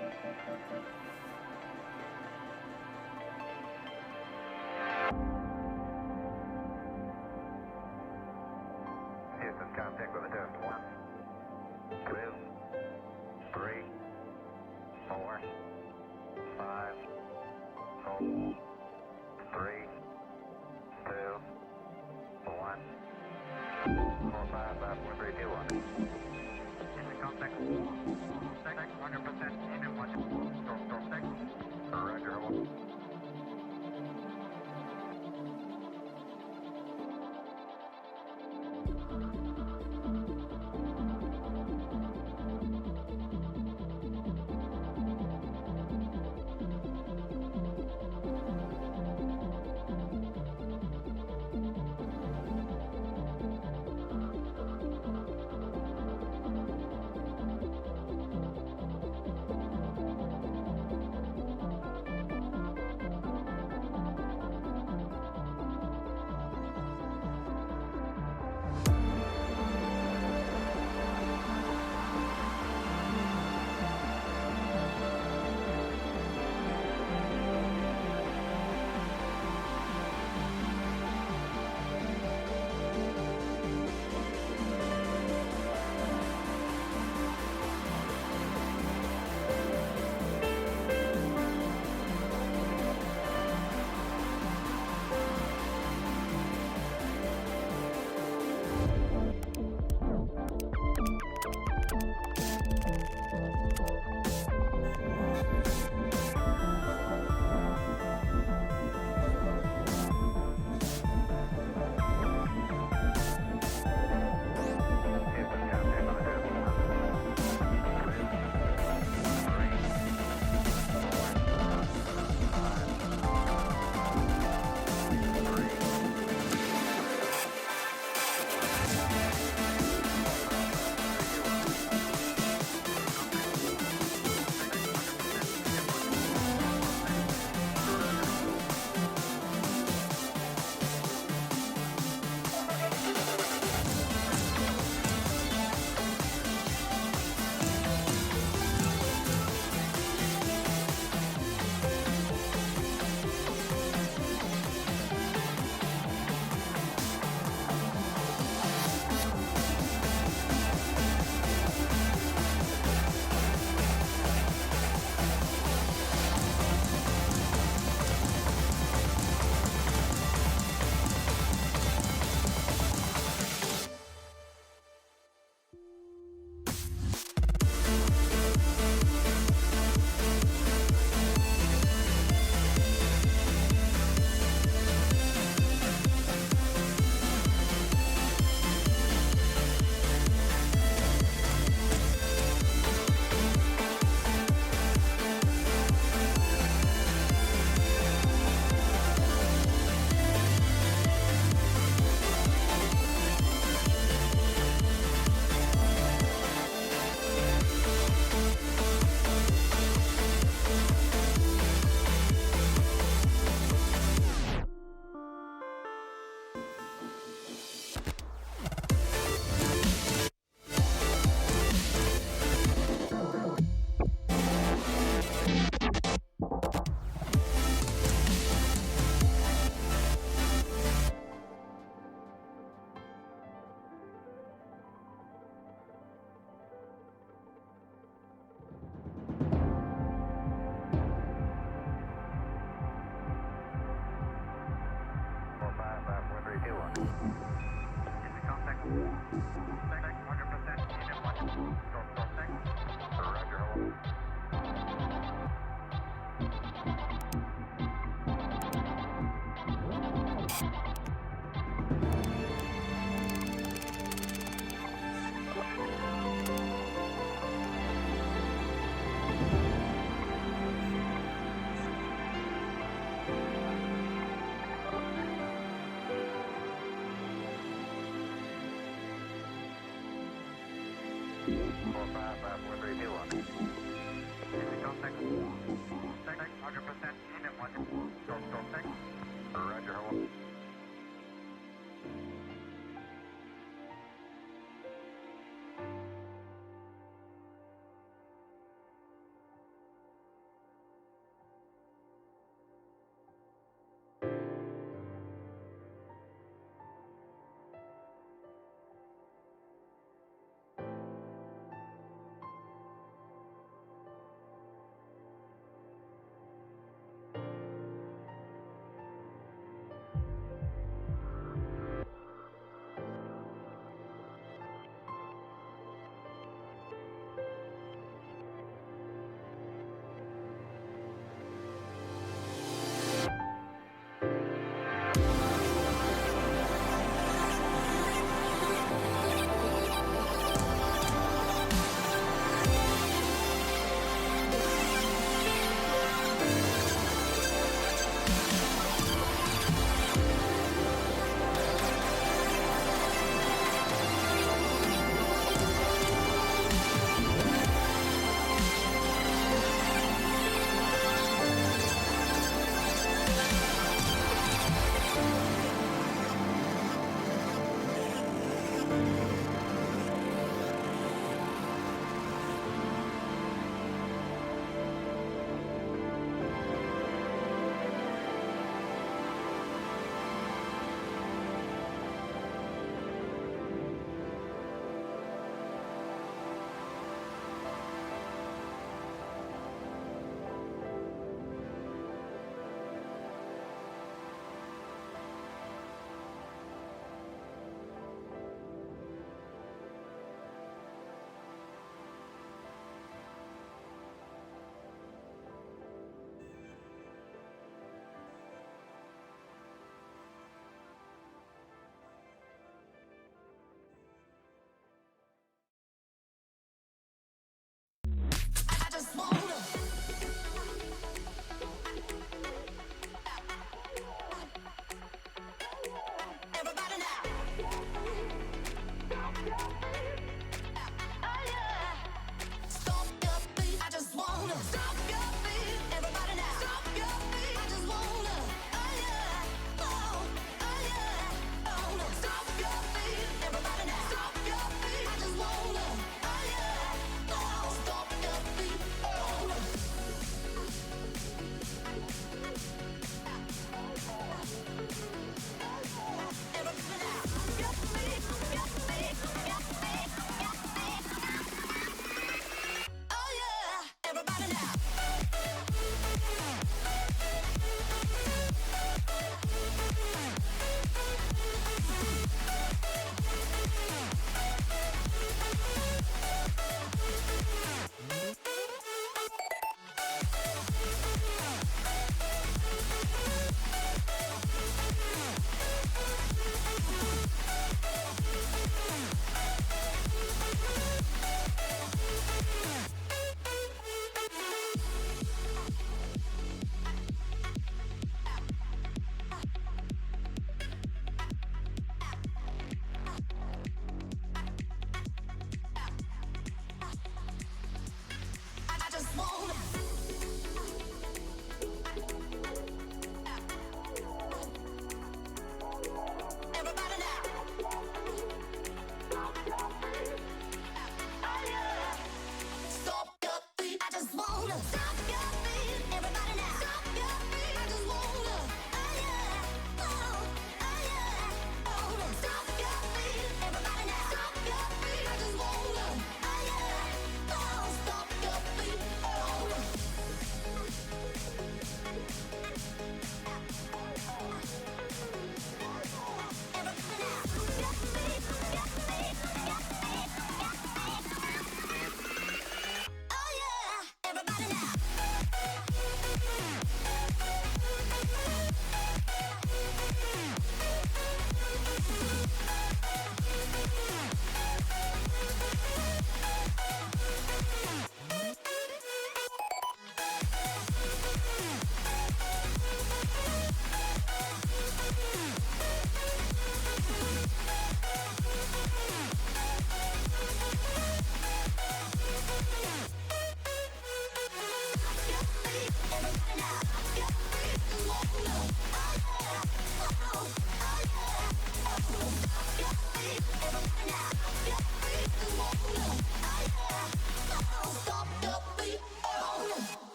Houston, contact with a test. 1, 2, 3, 4, 5, 4, 3, 2, 1, 4, 5, 5, 4, 3, 2, 1. Houston, contact. 100% in and 1. Storm 6. Roger, hold.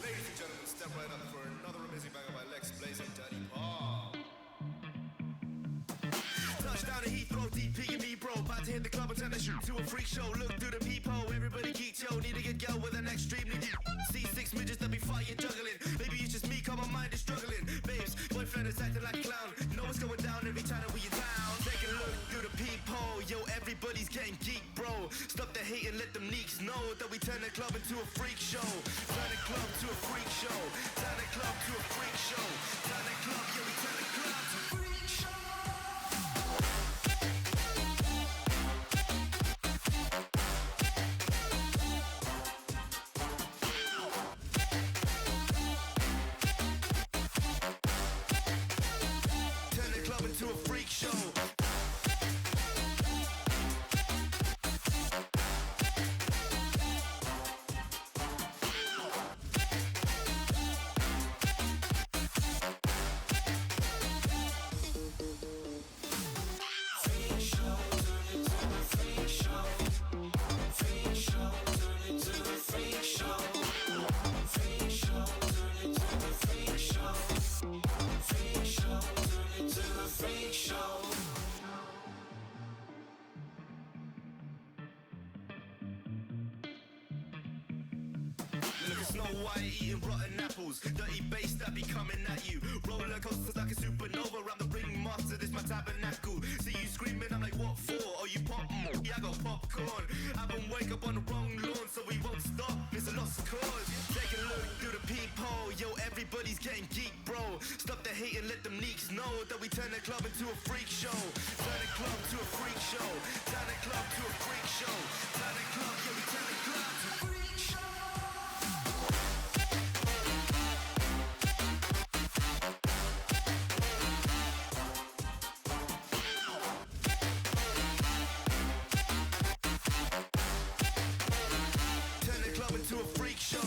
Ladies and gentlemen, step right up for another amazing banger by Lex Blaze and Daddy Paul. Touchdown to Heathrow, DP and me, bro. About to hit the club and turn the shoot to a freak show. Look through the peephole, everybody geek, yo. Need to get girl with an extremely deep. See six midgets that be fighting, juggling. Maybe it's just me, cause my mind is struggling. Babes, boyfriend is acting like a clown. Know what's going down every time that we in town. Take a look through the peephole, yo. Everybody's getting geek, bro. Stop the hate and let them leaks know that we turn the club into a freak show. Turn the club to a freak show. Turn the club to a freak show. Turn the club, yo, we turn the club to a freak show. To a freak show. Snow White eating rotten apples, dirty bass that be coming at you. Roller coasters like a supernova, around the ringmaster, this my tabernacle. See you screaming, I'm like, what for? Oh, you pop? Yeah, I got popcorn. Haven't wake up on the wrong lawn, so we won't stop. It's a lost cause. Take a look through the peephole, yo, everybody's getting geek, bro. Stop the hate and let them leaks know that we turn the club into a freak show. Turn the club to a freak show. Turn the club to a freak show. Turn the club, yeah, we turn the club to a freak show. To a freak show.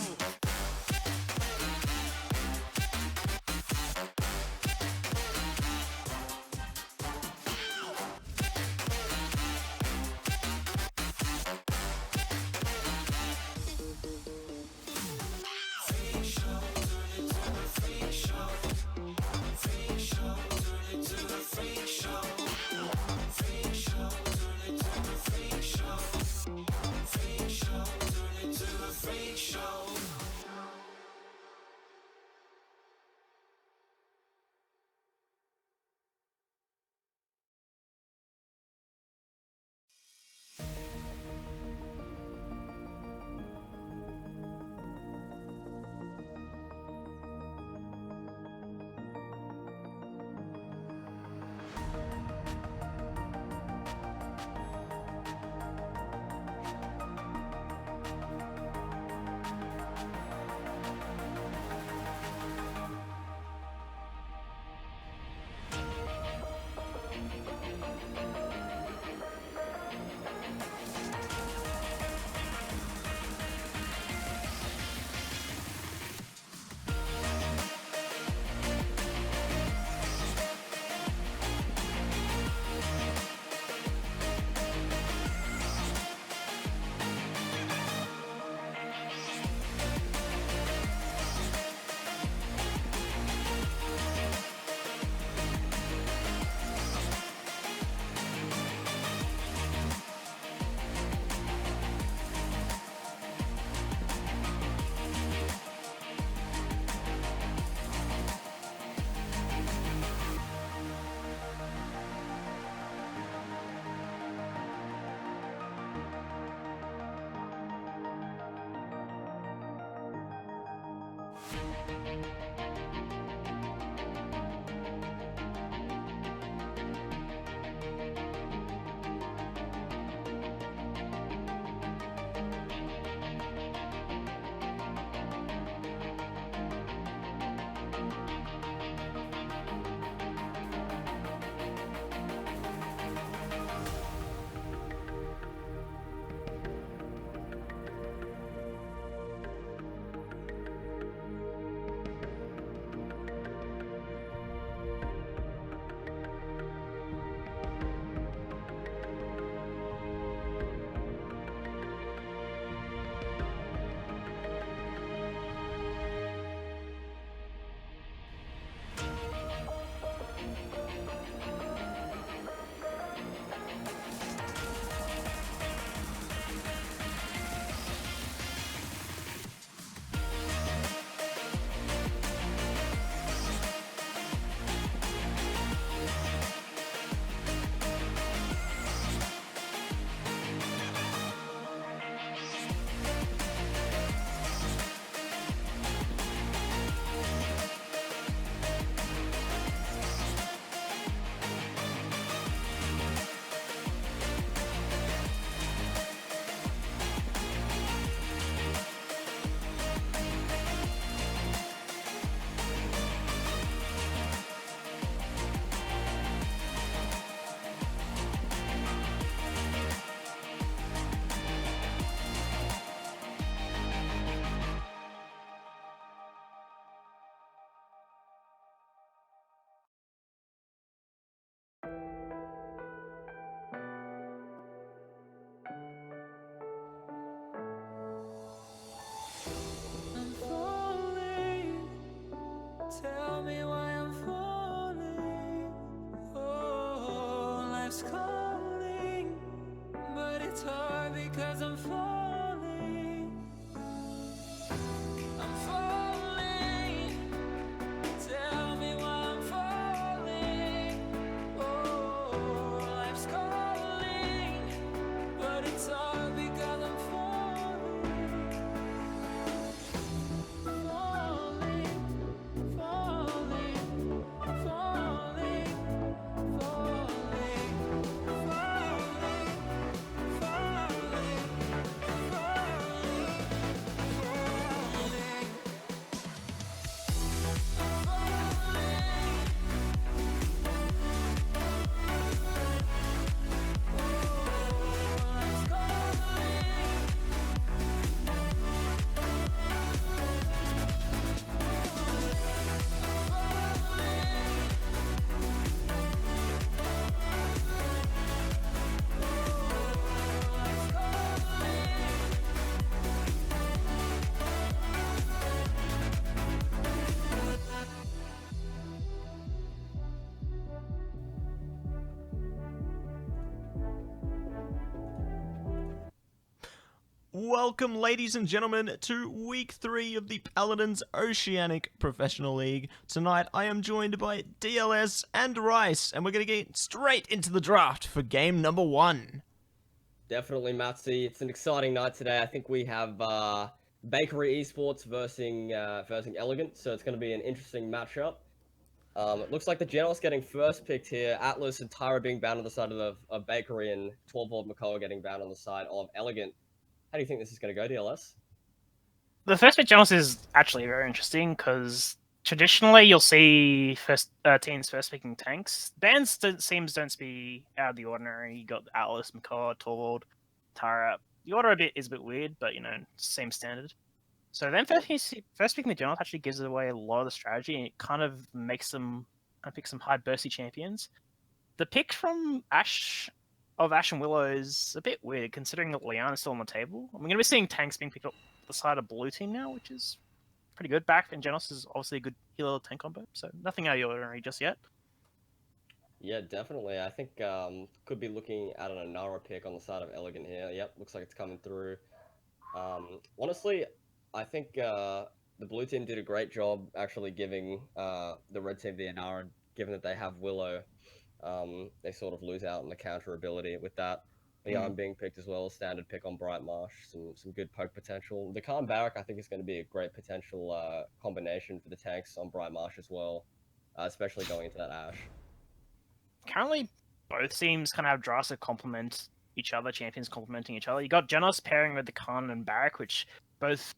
Welcome, ladies and gentlemen, to Week 3 of the Paladins Oceanic Professional League. Tonight, I am joined by DLS and Rice, and we're going to get straight into the draft for game number 1. Definitely, Matsy. It's an exciting night today. I think we have Bakery Esports versus Elegant, so it's going to be an interesting matchup. It looks like the Generals getting first picked here. Atlas and Tyra being bound on the side of Bakery, and 12-volt McCullough getting bound on the side of Elegant. How do you think this is going to go, DLS? The first pick Generals is actually very interesting because traditionally you'll see teams first picking tanks. Bands don't be out of the ordinary. You got Atlas, McCullough, Torvald, Tara. The order is a bit weird, but same standard. So then first picking the Generals actually gives away a lot of the strategy, and it kind of makes them pick some high bursty champions. The pick from Ash and Willow is a bit weird considering that Leon is still on the table. We're going to be seeing tanks being picked up the side of blue team now, which is pretty good. Back and Genos is obviously a good healer tank combo, so nothing out of the ordinary just yet. Yeah, definitely. I think could be looking at an Anara pick on the side of Elegant here. Yep, looks like it's coming through. Honestly, I think the blue team did a great job actually giving the red team the Anara, given that they have Willow. They sort of lose out on the counter ability with that. Leon being picked as well, standard pick on Bright Marsh, some good poke potential. The Khan Barrack, I think, is going to be a great potential combination for the tanks on Bright Marsh as well, especially going into that Ash. Currently, both teams kind of have drafts that complement each other, champions complementing each other. You got Genos pairing with the Khan and Barrack, which both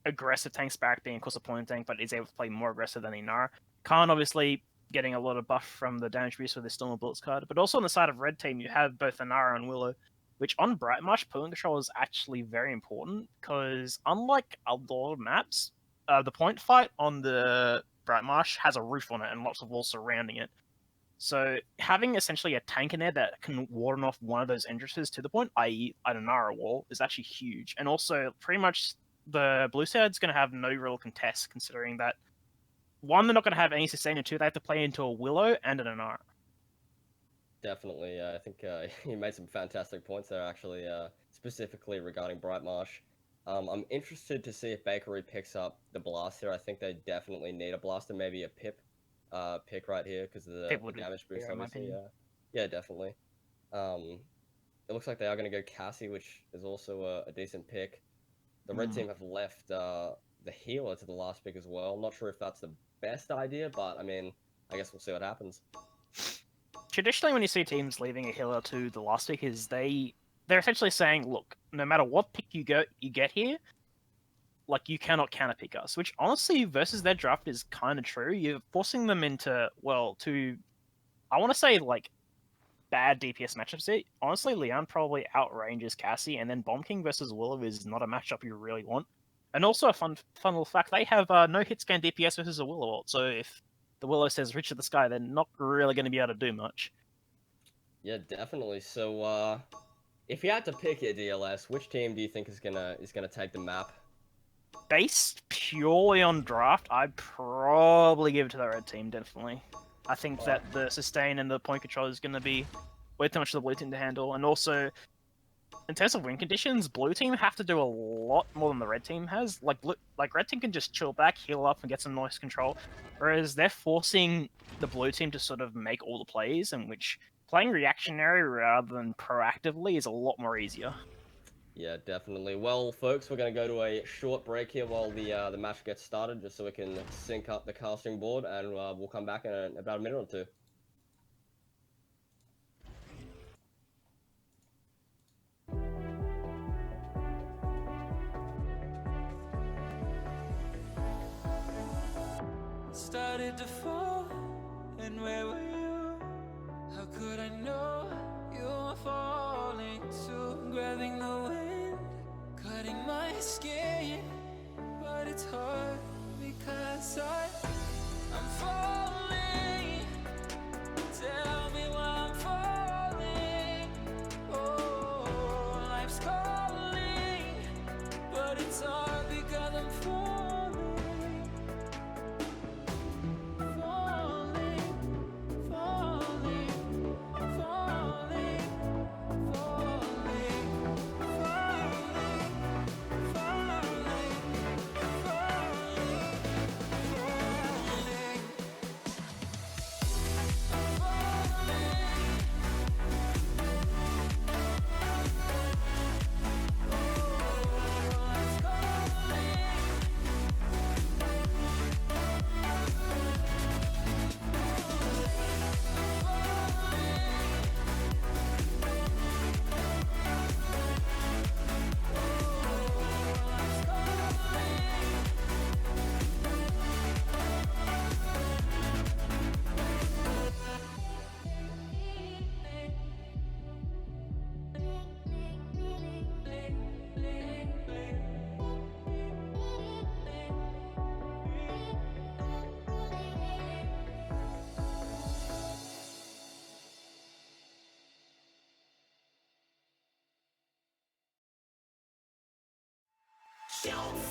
aggressive tanks, Barrack being, of course, a point tank, but is able to play more aggressive than Inara. Khan, obviously, getting a lot of buff from the damage boost with the Storm of Bullets card. But also on the side of red team, you have both Inara and Willow, which on Bright Marsh, point control is actually very important because unlike a lot of maps, the point fight on the Bright Marsh has a roof on it and lots of walls surrounding it. So having essentially a tank in there that can warden off one of those entrances to the point, i.e. an Inara wall, is actually huge. And also pretty much the blue side's going to have no real contest considering that one, they're not going to have any sustain, and two, they have to play into a Willow and an Anara. Definitely. I think you made some fantastic points there, actually, specifically regarding Bright Marsh. I'm interested to see if Bakery picks up the Blaster. I think they definitely need a Blaster, maybe a Pip pick right here because of the damage boost, obviously. Yeah, definitely. It looks like they are going to go Cassie, which is also a decent pick. The red team have left the healer to the last pick as well. I'm not sure if that's the best idea, but I mean, I guess we'll see what happens. Traditionally, when you see teams leaving a healer to the last pick, is they're essentially saying, look, no matter what pick you get here, like you cannot counter pick us. Which honestly, versus their draft is kind of true. You're forcing them into I want to say like bad DPS matchups here. Honestly, Leon probably outranges Cassie, and then Bomb King versus Willow is not a matchup you really want. And also a fun little fact, they have no hit scan DPS versus a Willow ult, so if the Willow says reach of the sky, they're not really going to be able to do much. Yeah, definitely. So, if you had to pick a DLS, which team do you think is gonna take the map? Based purely on draft, I'd probably give it to the red team, definitely. I think that the sustain and the point control is going to be way too much for the blue team to handle, and also in terms of win conditions, blue team have to do a lot more than the red team has. Like red team can just chill back, heal up, and get some noise control, whereas they're forcing the blue team to sort of make all the plays, in which playing reactionary rather than proactively is a lot more easier. Yeah, definitely. Well, folks, we're going to go to a short break here while the match gets started, just so we can sync up the casting board, and we'll come back in about a minute or two. Started to fall, and where were you? How could I know you were falling too? Grabbing the wind, cutting my skin, but it's hard because I'm falling. Tell me why I'm falling. Oh, life's calling, but it's hard because I'm falling.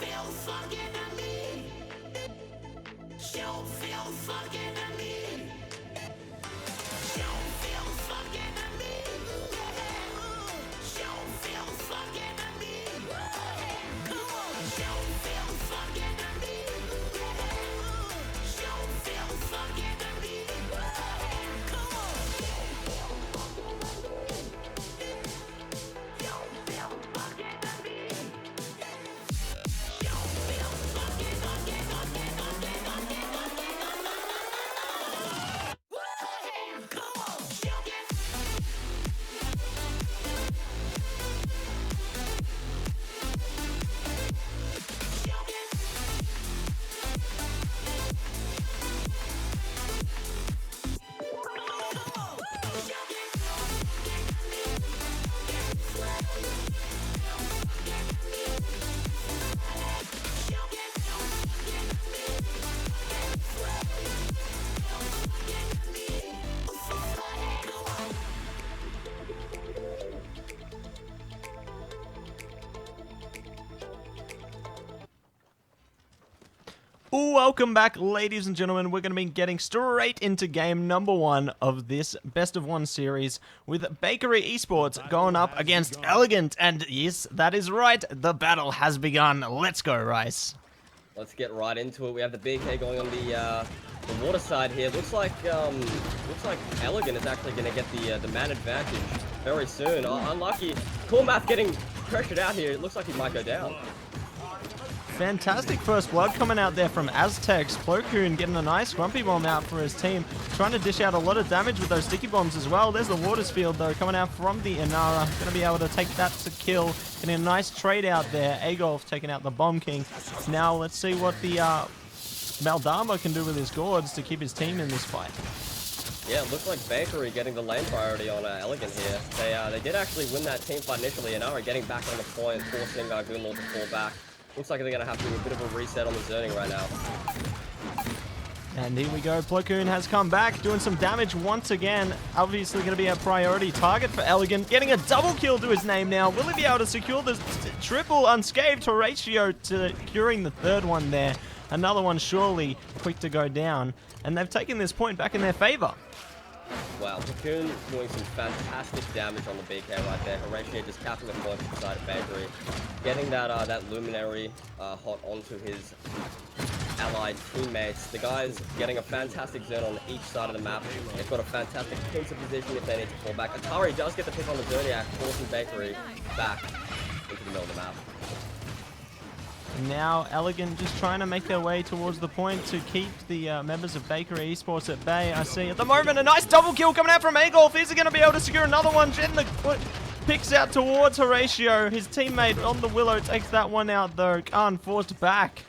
feel fucking to me. Don't feel fucking to me. Don't feel fucking to me. Don't feel fucking to me. Come on. Don't feel fucking to me. Don't feel fucking to me. Come on. Don't feel fucking to me. Don't feel fucking. Come on. Welcome back, ladies and gentlemen. We're going to be getting straight into game number 1 of this best of 1 series with Bakery Esports going up against Elegant. And yes, that is right. The battle has begun. Let's go, Rice. Let's get right into it. We have the BK going on the water side here. Looks like Elegant is actually going to get the man advantage very soon. Unlucky. Cool Math getting pressured out here. It looks like he might go down. Fantastic first blood coming out there from Aztecs. Plo Koon getting a nice Grumpy Bomb out for his team. Trying to dish out a lot of damage with those sticky bombs as well. There's the Waters Field though coming out from the Inara. Going to be able to take that to kill. Getting a nice trade out there. Agolf taking out the Bomb King. Now let's see what the Maldama can do with his gourds to keep his team in this fight. Yeah, it looks like Bakery getting the lane priority on Elegant here. They did actually win that team fight initially. Inara getting back on the point, forcing Goonlord to fall back. Looks like they're going to have to do a bit of a reset on the zoning right now. And here we go. Plo Koon has come back, doing some damage once again. Obviously going to be a priority target for Elegant. Getting a double kill to his name now. Will he be able to secure the triple unscathed Horatio to securing the third one there? Another one surely quick to go down. And they've taken this point back in their favor. Wow, Cocoon doing some fantastic damage on the BK right there. Horatio just capping the point inside of Bakery. Getting that Luminary hot onto his allied teammates. The guys getting a fantastic zone on each side of the map. They've got a fantastic pincer position if they need to fall back. Atari does get the pick on the Zodiac, forcing Bakery back into the middle of the map. Now Elegant just trying to make their way towards the point to keep the members of Bakery Esports at bay. I see at the moment a nice double kill coming out from Agolf. Is he going to be able to secure another one? Jen the picks out towards Horatio. His teammate on the Willow takes that one out though. Khan forced back.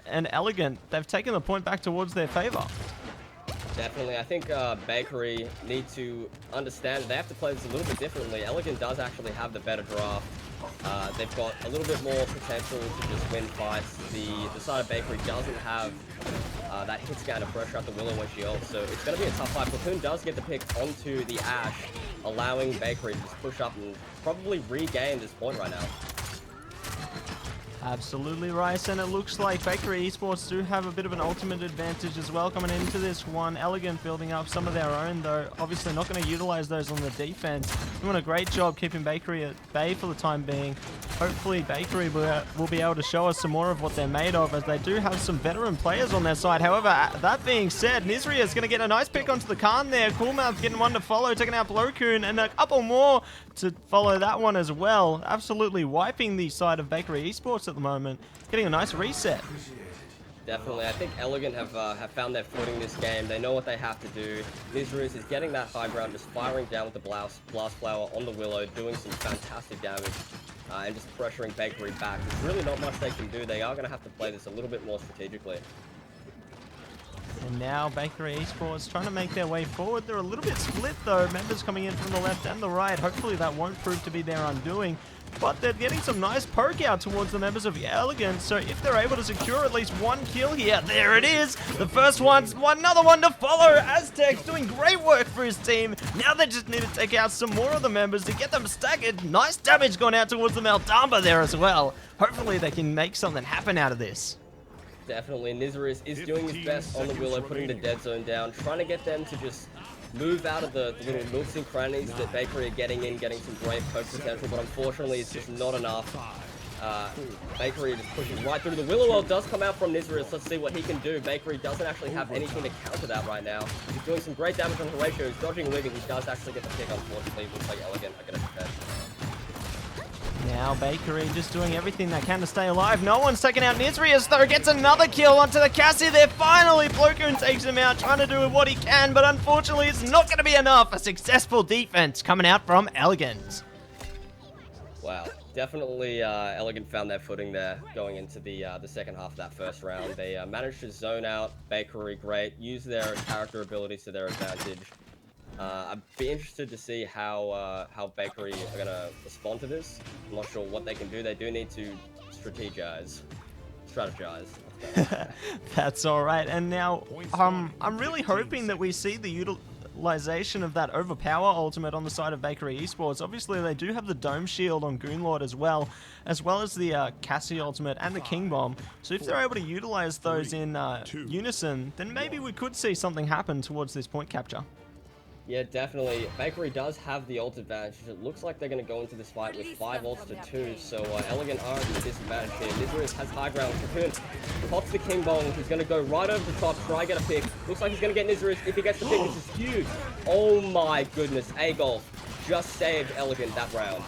And Elegant, they've taken the point back towards their favor. Definitely. I think Bakery need to understand that they have to play this a little bit differently. Elegant does actually have the better draft. They've got a little bit more potential to just win fights. The side of Bakery doesn't have that hit scan of pressure at the Willow when she ults, so it's going to be a tough fight. Platoon does get the pick onto the Ash, allowing Bakery to just push up and probably regain this point right now. Absolutely, Rice, and it looks like Bakery Esports do have a bit of an ultimate advantage as well coming into this one. Elegant building up some of their own, though obviously not going to utilize those on the defense. Doing a great job keeping Bakery at bay for the time being. Hopefully Bakery will be able to show us some more of what they're made of, as they do have some veteran players on their side. However, that being said, Nizria is going to get a nice pick onto the Khan there. Coolmouth getting one to follow, taking out Plo Koon, and a couple more to follow that one as well. Absolutely wiping the side of Bakery Esports at the moment. Getting a nice reset. Definitely. I think Elegant have found their footing this game. They know what they have to do. Nizruz is getting that high ground, just firing down with the blast flower on the Willow, doing some fantastic damage, and just pressuring Bakery back. There's really not much they can do. They are going to have to play this a little bit more strategically. And now Bakery Esports trying to make their way forward. They're a little bit split though. Members coming in from the left and the right. Hopefully that won't prove to be their undoing. but they're getting some nice poke out towards the members of Elegant, so if they're able to secure at least one kill here, there it is! The first one's another one to follow! Aztec's doing great work for his team. Now they just need to take out some more of the members to get them staggered. Nice damage going out towards the Maldamba there as well. Hopefully they can make something happen out of this. Definitely, Nizarius is doing his best on the Willow, putting the dead zone down, trying to get them to just move out of the little nooks and crannies that Bakery are getting in, getting some great poke potential, but unfortunately it's just not enough. Bakery is pushing right through. The Willow Well does come out from Nizarius. Let's see what he can do. Bakery doesn't actually have anything to counter that right now. He's doing some great damage on Horatio. He's dodging and weaving. He does actually get the pick, unfortunately. Looks like Elegant are going to defend. Now Bakery just doing everything they can to stay alive. No one's taking out Nizarius though. Gets another kill onto the Cassie there. Finally, Plokoon takes him out, trying to do what he can, but unfortunately it's not going to be enough. A successful defense coming out from Elegant. Wow, definitely Elegant found their footing there going into the second half of that first round. They managed to zone out Bakery great, use their character abilities to their advantage. I'd be interested to see how Bakery are going to respond to this. I'm not sure what they can do. They do need to strategize. That's all right. And now I'm really hoping that we see the utilization of that Overpower ultimate on the side of Bakery Esports. Obviously, they do have the Dome Shield on Goonlord as well as the Cassie ultimate and the King Bomb. So if they're able to utilize those in unison, then maybe we could see something happen towards this point capture. Yeah, definitely. Bakery does have the ult advantage. It looks like they're going to go into this fight with 5 ults to 2, so Elegant are at a disadvantage here. Nizarius has high ground. Cocoon pops the King Bomb. He's going to go right over the top, try and get a pick. Looks like he's going to get Nizarius. If he gets the pick, this is huge. Oh my goodness. A-Golf just saved Elegant that round.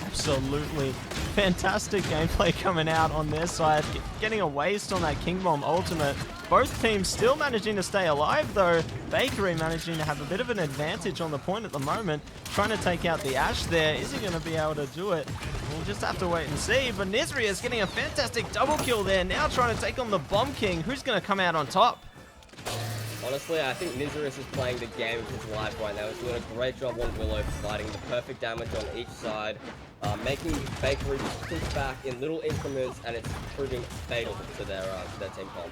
Absolutely fantastic gameplay coming out on their side, getting a waste on that King Bomb ultimate. Both teams still managing to stay alive though. Bakery managing to have a bit of an advantage on the point at the moment, trying to take out the Ashe there. Is he going to be able to do it? We'll just have to wait and see. But Nizarius getting a fantastic double kill there, now trying to take on the Bomb King. Who's going to come out on top? Honestly, I think Nizarius is playing the game of his life right now. He's doing a great job on Willow, providing the perfect damage on each side, making Bakery push back in little increments, and it's proving fatal to their team comp.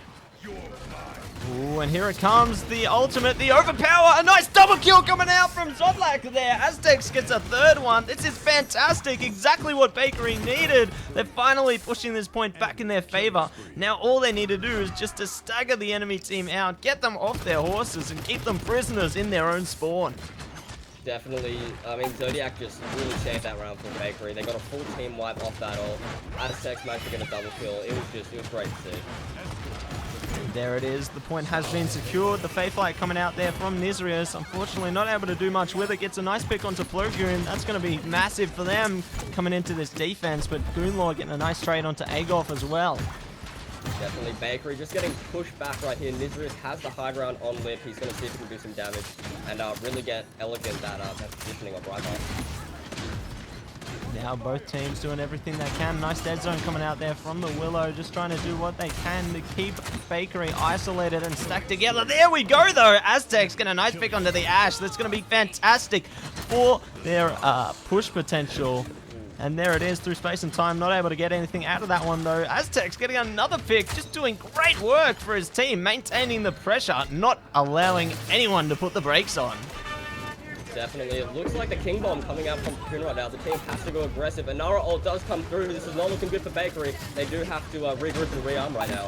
Ooh, and here it comes, the ultimate, the Overpower, a nice double kill coming out from Zodlak there. Aztecs gets a third one. This is fantastic, exactly what Bakery needed. They're finally pushing this point back in their favor. Now all they need to do is just to stagger the enemy team out, get them off their horses, and keep them prisoners in their own spawn. Definitely, I mean, Zodiac just really saved that round for Bakery. They got a full team wipe off that ult. Aztecs managed to get a double kill. It was great to see. There it is, the point has been secured. The Faithlight coming out there from Nizarius, unfortunately not able to do much with it. Gets a nice pick onto Plokoon. That's going to be massive for them coming into this defense, but Goonlord getting a nice trade onto Agolf as well. Definitely Bakery just getting pushed back right here. Nizarius has the high ground on Lip. He's going to see if he can do some damage and really get Elegant that positioning of right off. Now both teams doing everything they can. Nice dead zone coming out there from the Willow, just trying to do what they can to keep Bakery isolated and stacked together. There we go though. Aztecs get a nice pick onto the Ashe. That's going to be fantastic for their push potential. And there it is through space and time. Not able to get anything out of that one though. Aztecs getting another pick, just doing great work for his team, maintaining the pressure, not allowing anyone to put the brakes on. Definitely. It looks like the King Bomb coming out from Cocoon right now. The team has to go aggressive. Anara ult does come through. This is not looking good for Bakery. They do have to regroup and rearm right now.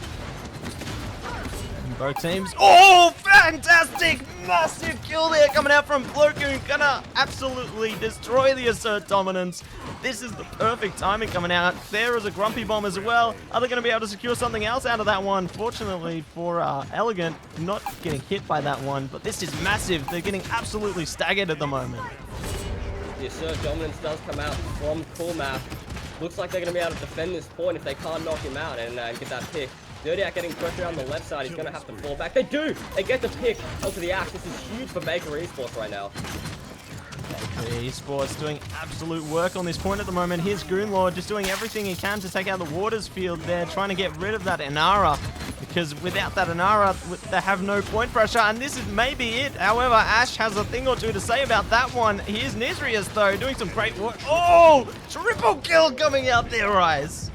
Both teams. Oh, fantastic! Massive kill there coming out from Plokoon. Gonna absolutely destroy the Assert Dominance. This is the perfect timing coming out. There is a Grumpy Bomb as well. Are they going to be able to secure something else out of that one? Fortunately for Elegant, not getting hit by that one, but this is massive. They're getting absolutely staggered at the moment. The Assert Dominance does come out from Coolmap. Looks like they're going to be able to defend this point if they can't knock him out and get that pick. Zodiac getting pressure on the left side. He's going to have to fall back. They do! They get the pick onto the Axe. This is huge for Bakery Esports right now. Bakery Esports doing absolute work on this point at the moment. Here's Goonlord just doing everything he can to take out the Waters field there, trying to get rid of that Inara. The because without that Inara, they have no point pressure, and this is maybe it. However, Ash has a thing or two to say about that one. Here's Nizrius, though, doing some great work. Oh, triple kill coming out there, Rice.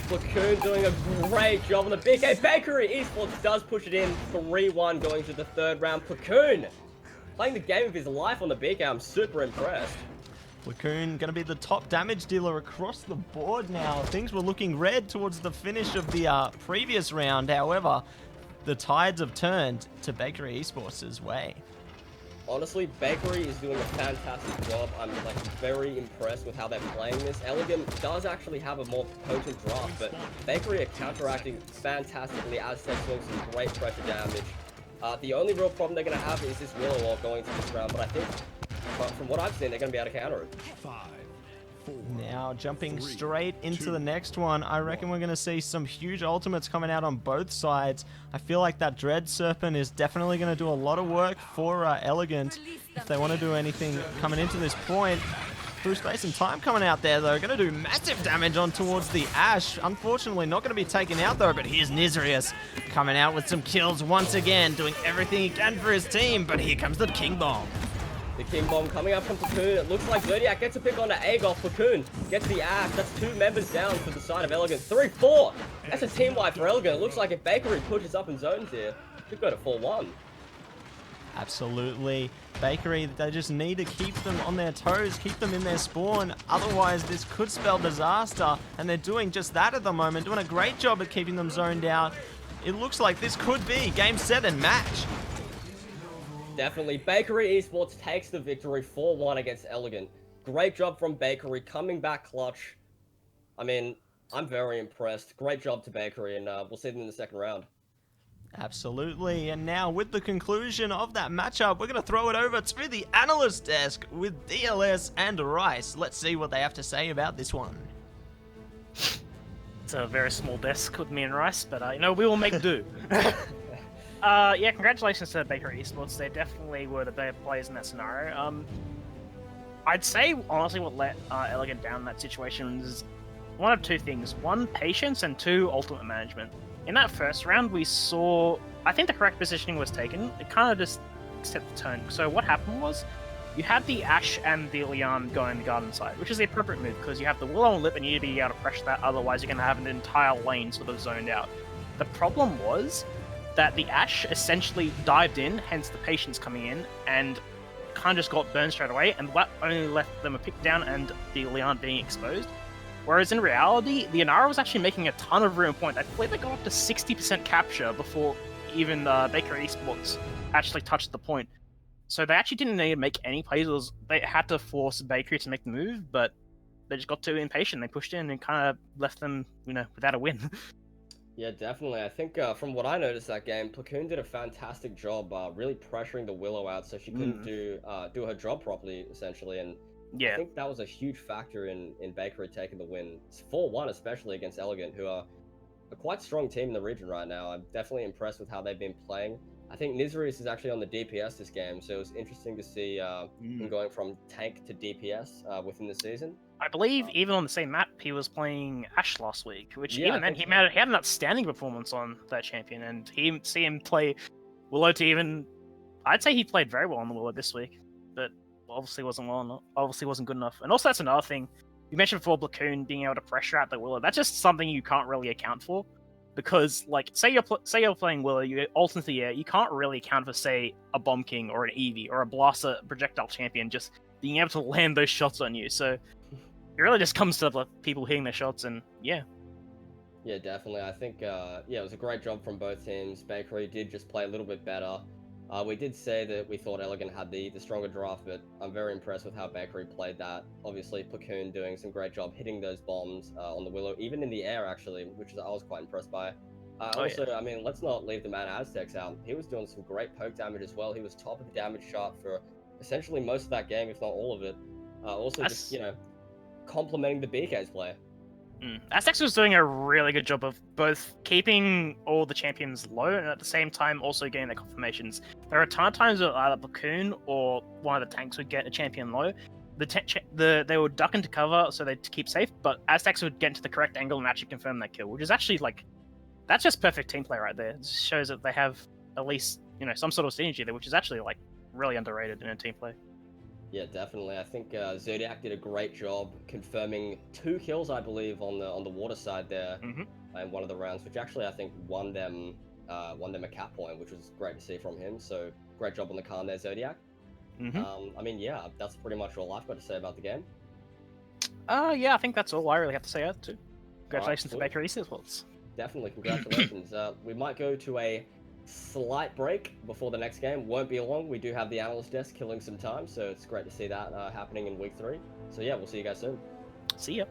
Platoon doing a great job on the BK. Bakery Esports does push it in 3-1 going to the third round. Platoon playing the game of his life on the BK. I'm super impressed. Lacoon going to be the top damage dealer across the board now. Things were looking red towards the finish of the previous round. However, the tides have turned to Bakery Esports' way. Honestly, Bakery is doing a fantastic job. I'm like very impressed with how they're playing this. Elegant does actually have a more potent draft, but Bakery are counteracting fantastically. Aztec doing some great pressure damage. The only real problem they're going to have is this Willow Wall going to this round, but I think from what I've seen, they're going to be able to counter it. Now jumping straight into the next one, I reckon we're going to see some huge ultimates coming out on both sides. I feel like that Dread Serpent is definitely going to do a lot of work for Elegant if they want to do anything coming into this point. Through Space and Time coming out there, though, going to do massive damage on towards the Ash. Unfortunately, not going to be taken out, though, but here's Nizrius coming out with some kills once again, doing everything he can for his team, but here comes the King Bomb. The King Bomb coming up from Platoon. It looks like Zodiac gets a pick onto Agoth. Platoon gets the Ash. That's 2 members down for the side of Elegant. 3-4. That's a team wipe for Elegant. It looks like if Bakery pushes up in zones here, could go to 4-1. Absolutely. Bakery, they just need to keep them on their toes, keep them in their spawn. Otherwise, this could spell disaster. And they're doing just that at the moment, doing a great job at keeping them zoned out. It looks like this could be Game 7 match. Definitely. Bakery Esports takes the victory 4-1 against Elegant. Great job from Bakery, coming back clutch. I mean, I'm very impressed. Great job to Bakery, and we'll see them in the second round. Absolutely. And now, with the conclusion of that matchup, we're going to throw it over to the analyst desk with DLS and Rice. Let's see what they have to say about this one. It's a very small desk with me and Rice, but you know, we will make do. Yeah, congratulations to Bakery Esports. They definitely were the better players in that scenario. I'd say, honestly, what let Elegant down in that situation is one of two things. One, patience, and two, ultimate management. In that first round, we saw... I think the correct positioning was taken. It kind of just set the tone. So what happened was, you had the Ashe and the Leon going the garden side, which is the appropriate move, because you have the Willow and Lip and you need to be able to pressure that, otherwise you're going to have an entire lane sort of zoned out. The problem was that the Ashe essentially dived in, hence the patience coming in, and kind of just got burned straight away, and that only left them a pick down and the Leon being exposed. Whereas in reality, the Inara was actually making a ton of room point. I believe they got up to 60% capture before even Bakery Esports actually touched the point. So they actually didn't need to make any plays. They had to force Bakery to make the move, but they just got too impatient. They pushed in and kind of left them, you know, without a win. Yeah, definitely. I think from what I noticed that game, Platoon did a fantastic job really pressuring the Willow out so she couldn't do her job properly, essentially. And Yeah. I think that was a huge factor in Bakery taking the win. It's 4-1, especially against Elegant, who are a quite strong team in the region right now. I'm definitely impressed with how they've been playing. I think Nizrius is actually on the DPS this game, so it was interesting to see him going from tank to DPS within the season. I believe even on the same map, he was playing Ashe last week, which Yeah, even then, he had an outstanding performance on that champion, and see him play Willow to even... I'd say he played very well on the Willow this week, but obviously wasn't good enough. And also, that's another thing. You mentioned before Platoon being able to pressure out the Willow. That's just something you can't really account for. Because, like, say you're playing Willow, you ult into the air, you can't really account for, say, a Bomb King or an Eevee or a Blaster projectile champion just being able to land those shots on you. So it really just comes to the people hitting their shots, and yeah. Yeah, definitely. I think, yeah, it was a great job from both teams. Bakery did just play a little bit better. We did say that we thought Elegant had the stronger draft, but I'm very impressed with how Bakery played that. Obviously, Platoon doing some great job hitting those bombs on the Willow, even in the air, actually, which I was quite impressed by. Also, yeah. I mean, let's not leave the man Aztecs out. He was doing some great poke damage as well. He was top of the damage chart for essentially most of that game, if not all of it. Also, just, you know, complementing the BK's play. Aztecs was doing a really good job of both keeping all the champions low and at the same time also getting their confirmations. There are a ton of times that either Platoon or one of the tanks would get a champion low. They would duck into cover so they'd keep safe, but Aztecs would get into the correct angle and actually confirm that kill, which is actually like that's just perfect team play right there. It just shows that they have at least some sort of synergy there, which is actually like really underrated in a team play. Yeah, definitely. I think Zodiac did a great job confirming 2 kills, I believe, on the water side there in one of the rounds, which actually I think won them a cap point, which was great to see from him. So great job on the Khan there, Zodiac. I mean, yeah, that's pretty much all I've got to say about the game. Yeah, I think that's all I really have to say out too. Congratulations to Alright, Baker Esports. definitely, congratulations. We might go to a slight break before the next game. Won't be long. We do have the analyst desk killing some time, so it's great to see that happening in week 3. So yeah, we'll see you guys soon. See ya.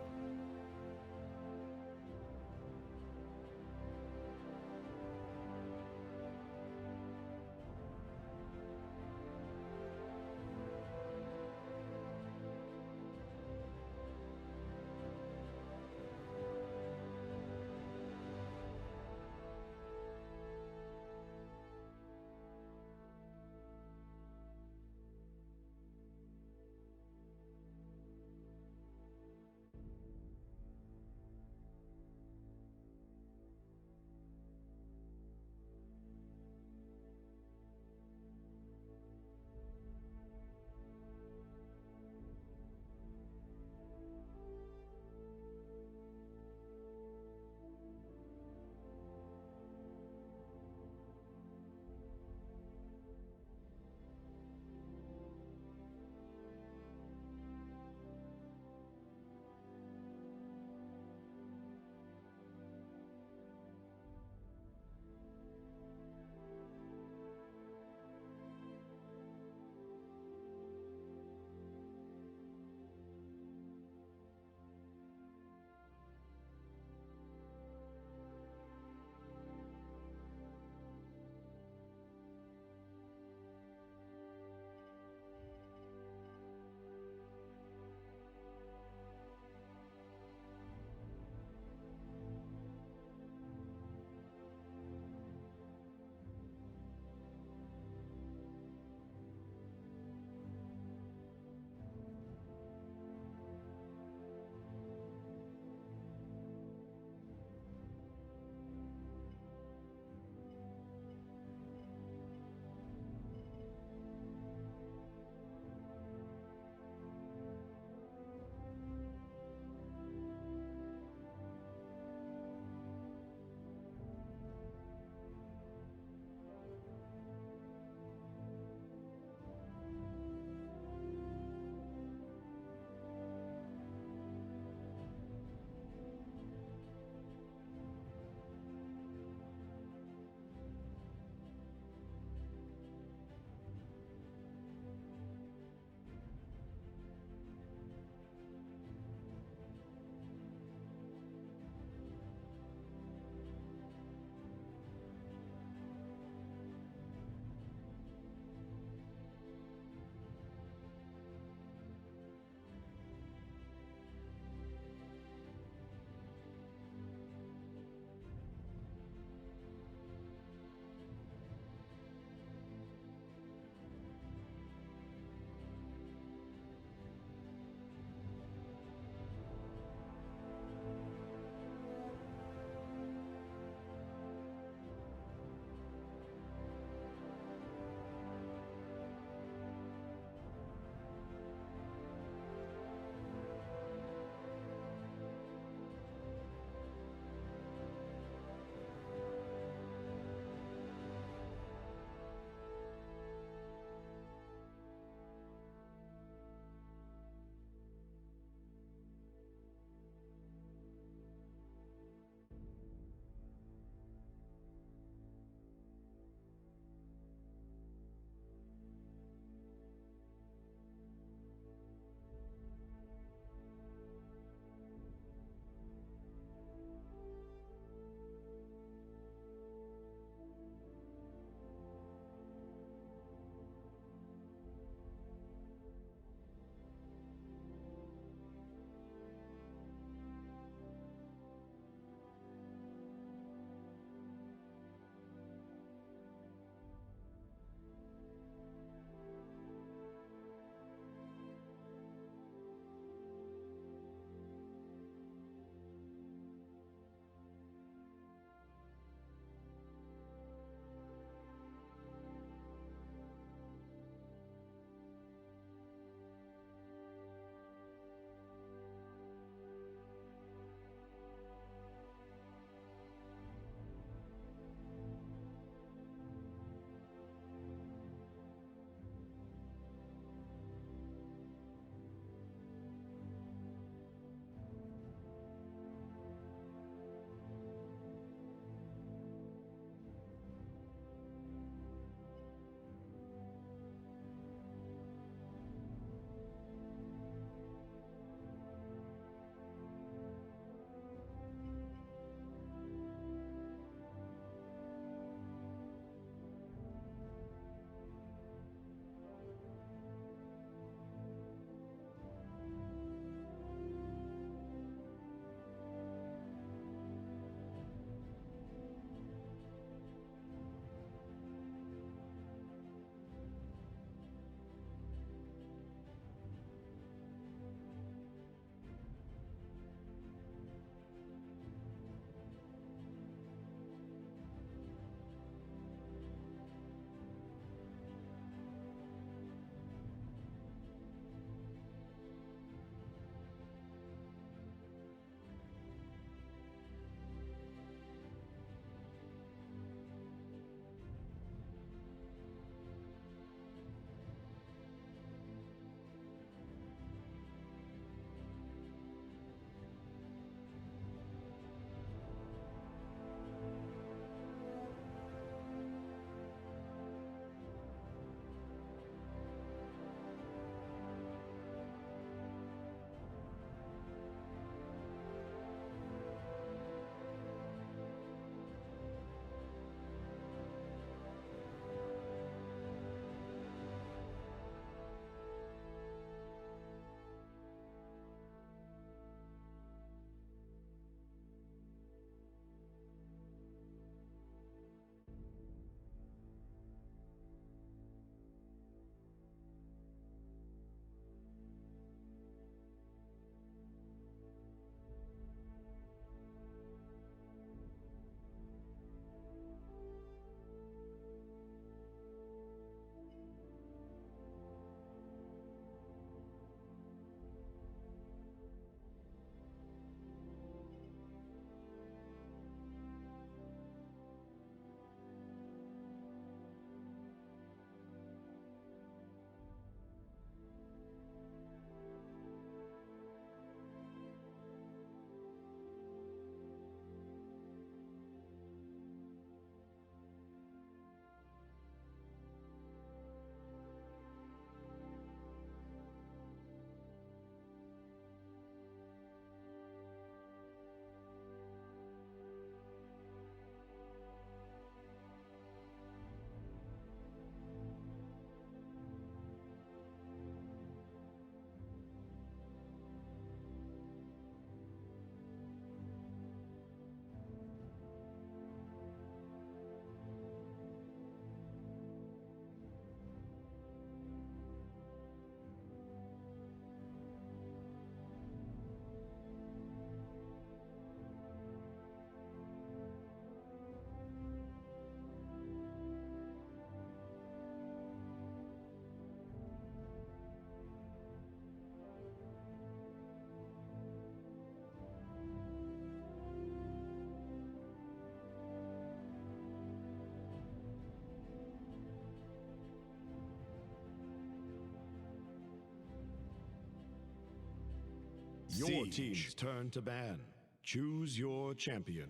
Your team's turn to ban. Choose your champion.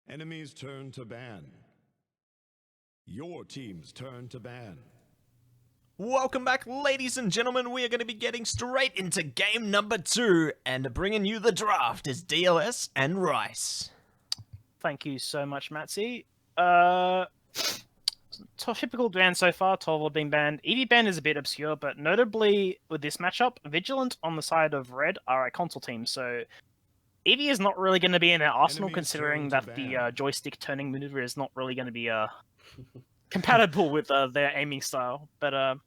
Enemy's turn to ban. Your team's turn to ban. Welcome back, ladies and gentlemen. We are going to be getting straight into game number 2, and bringing you the draft is DLS and Rice. Thank you so much, Matsy. Typical ban so far, Torvald being banned. EV ban is a bit obscure, but notably with this matchup, Vigilant on the side of Red are a console team, so EV is not really going to be in their arsenal, Enemy's considering turn to that the ban. joystick turning maneuver is not really going to be compatible with their aiming style. But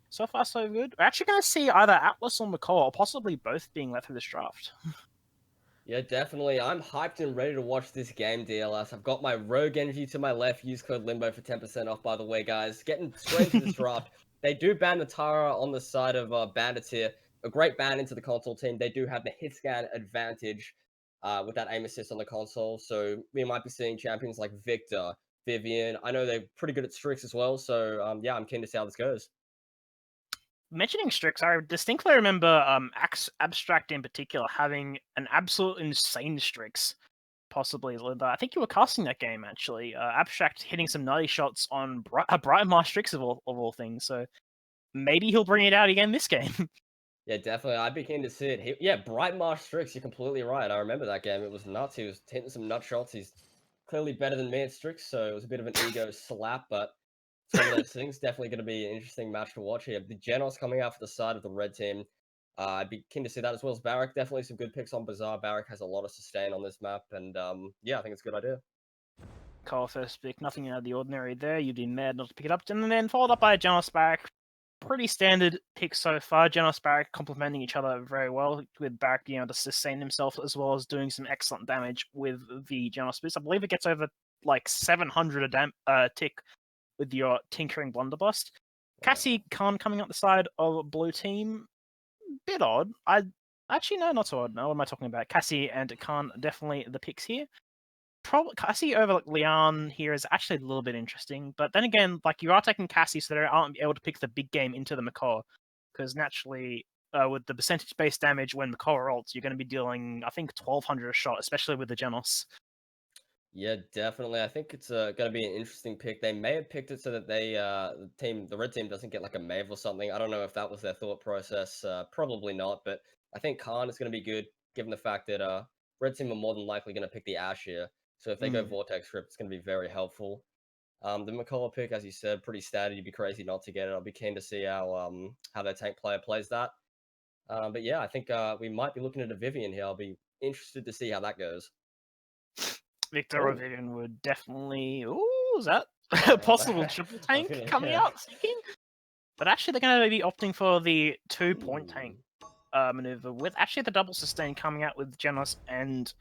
so far, so good. We're actually going to see either Atlas or McCall, or possibly both being let through this draft. Yeah, definitely. I'm hyped and ready to watch this game, DLS. I've got my Rogue Energy to my left. Use code Limbo for 10% off, by the way, guys. Getting straight into this draft. They do ban the Tara on the side of Bandits here. A great ban into the console team. They do have the hit scan advantage with that aim assist on the console. So we might be seeing champions like Victor, Vivian. I know they're pretty good at streaks as well. So yeah, I'm keen to see how this goes. Mentioning Strix, I distinctly remember Abstract in particular having an absolute insane Strix. Possibly, Linda. I think you were casting that game actually. Abstract hitting some nutty shots on Brightmar Strix of all things. So maybe he'll bring it out again this game. Yeah, definitely. I'd be keen to see it. Yeah, Bright Marsh Strix, you're completely right. I remember that game. It was nuts. He was hitting some nut shots. He's clearly better than me at Strix, so it was a bit of an ego slap, but it's one of those things. Definitely going to be an interesting match to watch here. The Genos coming out for the side of the red team. I'd be keen to see that as well as Barrack. Definitely some good picks on Bazaar. Barrack has a lot of sustain on this map, and yeah, I think it's a good idea. Call first pick, nothing out of the ordinary there. You'd be mad not to pick it up, and then followed up by Genos Barrack. Pretty standard pick so far. Genos Barrack complementing each other very well, with Barrack being able to sustain himself as well as doing some excellent damage with the Genos boost. I believe it gets over like 700 a tick with your Tinkering Blunderbuss. Cassie Khan coming up the side of blue team, bit odd. Actually, no, not so odd. No, what am I talking about? Cassie and Khan definitely the picks here. Probably Cassie over like Leon here is actually a little bit interesting, but then again, like you are taking Cassie, so they aren't able to pick the big game into the Macaw, because naturally, with the percentage-based damage when Macaw ults, you're going to be dealing, I think, 1200 a shot, especially with the Genos. Yeah, definitely. I think it's going to be an interesting pick. They may have picked it so that they, the red team doesn't get like a Mave or something. I don't know if that was their thought process. Probably not, but I think Khan is going to be good, given the fact that red team are more than likely going to pick the Ash here. So if they go Vortex Rip, it's going to be very helpful. The McCullough pick, as you said, pretty standard. You'd be crazy not to get it. I'll be keen to see how their tank player plays that. But yeah, I think we might be looking at a Vivian here. I'll be interested to see how that goes. Victor or Vivian would definitely... Ooh, is that a possible triple tank coming out? Thinking? But actually, they're going to be opting for the 2-point tank maneuver, with actually the double sustain coming out with Genos and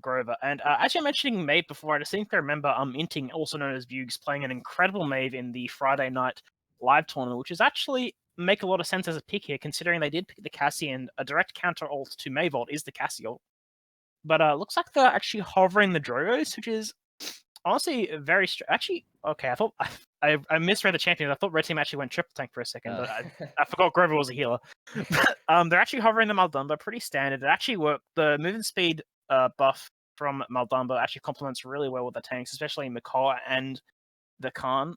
Grover. And as you're mentioning Maeve before, I distinctly remember Inting, also known as Bugs, playing an incredible Maeve in the Friday night live tournament, which is actually make a lot of sense as a pick here, considering they did pick the Cassie, and a direct counter ult to Maeve ult is the Cassie ult. But looks like they're actually hovering the Drogos, which is honestly very actually, okay, I thought I misread the champion. I thought red team actually went triple tank for a second, but I forgot Grover was a healer. They're actually hovering the Maldumba, pretty standard. It actually worked. The movement speed buff from Maldumba actually complements really well with the tanks, especially Macaw and the Khan.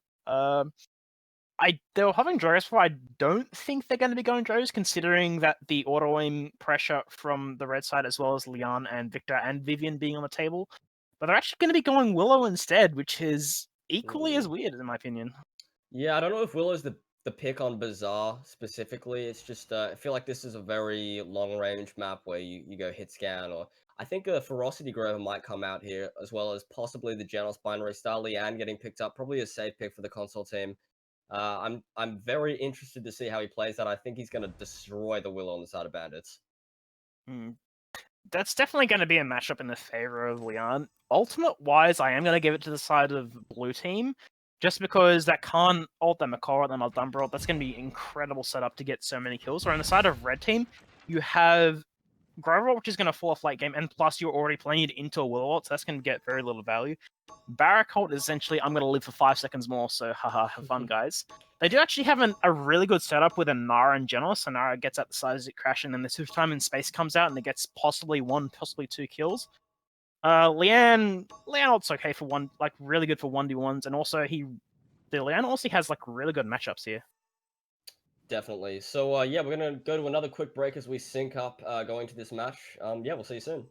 They were hovering Drogos before. I don't think they're going to be going Drogos, considering that the auto aim pressure from the red side, as well as Leon and Victor and Vivian being on the table. But they're actually going to be going Willow instead, which is equally as weird, in my opinion. Yeah, I don't know if Willow's the pick on Bazaar specifically. It's just, I feel like this is a very long-range map where you go hit scan, or I think a Ferocity Grover might come out here, as well as possibly the Genos Binary Star. Leanne getting picked up, probably a safe pick for the console team. I'm very interested to see how he plays that. I think he's going to destroy the Willow on the side of Bandits. That's definitely going to be a matchup in the favor of Leon. Ultimate-wise, I am going to give it to the side of blue team, just because that Khan ult, that Macaw ult, that Maldumba ult, that's going to be incredible setup to get so many kills. Or on the side of red team, you have Grover, which is going to fall off late game, and plus you're already playing it into a Willow, so that's going to get very little value. Barrack ult is essentially, I'm going to live for 5 seconds more, so haha, have fun, guys. They do actually have a really good setup with a Nara and Genos. So Nara gets out the side as it crashes, and then the Switch Time in Space comes out, and it gets possibly 1, possibly 2 kills. Leanne ult's okay for one, like really good for 1v1s, and also the Leanne also has like really good matchups here. Definitely. So yeah, we're gonna go to another quick break as we sync up going to this match. Yeah, we'll see you soon.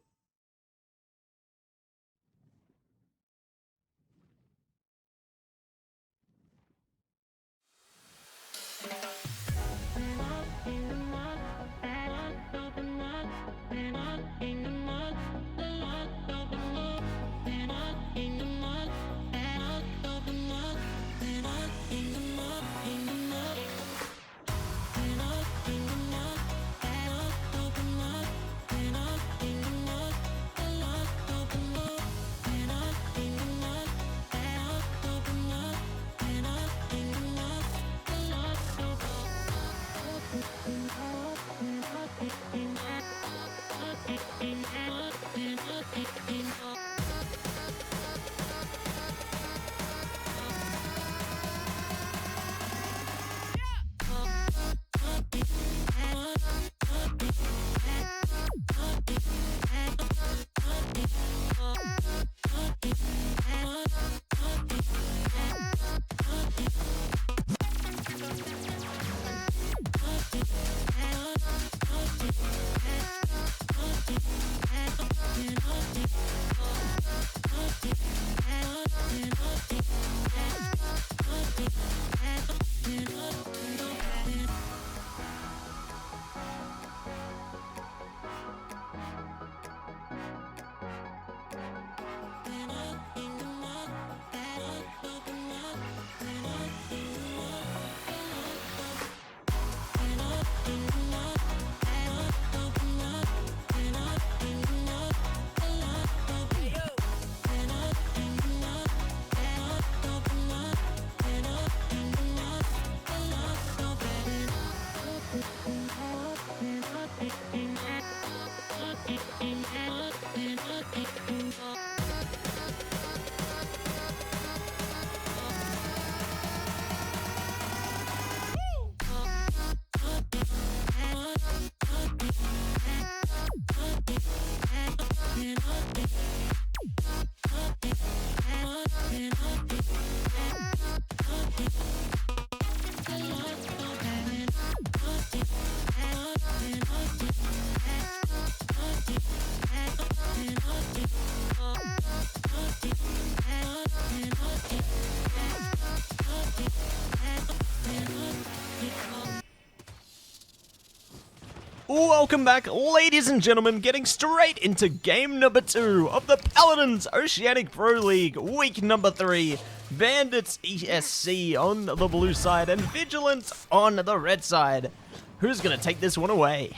Welcome back, ladies and gentlemen, getting straight into game number 2 of the Paladins Oceanic Pro League, week number 3. Bandits ESC on the blue side and Vigilant on the red side. Who's going to take this one away?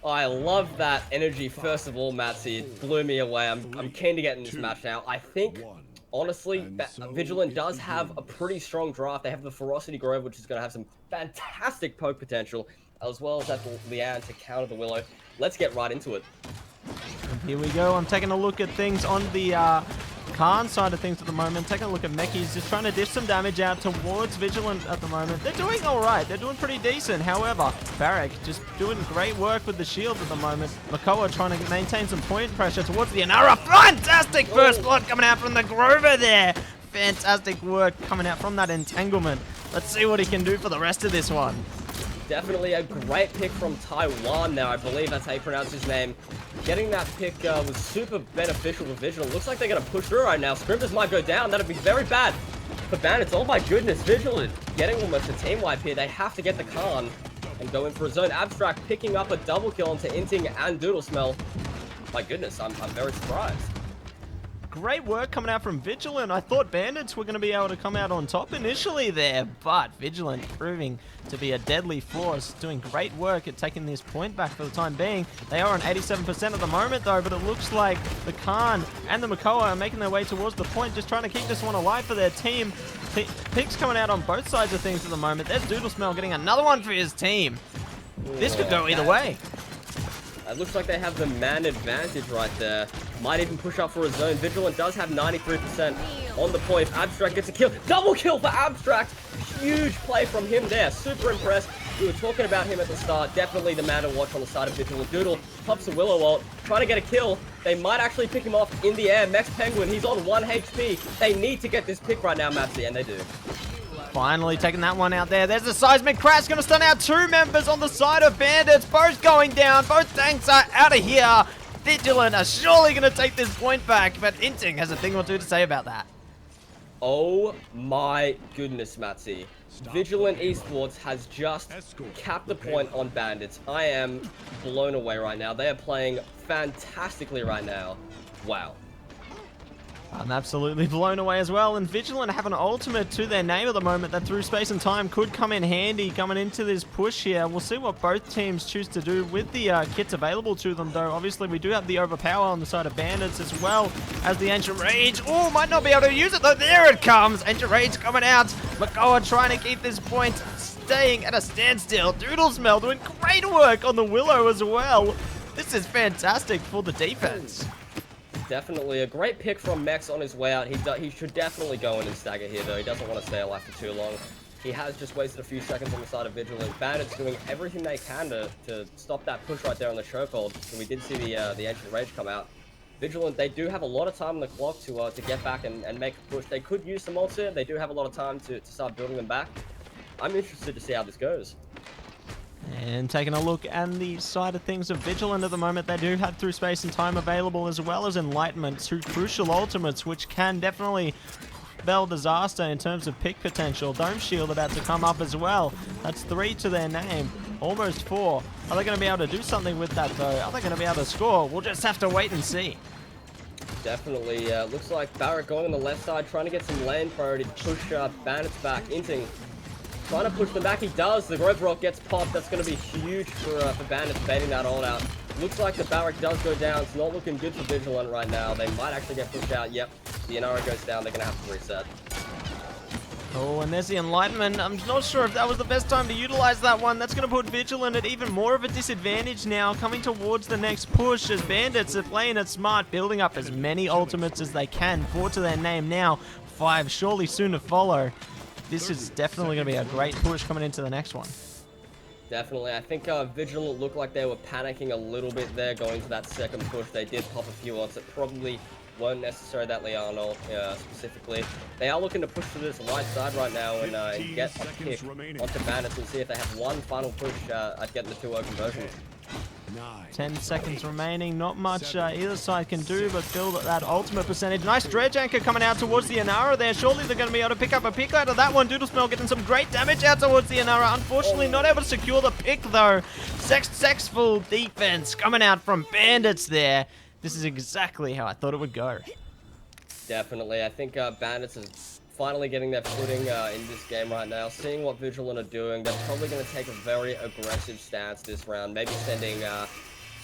I love that energy, first of all, Matsy. It blew me away. I'm keen to get in this match now. I think, honestly, Vigilant does have a pretty strong draft. They have the Ferocity Grove, which is going to have some fantastic poke potential, as well as that Leanne to counter the Willow. Let's get right into it. And here we go. I'm taking a look at things on the Khan side of things at the moment. Taking a look at Meki's just trying to dish some damage out towards Vigilant at the moment. They're doing alright. They're doing pretty decent. However, Barrack just doing great work with the shield at the moment. Makoa trying to maintain some point pressure towards the Inara. Fantastic first blood coming out from the Grover there. Fantastic work coming out from that entanglement. Let's see what he can do for the rest of this one. Definitely a great pick from Taiwan now. I believe that's how you pronounce his name. Getting that pick was super beneficial for Vigilant. Looks like they're going to push through right now. Scrimpers might go down. That'd be very bad for Bandits. Oh my goodness, Vigilant getting almost a team wipe here. They have to get the Khan and go in for a zone. Abstract picking up a double kill onto Inting and Doodle Smell. My goodness, I'm very surprised. Great work coming out from Vigilant. I thought Bandits were going to be able to come out on top initially there, but Vigilant proving to be a deadly force, doing great work at taking this point back for the time being. They are on 87% at the moment though, but it looks like the Khan and the Makoa are making their way towards the point, just trying to keep this one alive for their team. Picks coming out on both sides of things at the moment. There's Doodle Smell getting another one for his team. This could go either way. It looks like they have the man advantage right there. Might even push up for a zone. Vigilant does have 93% on the point. If Abstract gets a kill. Double kill for Abstract. Huge play from him there. Super impressed. We were talking about him at the start. Definitely the man to watch on the side of Vigilant. Doodle pops a Willow ult. Trying to get a kill. They might actually pick him off in the air. Mex Penguin, he's on 1 HP. They need to get this pick right now, Mapsy, and they do. Finally taking that one out there. There's a seismic crash. Going to stun out 2 members on the side of Bandits. Both going down. Both tanks are out of here. Vigilant are surely going to take this point back. But Inting has a thing or two to say about that. Oh my goodness, Matsy. Vigilant Esports has just capped the point on Bandits. I am blown away right now. They are playing fantastically right now. Wow. I'm absolutely blown away as well, and Vigilant have an ultimate to their name at the moment that through space and time could come in handy coming into this push here. We'll see what both teams choose to do with the kits available to them, though. Obviously, we do have the Overpower on the side of Bandits as well as the Ancient Rage. Oh, might not be able to use it, though. There it comes. Ancient Rage coming out. Makoa trying to keep this point staying at a standstill. Doodlesmell doing great work on the Willow as well. This is fantastic for the defense. Definitely a great pick from Mex on his way out. He should definitely go in and stagger here, though. He doesn't want to stay alive for too long. He has just wasted a few seconds on the side of Vigilant. Bandits doing everything they can to stop that push right there on the chokehold. So we did see the Ancient Rage come out. Vigilant, they do have a lot of time on the clock to get back and make a push. They could use some ults here. They do have a lot of time to start building them back. I'm interested to see how this goes. And taking a look at the side of things of Vigilant at the moment, they do have through space and time available as well as Enlightenment, 2 crucial ultimates which can definitely spell disaster in terms of pick potential. Dome Shield about to come up as well. That's 3 to their name, almost 4. Are they going to be able to do something with that though? Are they going to be able to score? We'll just have to wait and see. Definitely. Looks like Barrett going on the left side, trying to get some lane priority to push Bandits back. Inting trying to push them back. He does. The Grove Rock gets popped. That's going to be huge for Bandits baiting that ult out. Looks like the Barrack does go down. It's not looking good for Vigilant right now. They might actually get pushed out. Yep. The Inara goes down. They're going to have to reset. Oh, and there's the Enlightenment. I'm not sure if that was the best time to utilize that one. That's going to put Vigilant at even more of a disadvantage now, coming towards the next push as Bandits are playing it smart, building up as many ultimates as they can. 4 to their name now. 5 surely soon to follow. This is definitely going to be a great push coming into the next one. Definitely. I think Vigilant looked like they were panicking a little bit there going to that second push. They did pop a few ults that probably weren't necessary, that Leon ult specifically. They are looking to push to this right side right now and get a pick onto Bandits and see if they have one final push at getting the 2-0 conversion. 10 seconds remaining. Not much either side can do but build that ultimate percentage. Nice dredge anchor coming out towards the Inara there. Surely they're going to be able to pick up a pick out of that one. Doodlesmell getting some great damage out towards the Inara. Unfortunately, not able to secure the pick though. Successful defense coming out from Bandits there. This is exactly how I thought it would go. Definitely. I think Bandits is finally getting their footing in this game right now. Seeing what Vigilant are doing, they're probably going to take a very aggressive stance this round. Maybe sending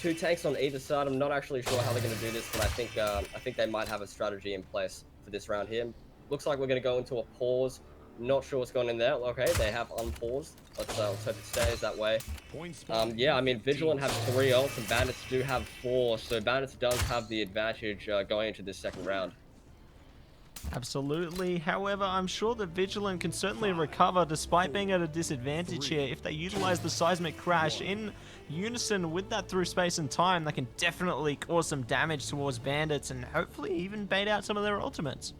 2 tanks on either side. I'm not actually sure how they're going to do this, but I think they might have a strategy in place for this round here. Looks like we're going to go into a pause. Not sure what's going in there. Okay, they have unpaused. Let's hope it stays that way. Yeah, I mean, Vigilant have 3 ults and Bandits do have 4, so Bandits does have the advantage going into this second round. Absolutely. However, I'm sure that Vigilant can certainly recover despite being at a disadvantage here. If they utilize the seismic crash in unison with that through space and time, they can definitely cause some damage towards Bandits and hopefully even bait out some of their ultimates.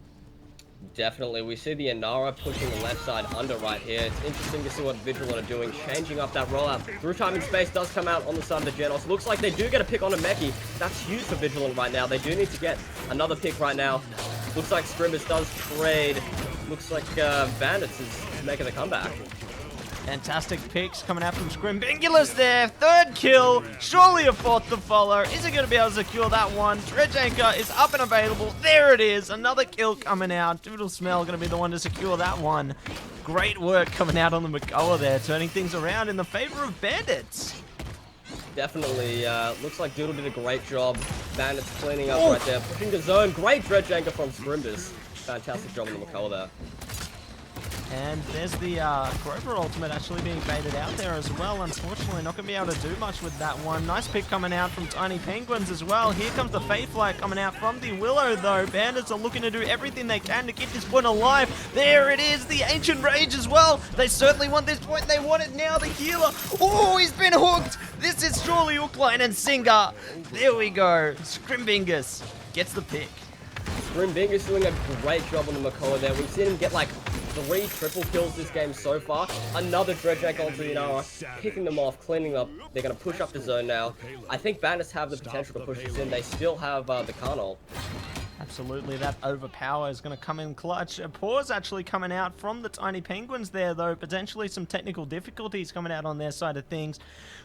Definitely. We see the Inara pushing the left side under right here. It's interesting to see what Vigilant are doing, changing up that rollout. Through time and space does come out on the side of the Genos. Looks like they do get a pick on a Meki. That's huge for Vigilant right now. They do need to get another pick right now. Looks like Scrimbus does trade. Looks like Bandits is making a comeback. Fantastic picks coming out from Scrimbingulus there. 3rd kill. Surely a 4th to follow. Is he going to be able to secure that one? Dredge Anchor is up and available. There it is. Another kill coming out. Doodlesmell going to be the one to secure that one. Great work coming out on the Makoa there, turning things around in the favor of Bandits. Definitely. Looks like Doodle did a great job. Bandits cleaning up right there. Pushing the zone. Great Dredge Anchor from Scrimbus. Fantastic job on the Makoa there. And there's the Grover ultimate actually being baited out there as well. Unfortunately, not going to be able to do much with that one. Nice pick coming out from Tiny Penguins as well. Here comes the Fade Flight coming out from the Willow, though. Bandits are looking to do everything they can to keep this point alive. There it is, the Ancient Rage as well. They certainly want this point. They want it now. The healer. Oh, he's been hooked. This is surely Hookline and Singer. There we go. Scrimbingus gets the pick. Grimbinger doing a great job on the Makoa there. We've seen him get like 3 triple kills this game so far. Another Dredge Egg onto the Inara, picking them off, cleaning up. They're going to push up the zone now. I think Bandits have the potential to push this in. They still have the Carnal. Absolutely, that overpower is going to come in clutch. A pause actually coming out from the Tiny Penguins there, though. Potentially some technical difficulties coming out on their side of things.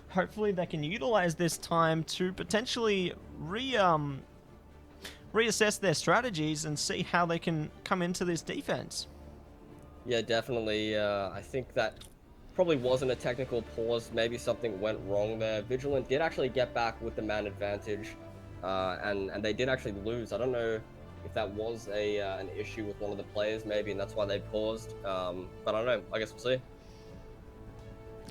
Hopefully they can utilize this time to potentially reassess their strategies and see how they can come into this defense. Yeah, definitely. I think that probably wasn't a technical pause. Maybe something went wrong there. Vigilant did actually get back with the man advantage, and they did actually lose. I don't know if that was an issue with one of the players, maybe, and that's why they paused. But I don't know. I guess we'll see.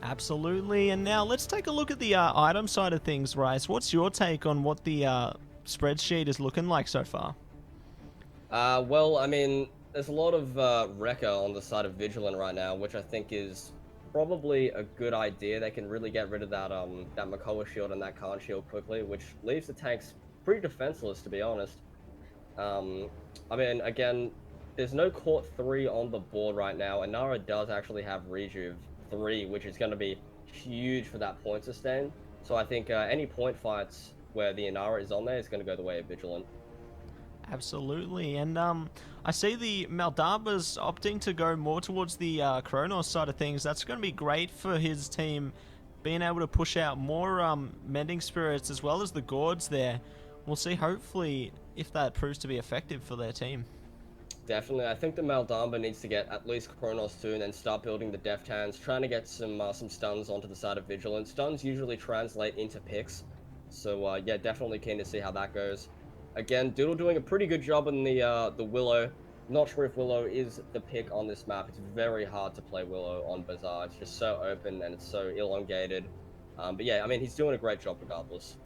Absolutely. And now let's take a look at the item side of things, Rice. What's your take on what the spreadsheet is looking like so far? Well, I mean, there's a lot of Rekka on the side of Vigilant right now, which I think is probably a good idea. They can really get rid of that that Makoa shield and that Khan shield quickly, which leaves the tanks pretty defenseless, to be honest. I mean, again, there's no Court 3 on the board right now. Inara does actually have Rejuve 3, which is going to be huge for that point sustain. So I think any point fights where the Inara is on there is going to go the way of Vigilant. Absolutely, and I see the Maldabas opting to go more towards the Kronos side of things. That's going to be great for his team, being able to push out more Mending Spirits as well as the Gourds there. We'll see, hopefully, if that proves to be effective for their team. Definitely, I think the Maldamba needs to get at least Kronos 2 and then start building the Deft Hands, trying to get some stuns onto the side of Vigilant. Stuns usually translate into picks, so yeah, definitely keen to see how that goes. Again, Doodle doing a pretty good job on the Willow. Not sure if Willow is the pick on this map. It's very hard to play Willow on Bazaar. It's just so open and it's so elongated. But yeah, I mean, he's doing a great job regardless.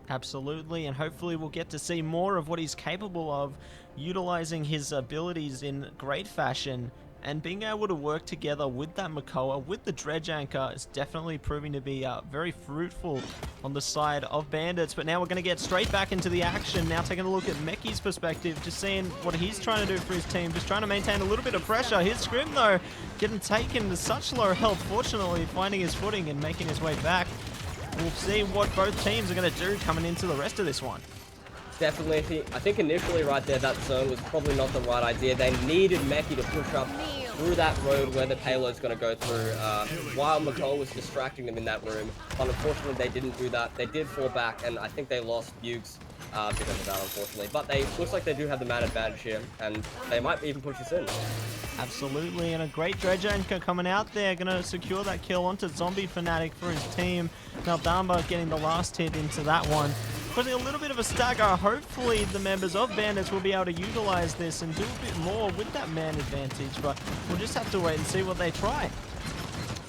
Absolutely, and hopefully we'll get to see more of what he's capable of, utilizing his abilities in great fashion, and being able to work together with that Makoa, with the Dredge Anchor, is definitely proving to be very fruitful on the side of Bandits. But now we're going to get straight back into the action. Now taking a look at Meki's perspective, just seeing what he's trying to do for his team, just trying to maintain a little bit of pressure. His Scrim, though, getting taken to such low health, fortunately finding his footing and making his way back. We'll see what both teams are going to do coming into the rest of this one. Definitely, I think initially right there, that zone was probably not the right idea. They needed Meki to push up through that road where the payload's going to go through, while Makoa was distracting them in that room. But unfortunately, they didn't do that. They did fall back, and I think they lost Bukes because of that, unfortunately. But they looks like they do have the man advantage here, and they might even push us in. Absolutely, and a great Dredge Anchor coming out there, going to secure that kill onto Zombie Fanatic for his team. Maldamba getting the last hit into that one. Causing a little bit of a stagger. Hopefully the members of Bandits will be able to utilize this and do a bit more with that man advantage, but we'll just have to wait and see what they try.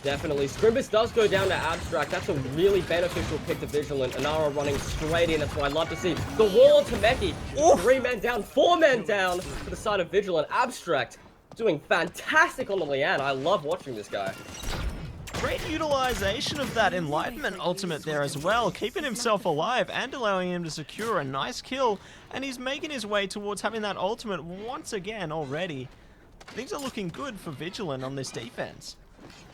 Definitely. Scrimbus does go down to Abstract. That's a really beneficial pick to Vigilant. Inara running straight in. That's what I'd love to see. The wall to Meki. 3 men down, 4 men down to the side of Vigilant. Abstract doing fantastic on the Liane. I love watching this guy. Great utilization of that Enlightenment ultimate there as well, keeping himself alive and allowing him to secure a nice kill, and he's making his way towards having that ultimate once again already. Things are looking good for Vigilant on this defense.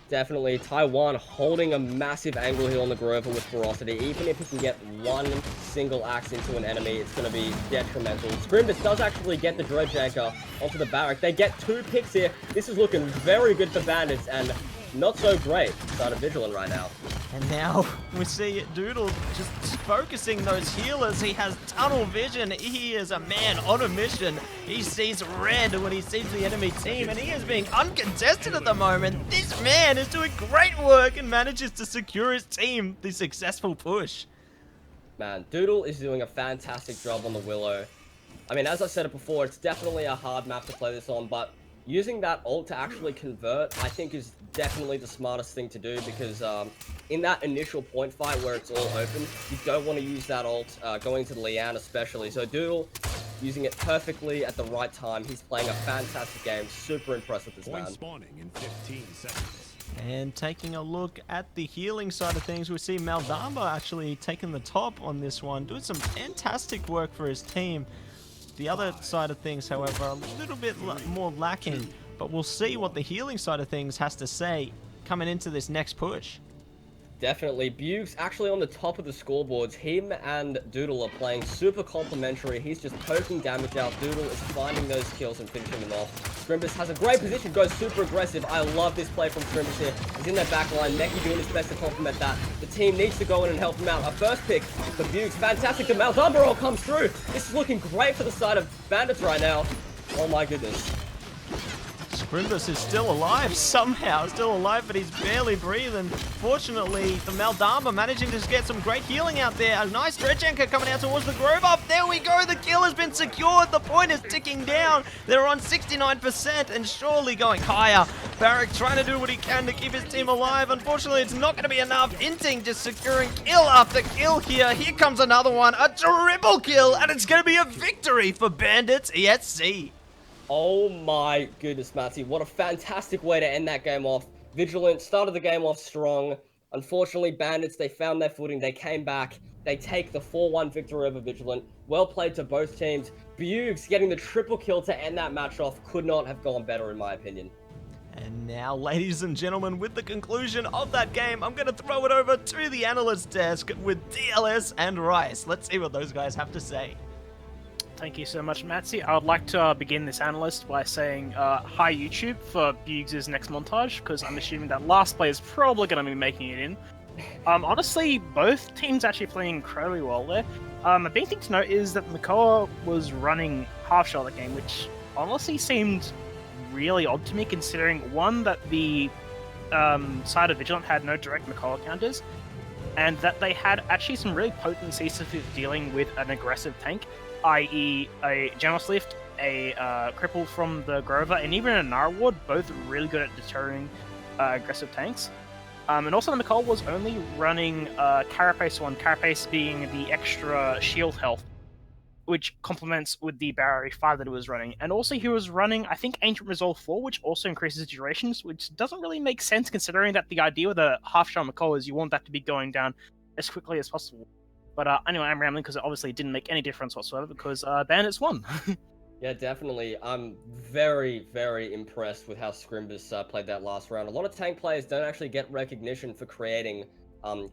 Definitely. Taiwan holding a massive angle here on the Grover with ferocity. Even if he can get one single axe into an enemy, it's going to be detrimental. Scrimbus does actually get the Dredge Anchor onto the Barrack. They get 2 picks here. This is looking very good for Bandits, and not so great side of Vigilant right now. And now we see Doodle just focusing those healers. He has tunnel vision. He is a man on a mission. He sees red when he sees the enemy team, and he is being uncontested at the moment. This man is doing great work and manages to secure his team the successful push. Man, Doodle is doing a fantastic job on the Willow. I mean, as I said it before, it's definitely a hard map to play this on, but using that ult to actually convert, I think is definitely the smartest thing to do, because in that initial point fight where it's all open, you don't want to use that ult going to the Liane especially. So Doodle using it perfectly at the right time. He's playing a fantastic game. Super impressed with this Point man. spawning in 15 seconds. And taking a look at the healing side of things, we see Maldamba actually taking the top on this one, doing some fantastic work for his team. The other side of things, however, a little bit more lacking, but we'll see what the healing side of things has to say coming into this next push. Definitely. Bugs actually on the top of the scoreboards. Him and Doodle are playing super complementary. He's just poking damage out. Doodle is finding those kills and finishing them off. Scrimbus has a great position, goes super aggressive. I love this play from Scrimbus here. He's in their back line. Neki doing his best to complement that. The team needs to go in and help him out. A first pick for Bugs. Fantastic. The Maldamba roll comes through. This is looking great for the side of Bandits right now. Oh my goodness. Scrimbus is still alive somehow, still alive, but he's barely breathing. Fortunately, the Maldamba managing to get some great healing out there. A nice stretch anchor coming out towards the Grove up. There we go, the kill has been secured. The point is ticking down. They're on 69% and surely going higher. Barrack trying to do what he can to keep his team alive. Unfortunately, it's not going to be enough. Inting just securing kill after kill here. Here comes another one, a triple kill, and it's going to be a victory for Bandits ESC. Oh my goodness, Matty. What a fantastic way to end that game off. Vigilant started the game off strong. Unfortunately, Bandits, they found their footing. They came back. They take the 4-1 victory over Vigilant. Well played to both teams. Bugs getting the triple kill to end that match off could not have gone better, in my opinion. And now, ladies and gentlemen, with the conclusion of that game, I'm going to throw it over to the analyst desk with DLS and Rice. Let's see what those guys have to say. Thank you so much, Matsy. I would like to begin this analyst by saying hi YouTube for Bugs' next montage, because I'm assuming that last play is probably going to be making it in. Honestly, both teams actually playing incredibly well there. A big thing to note is that Makoa was running half shot that game, which honestly seemed really odd to me, considering one, that the side of Vigilant had no direct Makoa counters, and that they had actually some really potent CSIF dealing with an aggressive tank, i.e. a Genos Lift, a Cripple from the Grover, and even a Nara Ward, both really good at deterring aggressive tanks. And also the McCall was only running Carapace 1, Carapace being the extra shield health, which complements with the Barrier 5 that it was running. And also he was running, I think, Ancient Resolve 4, which also increases durations, which doesn't really make sense considering that the idea with a half-shot McCall is you want that to be going down as quickly as possible. But anyway, I'm rambling because it obviously didn't make any difference whatsoever because Bandits won. Yeah, definitely. I'm very, very impressed with how Scrimbus played that last round. A lot of tank players don't actually get recognition for creating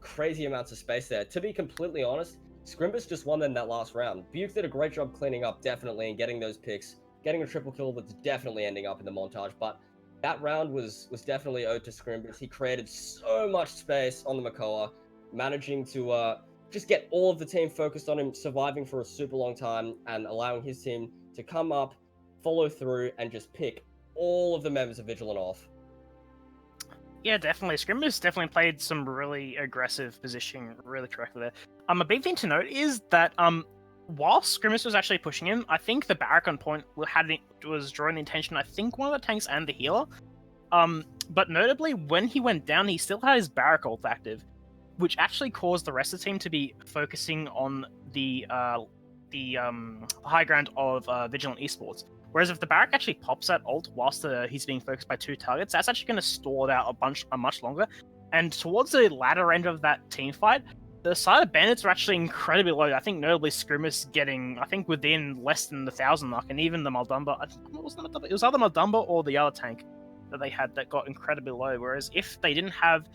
crazy amounts of space there. To be completely honest, Scrimbus just won in that last round. Bugs did a great job cleaning up, definitely, and getting those picks. Getting a triple kill that's definitely ending up in the montage. But that round was definitely owed to Scrimbus. He created so much space on the Makoa, managing to just get all of the team focused on him, surviving for a super long time, and allowing his team to come up, follow through, and just pick all of the members of Vigilant off. Yeah, definitely. Scrimbus definitely played some really aggressive positioning really correctly there. A big thing to note is that while Scrimbus was actually pushing him, I think the Barrack on point was drawing the attention, I think, one of the tanks and the healer. But notably, when he went down, he still had his Barrack ult active, which actually caused the rest of the team to be focusing on the high ground of Vigilant Esports. Whereas if the Barrack actually pops that ult whilst he's being focused by two targets, that's actually going to stall it out much longer. And towards the latter end of that team fight, the side of Bandits are actually incredibly low. I think notably Scrimbus getting, I think, within less than the 1,000 mark, and even the Maldamba, I think it was either Maldamba or the other tank that they had that got incredibly low. Whereas if they didn't have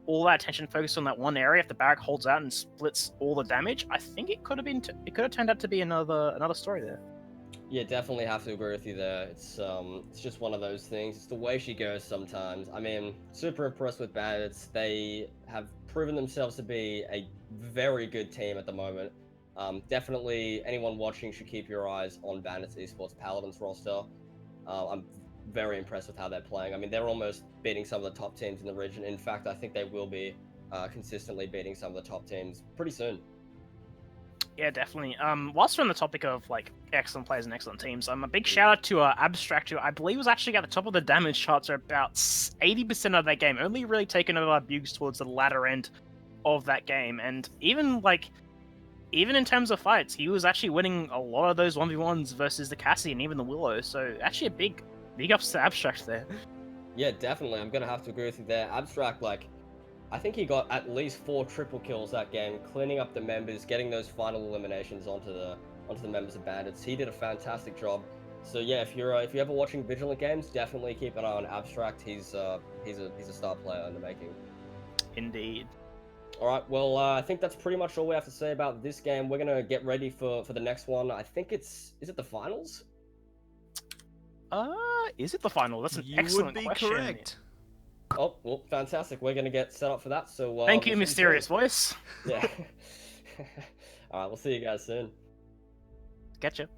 all that attention focused on that one area, if the Barrack holds out and splits all the damage, I think it could have turned out to be another story there. Yeah, definitely have to agree with you there. It's just one of those things. It's the way she goes sometimes. I mean, super impressed with Bandits. They have proven themselves to be a very good team at the moment. Definitely, anyone watching should keep your eyes on Bandits Esports Paladins roster. I'm very impressed with how they're playing. I mean, they're almost beating some of the top teams in the region. In fact, I think they will be consistently beating some of the top teams pretty soon. Yeah, definitely. Whilst we're on the topic of like excellent players and excellent teams, a big shout out to Abstract, who I believe was actually at the top of the damage charts for about 80% of that game, only really taken over Buggs towards the latter end of that game, and even in terms of fights, he was actually winning a lot of those 1v1s versus the Cassie and even the Willow. So actually a big ups to Abstract there. Yeah, definitely. I'm gonna have to agree with you there. Abstract, like, I think he got at least 4 triple kills that game, cleaning up the members, getting those final eliminations onto the members of Bandits. He did a fantastic job. So yeah, if you're ever watching Vigilant games, definitely keep an eye on Abstract. He's a star player in the making. Indeed. All right, well, I think that's pretty much all we have to say about this game. We're gonna get ready for the next one. I think is it the finals? Is it the final? That's an You excellent would be question. correct. Oh, well, fantastic. We're gonna get set up for that. So Thank you, we'll see mysterious soon. voice. Yeah. All right, we'll see you guys soon. Getcha.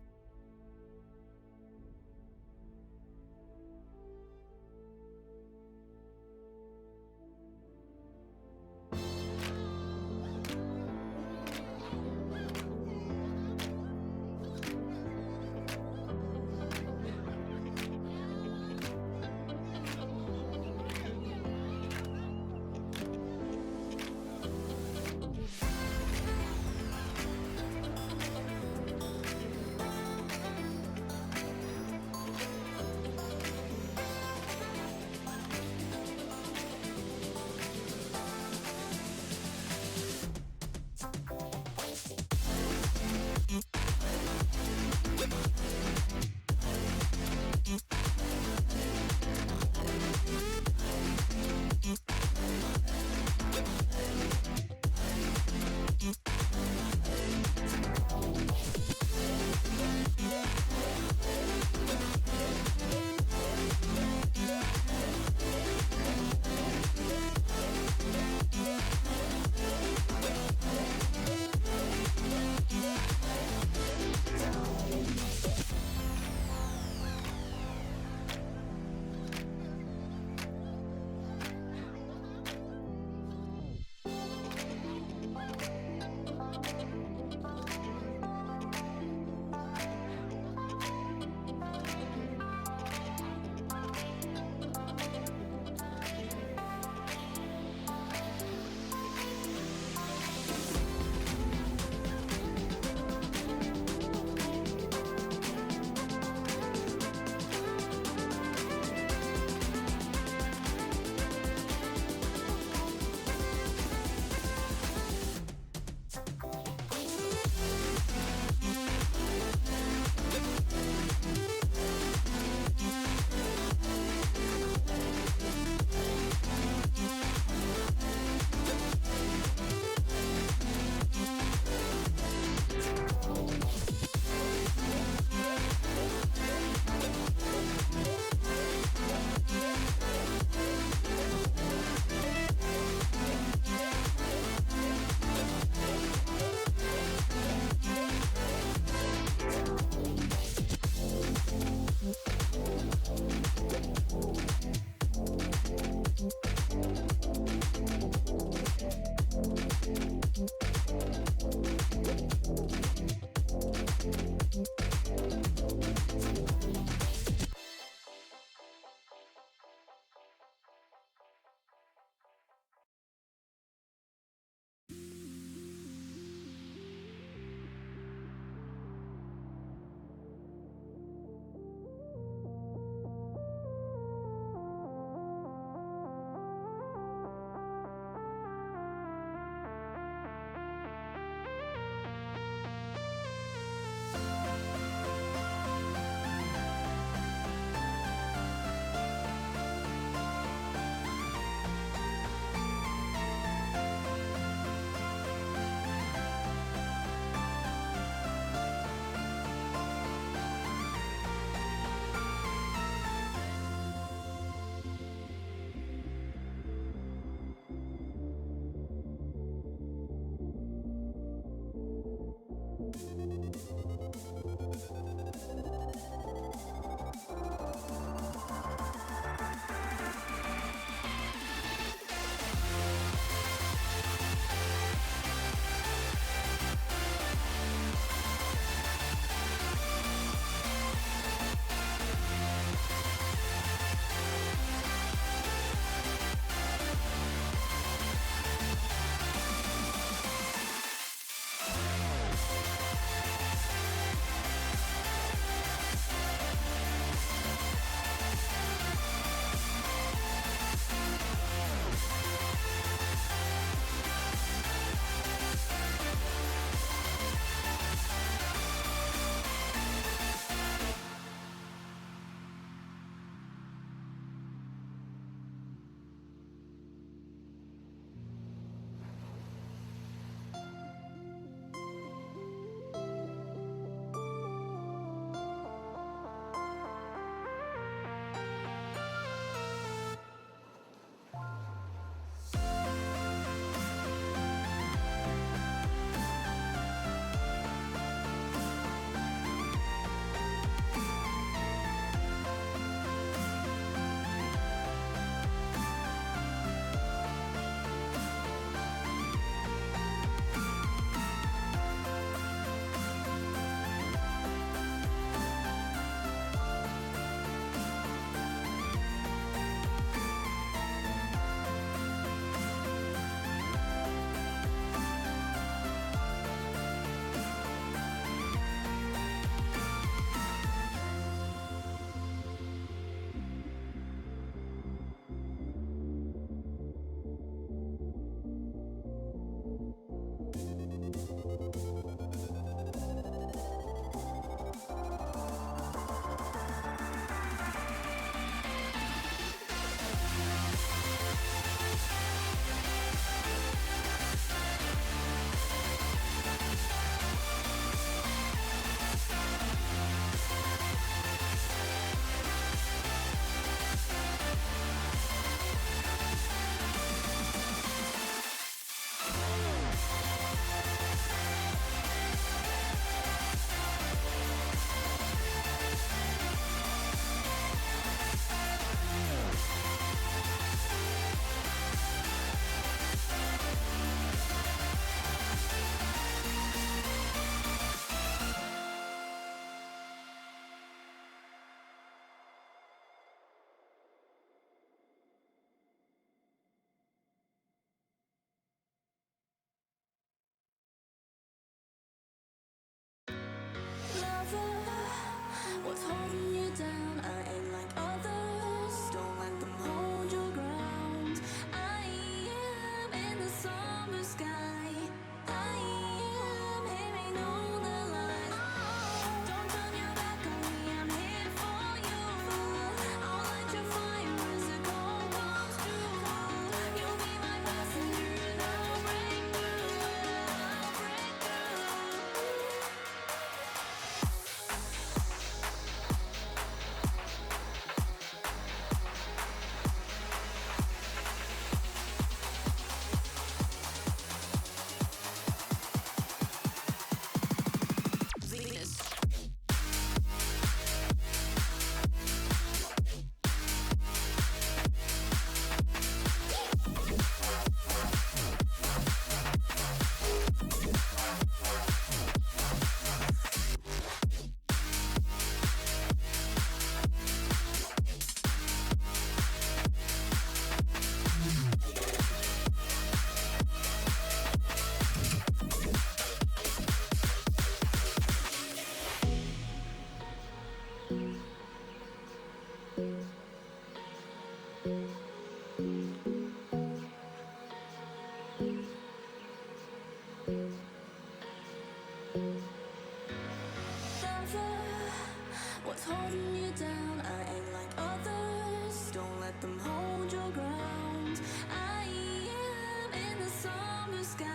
What's holding you down? I ain't like others. Don't let them hold your ground. I am in the summer sky.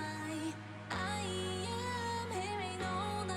I am hearing all the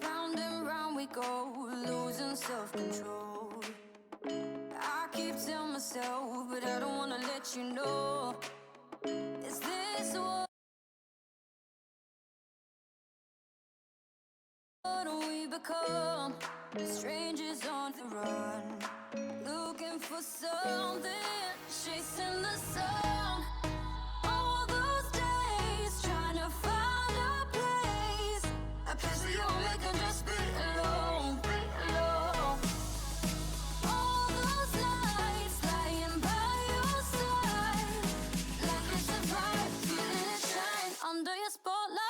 round and round we go, losing self-control. I keep telling myself, but I don't wanna let you know. Is this what we become? Strangers on the run, looking for something, chasing the sun. All those days trying to find a place where you'll make them just be alone, be alone. All those nights lying by your side, like it's a vibe, feeling it shine under your spotlight.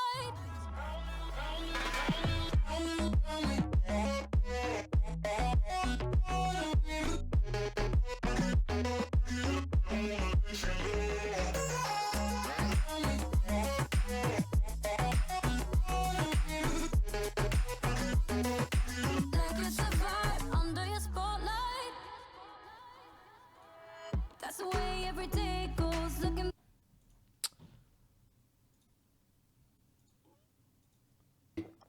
Like it's a vibe under your spotlight. That's the way every day goes, looking.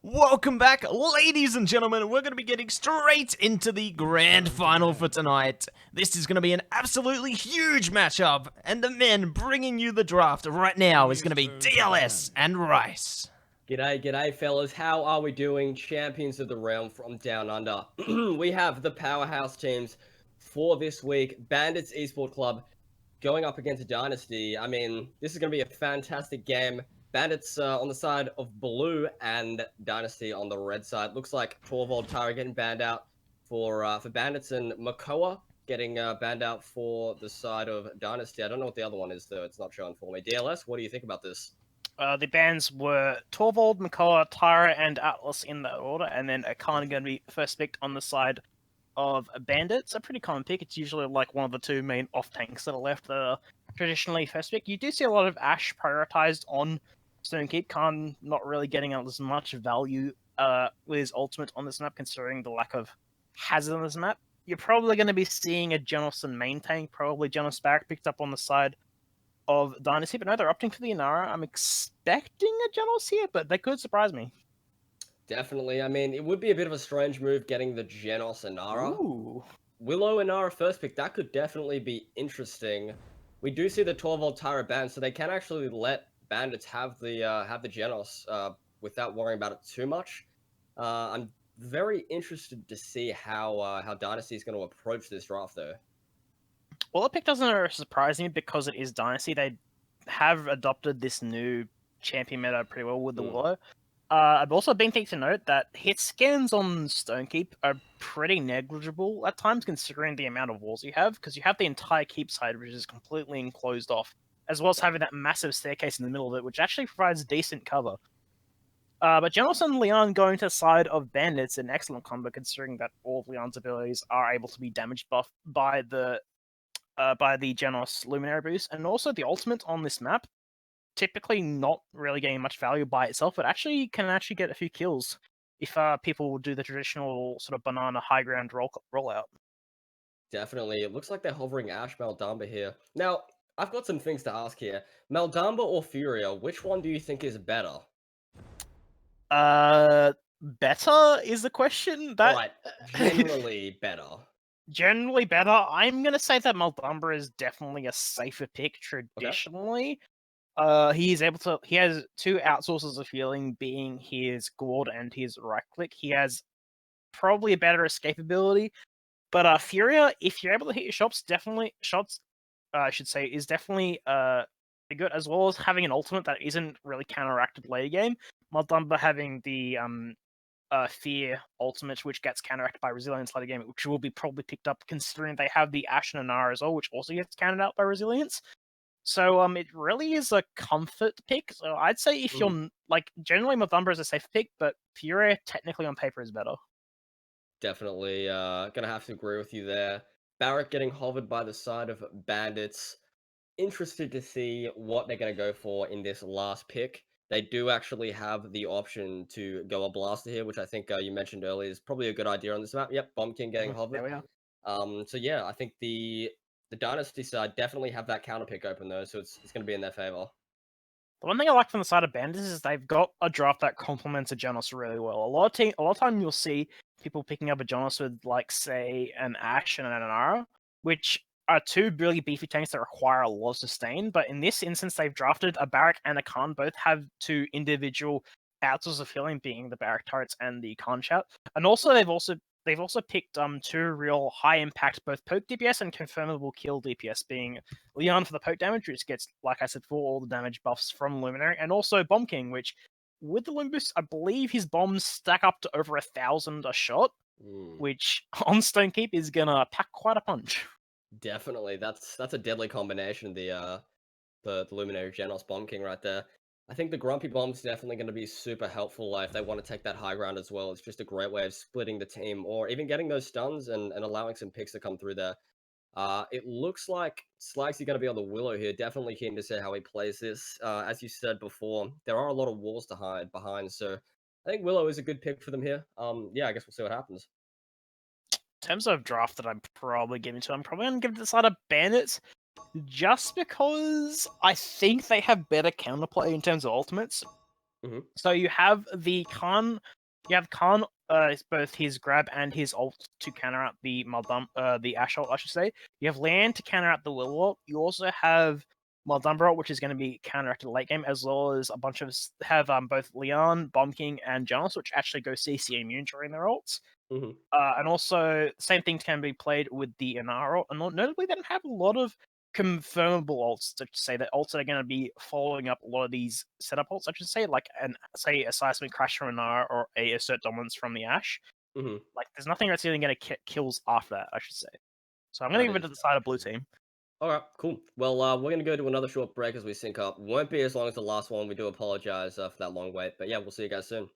Welcome back, ladies and gentlemen. We're going to be getting straight into the grand final for tonight. This is going to be an absolutely huge matchup, and the men bringing you the draft right now is going to be DLS and Rice. G'day, fellas. How are we doing? Champions of the realm from down under. We have the powerhouse teams for this week. Bandits Esport Club going up against Dynasty. I mean, this is going to be a fantastic game. Bandits on the side of blue and Dynasty on the red side. Looks like Torvald Tara getting banned out for Bandits, and Makoa getting banned out for the side of Dynasty. I don't know what the other one is, though. It's not showing for me. DLS, what do you think about this? The bans were Torvald, Makoa, Tyra, and Atlas in that order, and then Akana going to be first picked on the side of Bandits. A pretty common pick. It's usually like one of the two main off tanks that are left that are traditionally first pick. You do see a lot of Ash prioritized on Stonekeep. Khan not really getting as much value with his ultimate on this map, considering the lack of hazard on this map. You're probably going to be seeing a Genos and main tank, probably Genos Barrack picked up on the side of Dynasty, but no, they're opting for the Inara. I'm expecting a Genos here, but they could surprise me. Definitely. I mean, it would be a bit of a strange move getting the Genos Inara. Ooh. Willow Inara first pick, that could definitely be interesting. We do see the Torvald Tyra ban, so they can actually let Bandits have the Genos without worrying about it too much. I'm very interested to see how Dynasty is going to approach this draft, though. Well, the pick doesn't surprise me because it is Dynasty. They have adopted this new champion meta pretty well with the Willow. I've also been thinking to note that hit scans on Stonekeep are pretty negligible at times, considering the amount of walls you have, because you have the entire keep side, which is completely enclosed off, as well as having that massive staircase in the middle of it, which actually provides decent cover. But Genos and Leon going to the side of Bandits, an excellent combo considering that all of Leon's abilities are able to be damage buffed by the Genos Luminary boost, and also the ultimate on this map. Typically not really getting much value by itself, but actually can get a few kills if people will do the traditional sort of banana high ground rollout. Definitely. It looks like they're hovering Ash Maldamba here. Now, I've got some things to ask here. Maldamba or Furia, which one do you think is better? Better is the question. That Alright, generally better. Generally better. I'm gonna say that Maldamba is definitely a safer pick traditionally. He has two outsources of healing, being his gourd and his right click. He has probably a better escapability. But Furia, if you're able to hit your shots, I should say, is definitely good, as well as having an ultimate that isn't really counteracted late game. Maldamba having the Fear ultimate, which gets counteracted by Resilience late game, which will be probably picked up considering they have the Ash and Anara as well, which also gets countered out by Resilience. So it really is a comfort pick. So I'd say if you're like generally Maldamba is a safe pick, but Furia technically on paper is better. Definitely gonna have to agree with you there. Barrack getting hovered by the side of Bandits. Interested to see what they're gonna go for in this last pick. They do actually have the option to go a blaster here, which I think you mentioned earlier is probably a good idea on this map. Yep, Bomb King getting hovered. There we are. So yeah, I think the Dynasty side definitely have that counter pick open though, so it's gonna be in their favor. The one thing I like from the side of Bandits is they've got a draft that complements a Genos really well. A lot of time you'll see people picking up a Genos with, like, say, an Ash and an Anara, which are two really beefy tanks that require a lot of sustain. But in this instance, they've drafted a Barrack and a Khan. Both have two individual outsources of healing, being the Barrack turrets and the Khan shout. And also they've also picked two real high impact both poke DPS and confirmable kill DPS, being Leon for the poke damage, which gets, like I said, for all the damage buffs from Luminary, and also Bomb King, which with the Limb boost, I believe his bombs stack up to over 1,000 a shot, which on Stone Keep is gonna pack quite a punch. Definitely, that's a deadly combination. The Luminary Genos Bomb King right there. I think the Grumpy Bomb's definitely going to be super helpful if they want to take that high ground as well. It's just a great way of splitting the team, or even getting those stuns and allowing some picks to come through there. It looks like Slagsy going to be on the Willow here. Definitely keen to see how he plays this. As you said before, there are a lot of walls to hide behind, so I think Willow is a good pick for them here. Yeah, I guess we'll see what happens. In terms of draft that I'm probably giving to, I'm probably going to give it to the side of Bandits, just because I think they have better counterplay in terms of ultimates. So you have the Khan, both his grab and his ult to counter out the the Ash ult, I should say. You have Land to counter out the Willow ult. You also have Maldamba ult, which is going to be counteracted late game, as well as a bunch of both Leon, Bomb King, and Genos, which actually go CC immune during their ults. And also, same thing can be played with the Anara ult. And notably, they don't have a lot of confirmable ults, to say that ults that are going to be following up a lot of these setup ults, I should say, like a Seismic Crash from Anara or a Assert Dominance from the Ash. Like, there's nothing that's even going to get kills after that, I should say. So I'm going to give it to the side of Blue Team. Alright, cool. Well, we're going to go to another short break as we sync up. Won't be as long as the last one. We do apologize for that long wait. But yeah, we'll see you guys soon.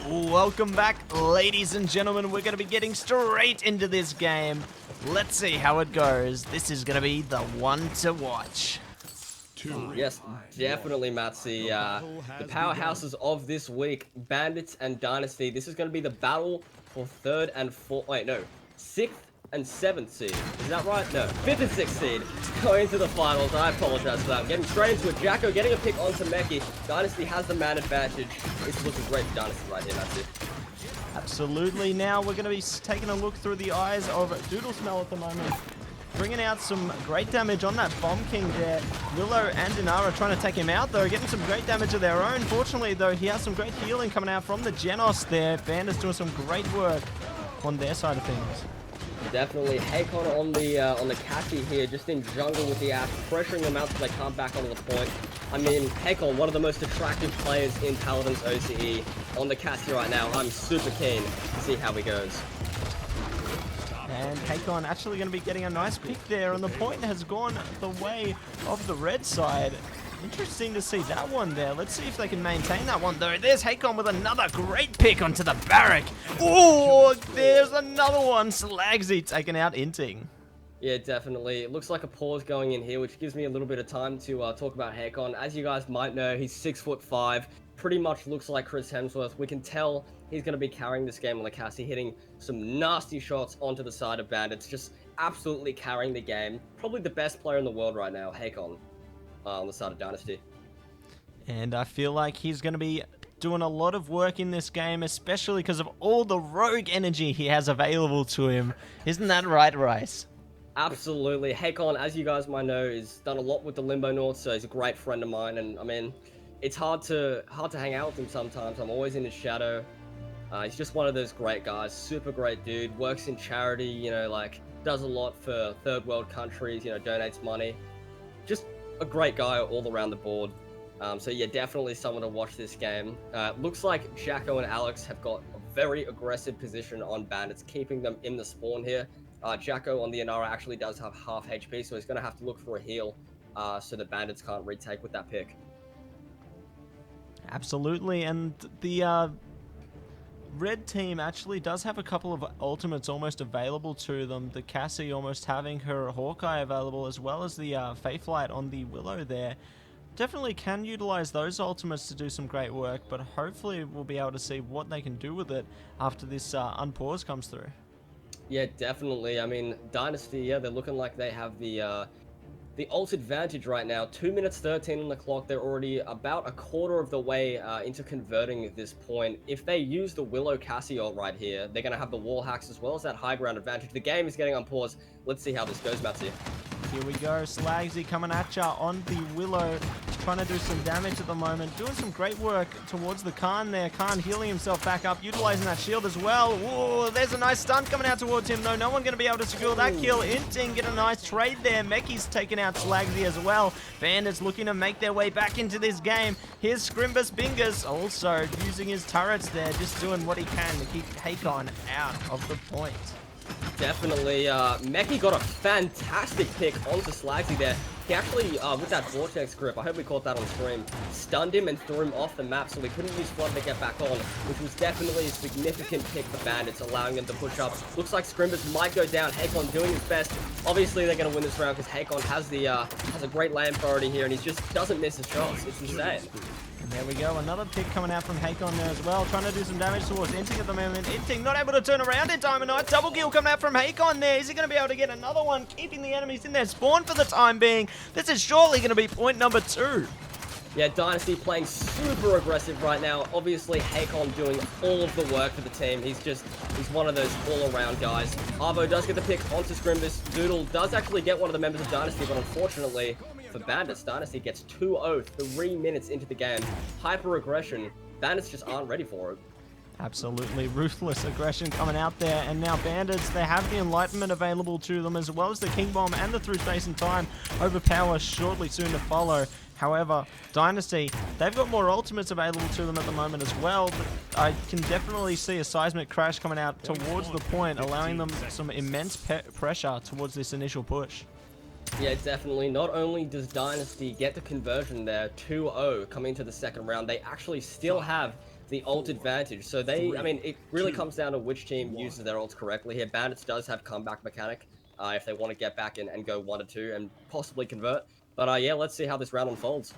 Welcome back, ladies and gentlemen. We're going to be getting straight into this game. Let's see how it goes. This is going to be the one to watch. Yes, definitely, Matsy. The powerhouses of this week, Bandits and Dynasty. This is going to be the battle for 3rd and 4th. Wait, no. 6th and 7th seed. Is that right? No. 5th and 6th seed going into the finals. I apologize for that. Getting straight into it. Jacko getting a pick onto Meki. Dynasty has the man advantage. It's looking great for Dynasty right here, Matsy. Absolutely. Now we're going to be taking a look through the eyes of Doodle Smell at the moment. Bringing out some great damage on that Bomb King there. Willow and Inara trying to take him out, though. Getting some great damage of their own. Fortunately, though, he has some great healing coming out from the Genos there. Bandit's doing some great work on their side of things. Definitely. Hakon on the Cassie here, just in jungle with the Ash, pressuring them out so they can't back onto the point. I mean, Hakon, one of the most attractive players in Paladin's OCE, on the Cassie right now. I'm super keen to see how he goes. And Hakon actually going to be getting a nice pick there, and the point has gone the way of the red side. Interesting to see that one there. Let's see if they can maintain that one, though. There's Hakon with another great pick onto the barrack. Oh, there's another one. Slagsy taking out Inting. Yeah, definitely. It looks like a pause going in here, which gives me a little bit of time to talk about Hakon. As you guys might know, he's 6'5", pretty much looks like Chris Hemsworth. We can tell he's going to be carrying this game on the Cassie, hitting some nasty shots onto the side of Bandits, just absolutely carrying the game. Probably the best player in the world right now, Hakon, on the side of Dynasty. And I feel like he's going to be doing a lot of work in this game, especially because of all the rogue energy he has available to him. Isn't that right, Rice? Absolutely. Hakon, as you guys might know, has done a lot with the Limbo North, so he's a great friend of mine. And I mean, it's hard to hang out with him sometimes. I'm always in his shadow. He's just one of those great guys, super great dude, works in charity, you know, like, does a lot for third world countries, you know, donates money. Just a great guy all around the board. So yeah, definitely someone to watch this game. Looks like Jacko and Alex have got a very aggressive position on Bandits, keeping them in the spawn here. Jacko on the Inara actually does have half HP, so he's going to have to look for a heal so the Bandits can't retake with that pick. Absolutely, and the red team actually does have a couple of ultimates almost available to them. The Cassie almost having her Hawkeye available, as well as the Faithlight on the Willow there. Definitely can utilize those ultimates to do some great work, but hopefully we'll be able to see what they can do with it after this unpause comes through. Yeah, definitely. I mean, Dynasty, yeah, they're looking like they have the ult advantage right now. 2 minutes 13 on the clock. They're already about a quarter of the way into converting this point. If they use the Willow Cassie ult right here, they're going to have the wall hacks as well as that high ground advantage. The game is getting on pause. Let's see how this goes, Matsy. Here we go, Slagsy coming at ya on the Willow, trying to do some damage at the moment, doing some great work towards the Khan there. Khan healing himself back up, utilizing that shield as well. Whoa, there's a nice stun coming out towards him, though. No one going to be able to secure that kill. Inting get a nice trade there. Meki's taking out Slagsy as well. Bandits looking to make their way back into this game. Here's Scrimbus Bingus also using his turrets there, just doing what he can to keep Hakon out of the point. Definitely. Meki got a fantastic pick onto Slagsy there. He actually, with that Vortex grip, I hope we caught that on stream, stunned him and threw him off the map, so we couldn't use Flood to get back on, which was definitely a significant pick for Bandits, allowing them to push up. Looks like Scrimbus might go down. Hakon doing his best. Obviously, they're going to win this round because Hakon has a great land priority here, and he just doesn't miss his shots. It's insane. And there we go, another pick coming out from Hakon there as well, trying to do some damage towards Inting at the moment. Inting not able to turn around in time of night. Double kill coming out from Hakon there. Is he going to be able to get another one, keeping the enemies in their spawn for the time being? This is surely going to be point number 2. Yeah, Dynasty playing super aggressive right now. Obviously, Hakon doing all of the work for the team. He's one of those all-around guys. Arvo does get the pick onto Scrimbus. Doodle does actually get one of the members of Dynasty, but unfortunately, for Bandits, Dynasty gets 2-0 3 minutes into the game. Hyper-aggression. Bandits just aren't ready for it. Absolutely ruthless aggression coming out there, and now Bandits, they have the Enlightenment available to them, as well as the King Bomb and the Through Space and Time. Overpower shortly soon to follow. However, Dynasty, they've got more ultimates available to them at the moment as well. I can definitely see a seismic crash coming out towards the point, allowing them some immense pressure towards this initial push. Yeah, definitely. Not only does Dynasty get the conversion there, 2-0 coming into the second round, they actually still have the ult advantage. So I mean, it really comes down to which team uses their ults correctly here. Bandits does have comeback mechanic if they want to get back in and go 1-2 and possibly convert. But yeah, let's see how this round unfolds.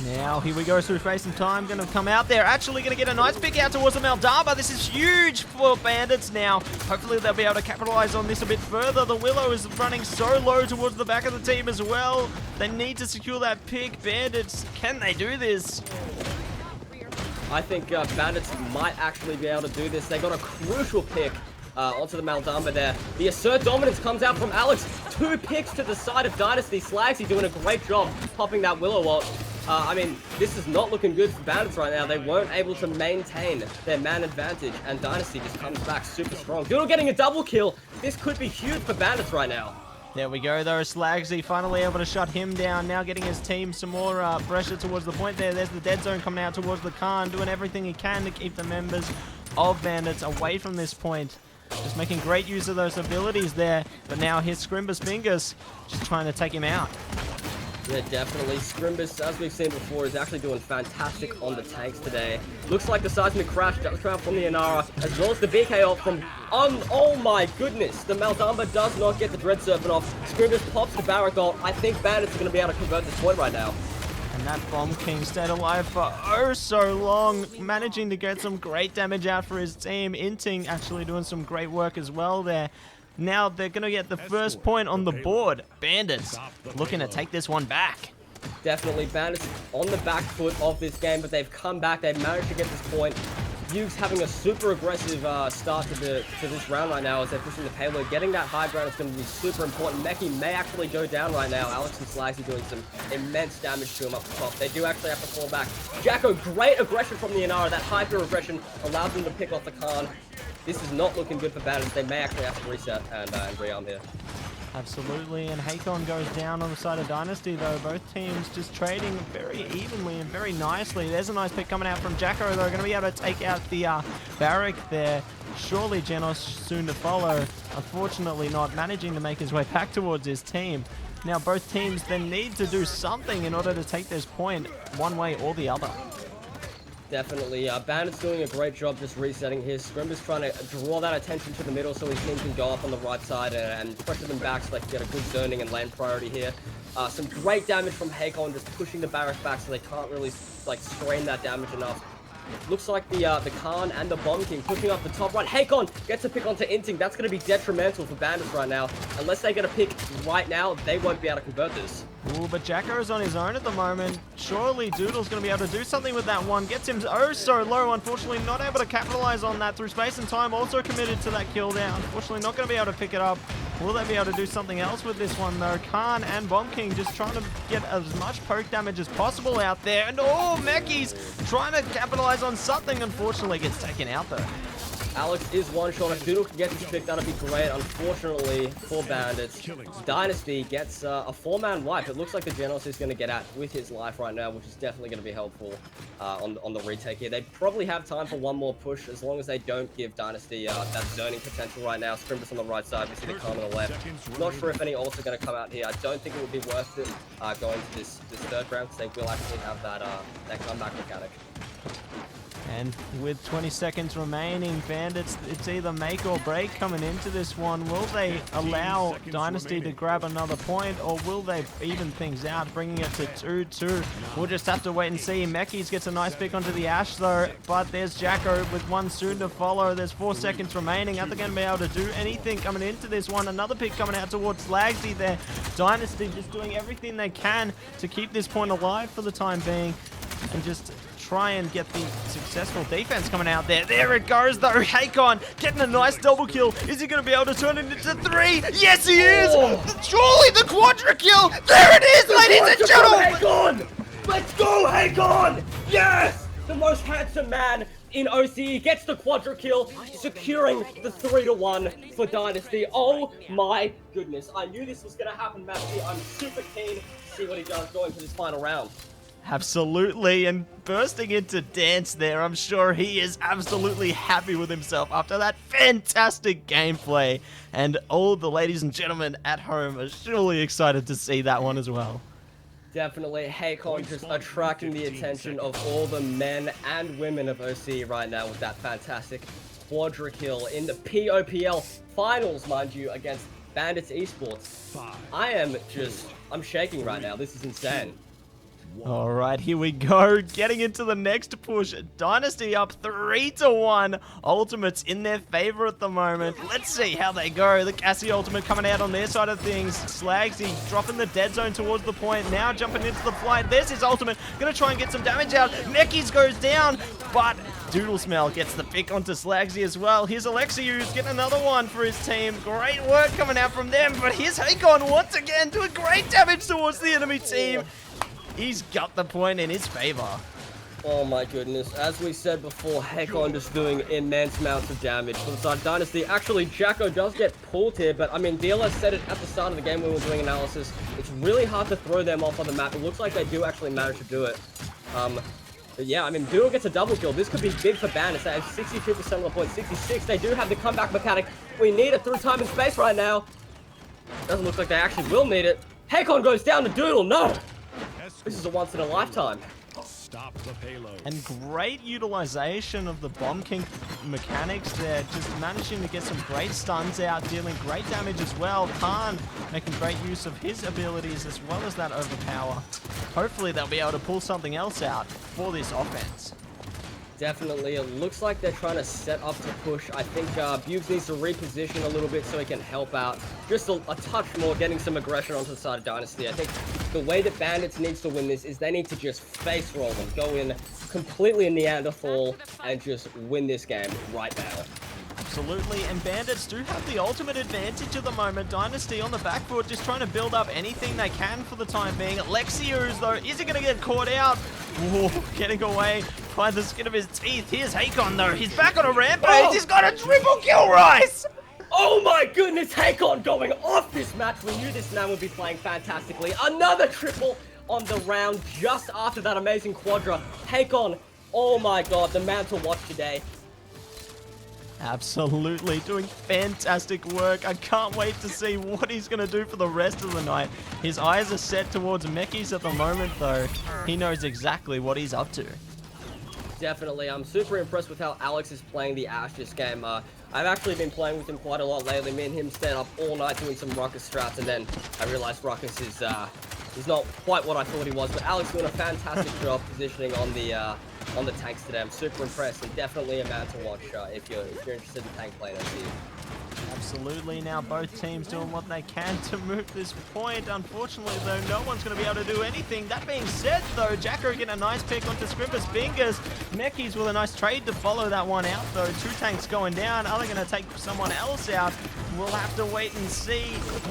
Now, here we go through Face and Time. Going to come out there. Actually going to get a nice pick out towards the Maldaba. This is huge for Bandits now. Hopefully they'll be able to capitalize on this a bit further. The Willow is running so low towards the back of the team as well. They need to secure that pick. Bandits, can they do this? I think Bandits might actually be able to do this. They got a crucial pick onto the Maldamba there. The Assert Dominance comes out from Alex. 2 picks to the side of Dynasty. Slagsy doing a great job popping that Willow ult. I mean, this is not looking good for Bandits right now. They weren't able to maintain their man advantage, and Dynasty just comes back super strong. Doodle getting a double kill. This could be huge for Bandits right now. There we go, though. Slagsy finally able to shut him down. Now getting his team some more pressure towards the point there. There's the dead zone coming out towards the Khan, doing everything he can to keep the members of Bandits away from this point. Just making great use of those abilities there. But now here's Scrimbus Fingers, just trying to take him out. Yeah, definitely. Scrimbus, as we've seen before, is actually doing fantastic on the tanks today. Looks like the seismic crash does come out from the Inara, as well as the BK ult from... Oh my goodness! The Maldamba does not get the Dread Serpent off. Scrimbus pops the Barrack ult. I think Bandits are going to be able to convert this point right now. And that Bomb King stayed alive for oh so long, managing to get some great damage out for his team. Inting actually doing some great work as well there. Now they're going to get the first point on the board. Bandits looking to take this one back. Definitely, Bandits on the back foot of this game, but they've come back. They've managed to get this point. Yuke's having a super aggressive start to this round right now as they're pushing the payload. Getting that high ground is going to be super important. Meki may actually go down right now. Alex and Slagsy doing some immense damage to him up the top. They do actually have to fall back. Jacko, great aggression from the Inara. That hyper aggression allows them to pick off the Khan. This is not looking good for Bandits. They may actually have to reset and rearm here. Absolutely, and Hakon goes down on the side of Dynasty, though. Both teams just trading very evenly and very nicely. There's a nice pick coming out from Jacko, though. Going to be able to take out the Barrack there. Surely Genos soon to follow. Unfortunately not managing to make his way back towards his team. Now both teams then need to do something in order to take this point one way or the other. Definitely. Bandit's doing a great job just resetting his. Scrimbus trying to draw that attention to the middle so his team can go up on the right side and pressure them back so they can get a good zoning and lane priority here. Some great damage from Hakon just pushing the Barrack back so they can't really like strain that damage enough. Looks like the Khan and the Bomb King pushing up the top right. Hakon gets a pick onto Inting. That's going to be detrimental for Bandits right now. Unless they get a pick right now, they won't be able to convert this. Ooh, but Jacko's on his own at the moment. Surely Doodle's going to be able to do something with that one. Gets him oh so low. Unfortunately, not able to capitalize on that through Space and Time. Also committed to that kill down. Unfortunately, not going to be able to pick it up. Will they be able to do something else with this one, though? Khan and Bomb King just trying to get as much poke damage as possible out there. And oh, Meki's trying to capitalize on something. Unfortunately, gets taken out, though. Alex is one-shot. If Doodle can get this pick, that'll be great. Unfortunately for Bandits, Dynasty gets a 4-man wipe. It looks like the Genos is going to get out with his life right now, which is definitely going to be helpful on the retake here. They probably have time for one more push as long as they don't give Dynasty that zoning potential right now. Scrimbus on the right side, we see the Khan on the left. Not sure if any ults are going to come out here. I don't think it would be worth it going to this third round because they will actually have that comeback mechanic. And with 20 seconds remaining, Bandits, it's either make or break coming into this one. Will they allow Dynasty to grab another point, or will they even things out, bringing it to 2-2? We'll just have to wait and see. Mekis gets a nice pick onto the Ash, though, but there's Jacko with one soon to follow. There's 4 seconds remaining. Are they going to be able to do anything coming into this one? Another pick coming out towards Slagsy there. Dynasty just doing everything they can to keep this point alive for the time being, and just try and get the successful defense coming out there. There it goes, though. Hakon getting a nice double kill. Is he going to be able to turn it into 3? Yes, he is! Oh. Surely the quadra kill! There it is, ladies and gentlemen! Hakon! Let's go, Hakon! Yes! The most handsome man in OCE gets the quadra kill, securing the 3-1 for Dynasty. Oh my goodness. I knew this was going to happen, Matthew. I'm super keen to see what he does going for this final round. Absolutely, and bursting into dance there. I'm sure he is absolutely happy with himself after that fantastic gameplay. And all the ladies and gentlemen at home are surely excited to see that one as well. Definitely, Hakon just attracting the attention of all the men and women of OC right now with that fantastic quadra kill in the POPL finals, mind you, against Bandits Esports. I'm shaking right now. This is insane. All right, here we go. Getting into the next push. Dynasty up 3-1. Ultimates in their favor at the moment. Let's see how they go. The Cassie ultimate coming out on their side of things. Slagsy dropping the dead zone towards the point. Now jumping into the flight. There's his ultimate. Gonna try and get some damage out. Mekis goes down, but Doodle Smell gets the pick onto Slagsy as well. Here's Alexius getting another one for his team. Great work coming out from them, but here's Hakon once again doing great damage towards the enemy team. He's got the point in his favor. Oh my goodness. As we said before, Hakon just doing immense amounts of damage for the side of Dynasty. Actually, Jacko does get pulled here, but I mean, DLS said it at the start of the game when we were doing analysis. It's really hard to throw them off on the map. It looks like they do actually manage to do it. But yeah, I mean, Duo gets a double kill. This could be big for Bandits. They have 62% of the point, 66. They do have the comeback mechanic. We need it through time and space right now. Doesn't look like they actually will need it. Hakon goes down to Doodle. No! This is a once in a lifetime. Stop the payload. And great utilization of the Bomb King mechanics there. Just managing to get some great stuns out, dealing great damage as well. Khan making great use of his abilities as well as that overpower. Hopefully they'll be able to pull something else out for this offense. Definitely. It looks like they're trying to set up to push. I think Buggs needs to reposition a little bit so he can help out. Just a touch more, getting some aggression onto the side of Dynasty. I think the way that Bandits needs to win this is they need to just face roll them. Go in completely in Neanderthal and just win this game right now. Absolutely, and Bandits do have the ultimate advantage at the moment. Dynasty on the back foot, just trying to build up anything they can for the time being. Alexios, though, is he going to get caught out? Whoa, getting away by the skin of his teeth. Here's Hakon, though. He's back on a rampage. Oh! He's got a triple kill, Rice! Oh my goodness, Hakon going off this match. We knew this man would be playing fantastically. Another triple on the round just after that amazing quadra. Hakon, oh my god, the man to watch today. Absolutely, doing fantastic work. I can't wait to see what he's going to do for the rest of the night. His eyes are set towards Mekis at the moment, though. He knows exactly what he's up to. Definitely. I'm super impressed with how Alex is playing the Ash this game. I've actually been playing with him quite a lot lately. Me and him stayed up all night doing some Ruckus strats, and then I realized Ruckus is he's not quite what I thought he was. But Alex doing a fantastic job positioning on the tanks today. I'm super impressed, and definitely a man to watch if you're interested in tank playing. Absolutely. Now both teams doing what they can to move this point. Unfortunately, though, no one's going to be able to do anything. That being said, though, Jacko getting a nice pick onto Scrimper's fingers. Mekis with a nice trade to follow that one out, though. Two tanks going down. Are they going to take someone else out? We'll have to wait and see.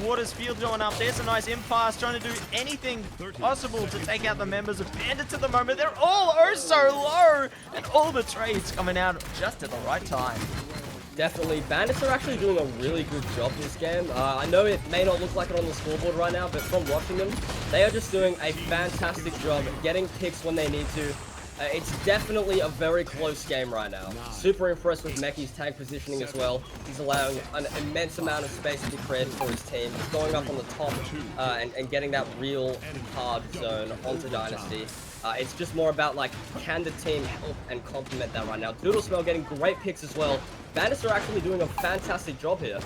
Watersfield going up. There's a nice impasse, trying to do anything possible to take out the members of Bandits at the moment. They're all oh so low, and all the trades coming out just at the right time. Definitely. Bandits are actually doing a really good job this game. I know it may not look like it on the scoreboard right now, but from watching them, they are just doing a fantastic job getting picks when they need to. It's definitely a very close game right now. Super impressed with Meki's tank positioning as well. He's allowing an immense amount of space to be created for his team. He's going up on the top and getting that real hard zone onto Dynasty. It's just more about, like, can the team help and complement that right now. Doodle Smell getting great picks as well. Bandits are actually doing a fantastic job here.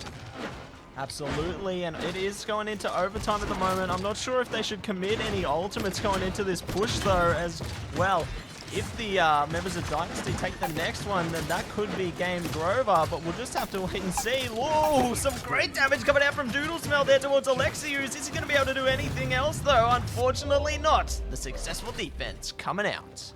Absolutely, and it is going into overtime at the moment. I'm not sure if they should commit any ultimates going into this push, though, as well. If the members of Dynasty take the next one, then that could be game over, but we'll just have to wait and see. Whoa, some great damage coming out from Doodle Smell there towards Alexius. Is he going to be able to do anything else, though? Unfortunately not. The successful defense coming out.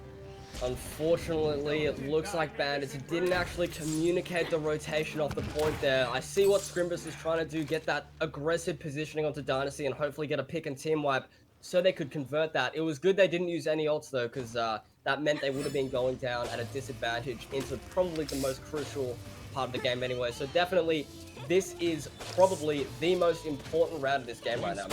Unfortunately, it looks like Bandits didn't actually communicate the rotation off the point there. I see what Scrimbus is trying to do, get that aggressive positioning onto Dynasty and hopefully get a pick and team wipe so they could convert that. It was good they didn't use any ults, though, because that meant they would have been going down at a disadvantage into probably the most crucial part of the game anyway. So definitely, this is probably the most important round of this game right now,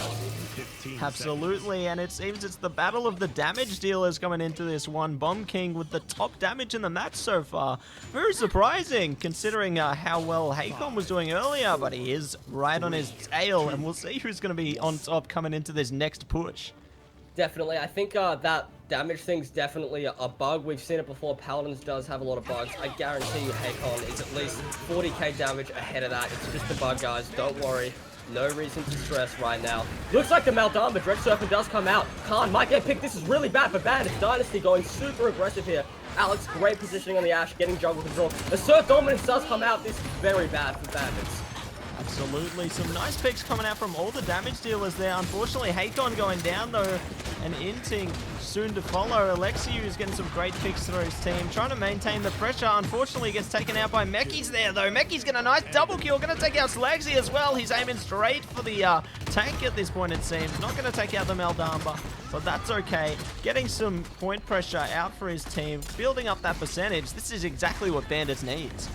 Absolutely, and it seems it's the battle of the damage dealers coming into this one. Bomb King with the top damage in the match so far. Very surprising, considering how well Hakon was doing earlier, but he is right on his tail, and we'll see who's going to be on top coming into this next push. Definitely. I think that damage thing's definitely a bug. We've seen it before. Paladins does have a lot of bugs. I guarantee you Hakon is at least 40k damage ahead of that. It's just a bug, guys. Don't worry. No reason to stress right now. Looks like the Maldamba Dredge Serpent does come out. Khan might get picked. This is really bad for Bandits. Dynasty going super aggressive here. Alex, great positioning on the Ash, getting jungle control. Assert Dominance does come out. This is very bad for Bandits. Absolutely. Some nice picks coming out from all the damage dealers there. Unfortunately, Hakon going down though, and Inting soon to follow. Alexiu is getting some great picks through his team, trying to maintain the pressure. Unfortunately, he gets taken out by Meki's there though. Meki's getting a nice double kill, going to take out Slagsy as well. He's aiming straight for the tank at this point, it seems. Not going to take out the Maldamba, but that's okay. Getting some point pressure out for his team, building up that percentage. This is exactly what Bandits needs.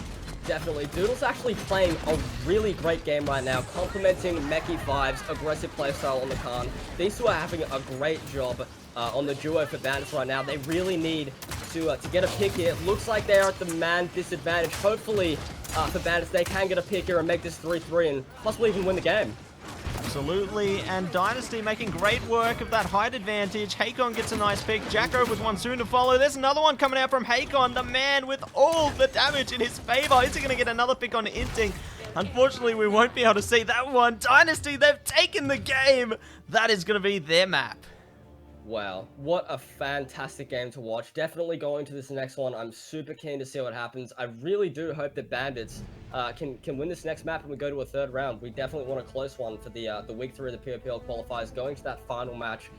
Definitely. Doodle's actually playing a really great game right now, complementing Meki 5's aggressive playstyle on the Khan. These two are having a great job on the duo for Bandits right now. They really need to get a pick here. It looks like they're at the man disadvantage. Hopefully, for Bandits, they can get a pick here and make this 3-3 and possibly even win the game. Absolutely, and Dynasty making great work of that height advantage. Hakon gets a nice pick. Jacko with one soon to follow. There's another one coming out from Hakon, the man with all the damage in his favor. Is he going to get another pick on Inting? Unfortunately, we won't be able to see that one. Dynasty, they've taken the game. That is going to be their map. Wow, what a fantastic game to watch. Definitely going to this next one. I'm super keen to see what happens. I really do hope that Bandits can win this next map and we go to a third round. We definitely want a close one for the week 3 of the POPL qualifiers. Going to that final match,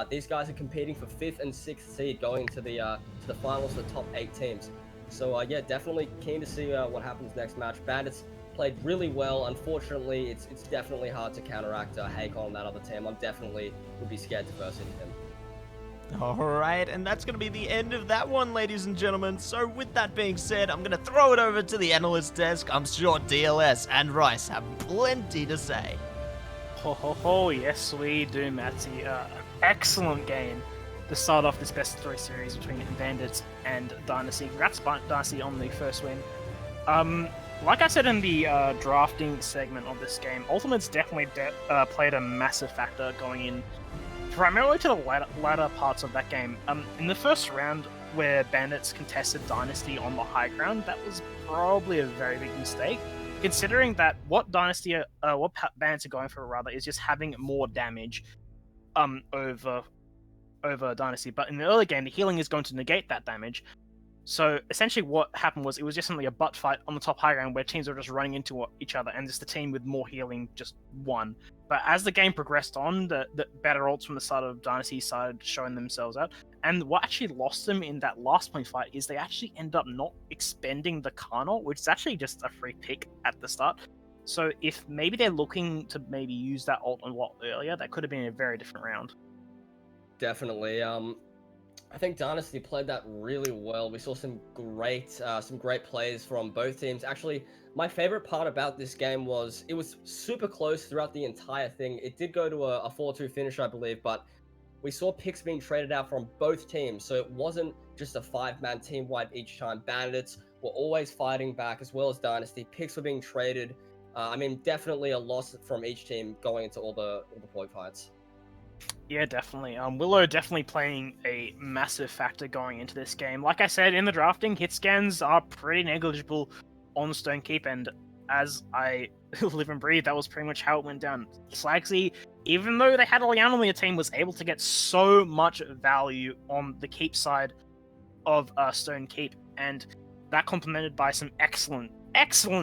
these guys are competing for 5th and 6th seed going to the finals, the top 8 teams. So yeah, definitely keen to see what happens next match. Bandits played really well. Unfortunately, it's definitely hard to counteract Hakon and that other team. I'm definitely would be scared to first hit him. Alright, and that's going to be the end of that one, ladies and gentlemen. So with that being said, I'm going to throw it over to the analyst desk. I'm sure DLS and Rice have plenty to say. Ho ho ho, yes we do, Matty. Excellent game to start off this best of 3 series between Bandits and Dynasty. Congrats Dynasty on the first win. Like I said in the drafting segment of this game, Ultimate's definitely played a massive factor going in primarily to the latter parts of that game. In the first round, where Bandits contested Dynasty on the high ground, that was probably a very big mistake, considering that what Bandits are going for rather is just having more damage over Dynasty. But in the early game, the healing is going to negate that damage. So essentially what happened was it was just simply a butt fight on the top high ground where teams were just running into each other and just the team with more healing just won. But as the game progressed on, the better ults from the side of Dynasty started showing themselves out. And what actually lost them in that last point fight is they actually end up not expending the Khan ult, which is actually just a free pick at the start. So if maybe they're looking to maybe use that ult a lot earlier, that could have been a very different round. Definitely. I think Dynasty played that really well. We saw some great plays from both teams. Actually, my favorite part about this game was it was super close throughout the entire thing. It did go to a 4-2 finish, I believe, but we saw picks being traded out from both teams. So it wasn't just a 5-man team wipe each time. Bandits were always fighting back, as well as Dynasty. Picks were being traded. I mean, definitely a loss from each team going into all the point fights. Yeah, definitely. Willow definitely playing a massive factor going into this game. Like I said, in the drafting, hit scans are pretty negligible on Stone Keep, and as I live and breathe, that was pretty much how it went down. Slagsy, even though they had a Leon on their team, was able to get so much value on the Keep side of Stone Keep, and that complemented by some excellent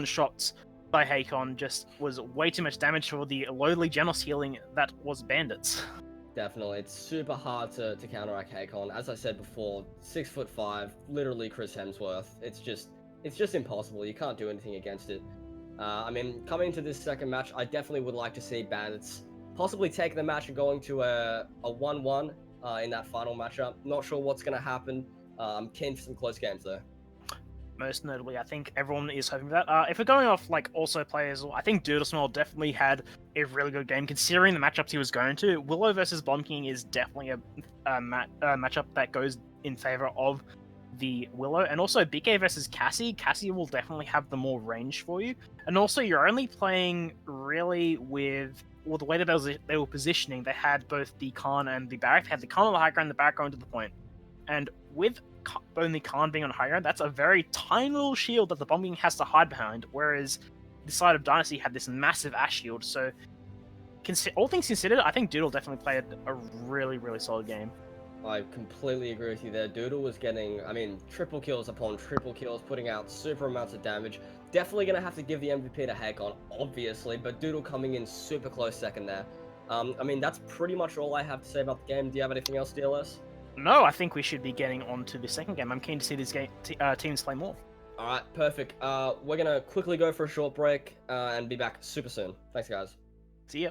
shots by Hakon just was way too much damage for the lowly Genos healing that was Bandits. Definitely, it's super hard to counteract Hakon. As I said before, 6'5", literally Chris Hemsworth. It's just impossible. You can't do anything against it. I mean, coming into this second match, I definitely would like to see Bandits possibly take the match and going to a 1-1 in that final matchup. Not sure what's going to happen. I'm keen for some close games though. Most notably, I think everyone is hoping for that. If we're going off like also players, I think Doodlesmell definitely had a really good game considering the matchups he was going to. Willow versus Bomb King is definitely a matchup that goes in favor of the Willow, and also BK versus Cassie. Cassie will definitely have the more range for you, and also you're only playing really with the way that they were positioning, they had both the Khan and the Barrack. They had the Khan on the high ground, the Barrack going to the point. And with only Khan being on high ground, that's a very tiny little shield that the bombing has to hide behind, whereas the side of Dynasty had this massive ash shield. So, all things considered, I think Doodle definitely played a really, really solid game. I completely agree with you there. Doodle was getting, I mean, triple kills upon triple kills, putting out super amounts of damage. Definitely going to have to give the MVP to Hakon, obviously, but Doodle coming in super close second there. I mean, that's pretty much all I have to say about the game. Do you have anything else, DLS? No, I think we should be getting on to the second game. I'm keen to see these teams play more. All right, perfect. We're going to quickly go for a short break and be back super soon. Thanks, guys. See ya.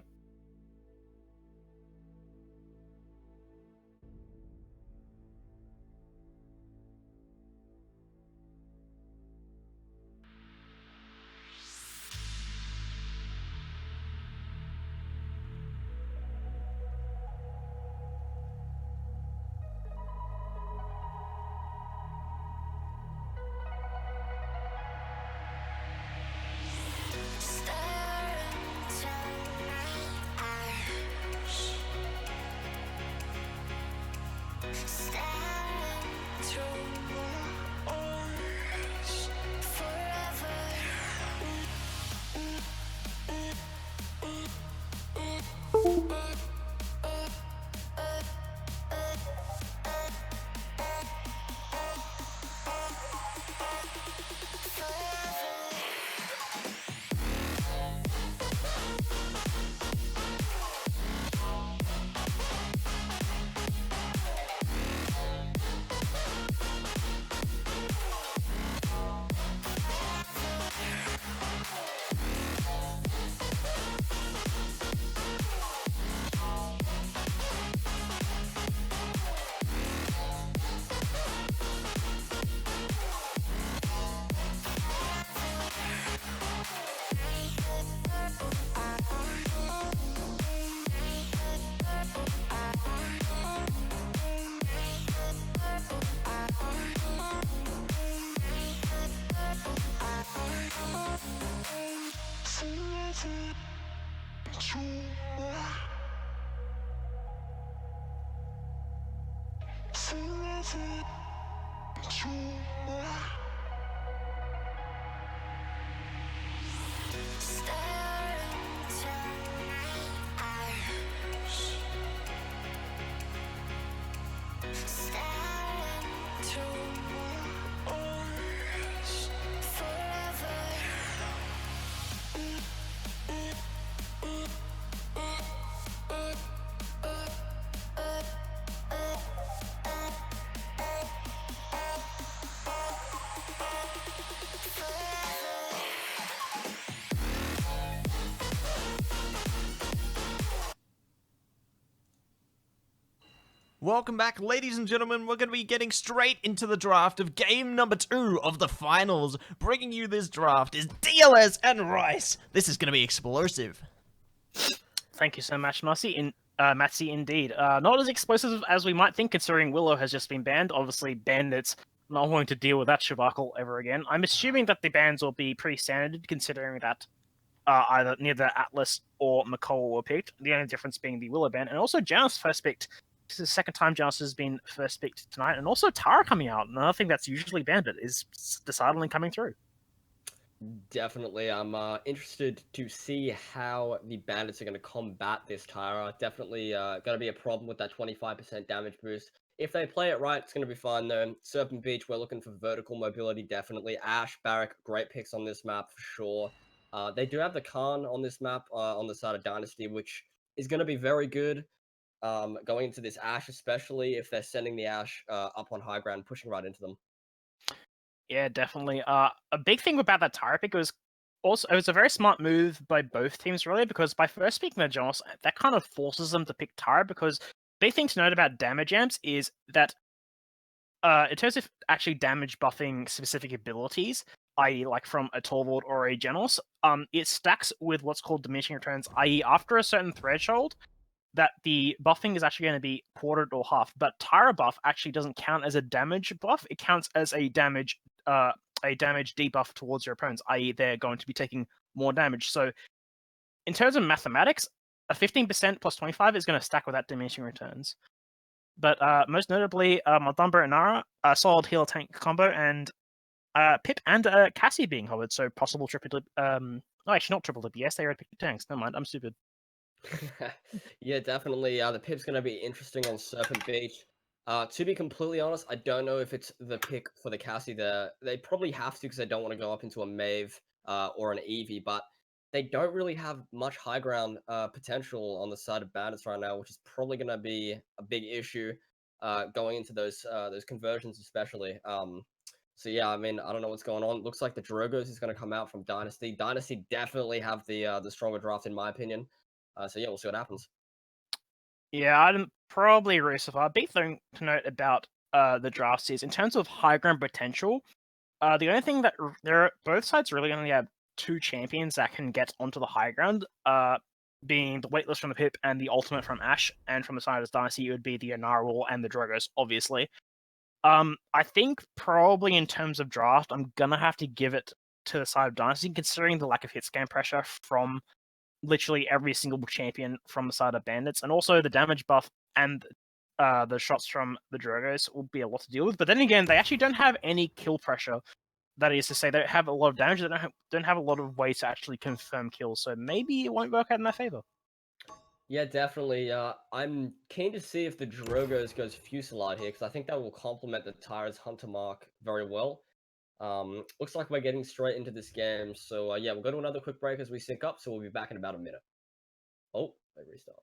Welcome back, ladies and gentlemen. We're going to be getting straight into the draft of game number 2 of the finals. Bringing you this draft is DLS and Rice. This is going to be explosive. Thank you so much, Matsy, indeed. Not as explosive as we might think, considering Willow has just been banned. Obviously, Bandits not wanting to deal with that debacle ever again. I'm assuming that the bans will be pretty standard, considering that either neither Atlas or McCall were picked. The only difference being the Willow ban, and also Janus first picked. This is the second time Janus has been first picked tonight, and also Tara coming out. Another thing that's usually Bandit is decidedly coming through. Definitely. I'm interested to see how the Bandits are going to combat this Tara. Definitely going to be a problem with that 25% damage boost. If they play it right, it's going to be fun, though. Serpent Beach, we're looking for vertical mobility, definitely. Ash, Barrack, great picks on this map for sure. They do have the Khan on this map on the side of Dynasty, which is going to be very good. Going into this Ash, especially if they're sending the Ash up on high ground, pushing right into them. Yeah, definitely. A big thing about that Tara pick was also it was a very smart move by both teams, really, because by first picking the Jonas, that kind of forces them to pick Tara, because big thing to note about damage amps is that in terms of actually damage buffing specific abilities, i.e. like from a Torvald or a Genos, it stacks with what's called diminishing returns, i.e. after a certain threshold, that the buffing is actually going to be quartered or half. But Tara buff actually doesn't count as a damage buff. It counts as a damage debuff towards your opponents, i.e. they're going to be taking more damage. So in terms of mathematics, a 15% plus 25 is going to stack without diminishing returns. But most notably, Madumba and Nara, a solid healer tank combo, and Pip and Cassie being hovered, so possible triple. No, actually not triple DPS. They already picked tanks. Never mind, I'm stupid. Yeah, definitely. The Pip's going to be interesting on Serpent Beach. To be completely honest, I don't know if it's the pick for the Cassie there. They probably have to because they don't want to go up into a Maeve or an Eevee, but they don't really have much high ground potential on the side of Bandits right now, which is probably going to be a big issue going into those conversions, especially. So yeah, I mean, I don't know what's going on. Looks like the Drogos is going to come out from Dynasty. Dynasty definitely have the stronger draft in my opinion. So yeah, we'll see what happens. Yeah, I'd probably agree so far. Big thing to note about the drafts is in terms of high ground potential. The only thing that both sides really only have 2 champions that can get onto the high ground. Being the Weightless from the Pip and the Ultimate from Ashe, and from the side of Dynasty, it would be the Anara and the Drogos, obviously. I think probably in terms of draft, I'm gonna have to give it to the side of Dynasty, considering the lack of hit scan pressure from literally every single champion from the side of Bandits, and also the damage buff and the shots from the Drogos will be a lot to deal with. But then again, they actually don't have any kill pressure. That is to say, they have a lot of damage. They don't have a lot of ways to actually confirm kills, so maybe it won't work out in their favor. Yeah, definitely. I'm keen to see if the Drogos goes Fusillade here, because I think that will complement the Tyra's Hunter Mark very well. Looks like we're getting straight into this game. So yeah, we'll go to another quick break as we sync up, so we'll be back in about a minute. Oh, they restart.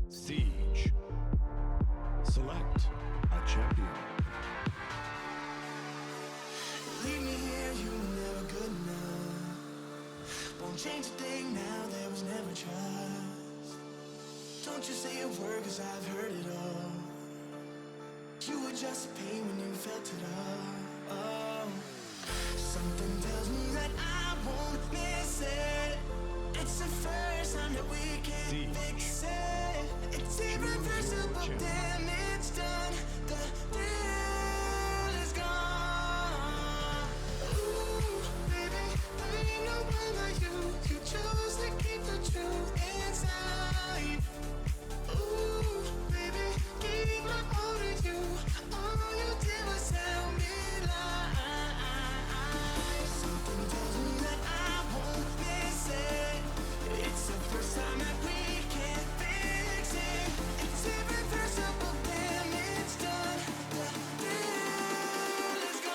Siege. Select a champion. Leave me here, you were never good enough. change a thing now, there was never trust. Don't you say a word, cause I've heard it all. You were just a pain when you felt it all. Oh. Something tells me that I won't miss it. It's the first time that we can fix it. It's irreversible damage done. The thrill is gone. Ooh, baby, there ain't no one like you. You chose to keep the truth inside. Ooh, baby, gave my all to you. All you did was tell me lies. Something tells me that I won't miss it. It's the first time that we can fix it. It's irreversible damage done. The thrill is gone.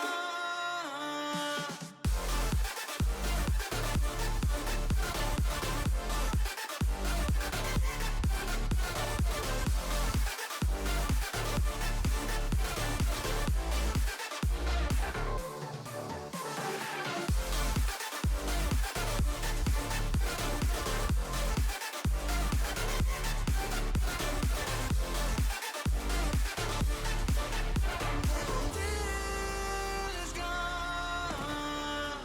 Is gone.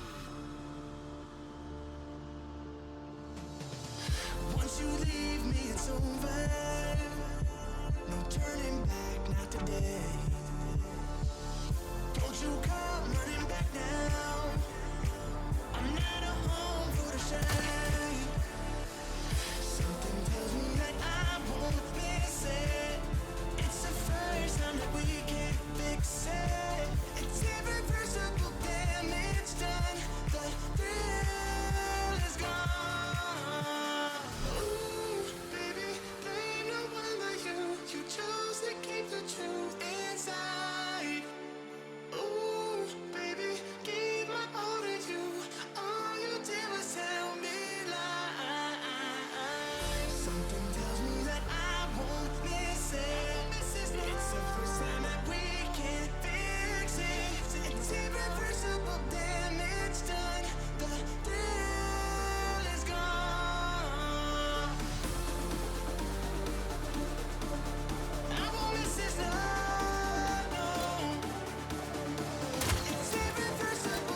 Once you leave me, it's over. No turning back, not today. Don't you come running back now. I'm not a home for the shame. Something tells me that I won't miss it. It's the first time that we can fix it. It's irreversible damage done. The thrill is gone. Ooh, baby, there ain't no one like you. You chose to keep the truth inside. Ooh, baby, gave my all to you. All you did was tell me lies. Something tells me that I won't miss it. It's the first time that we can fix it. It's irreversible damage done. The thrill is gone. I won't miss this love, no. It's irreversible.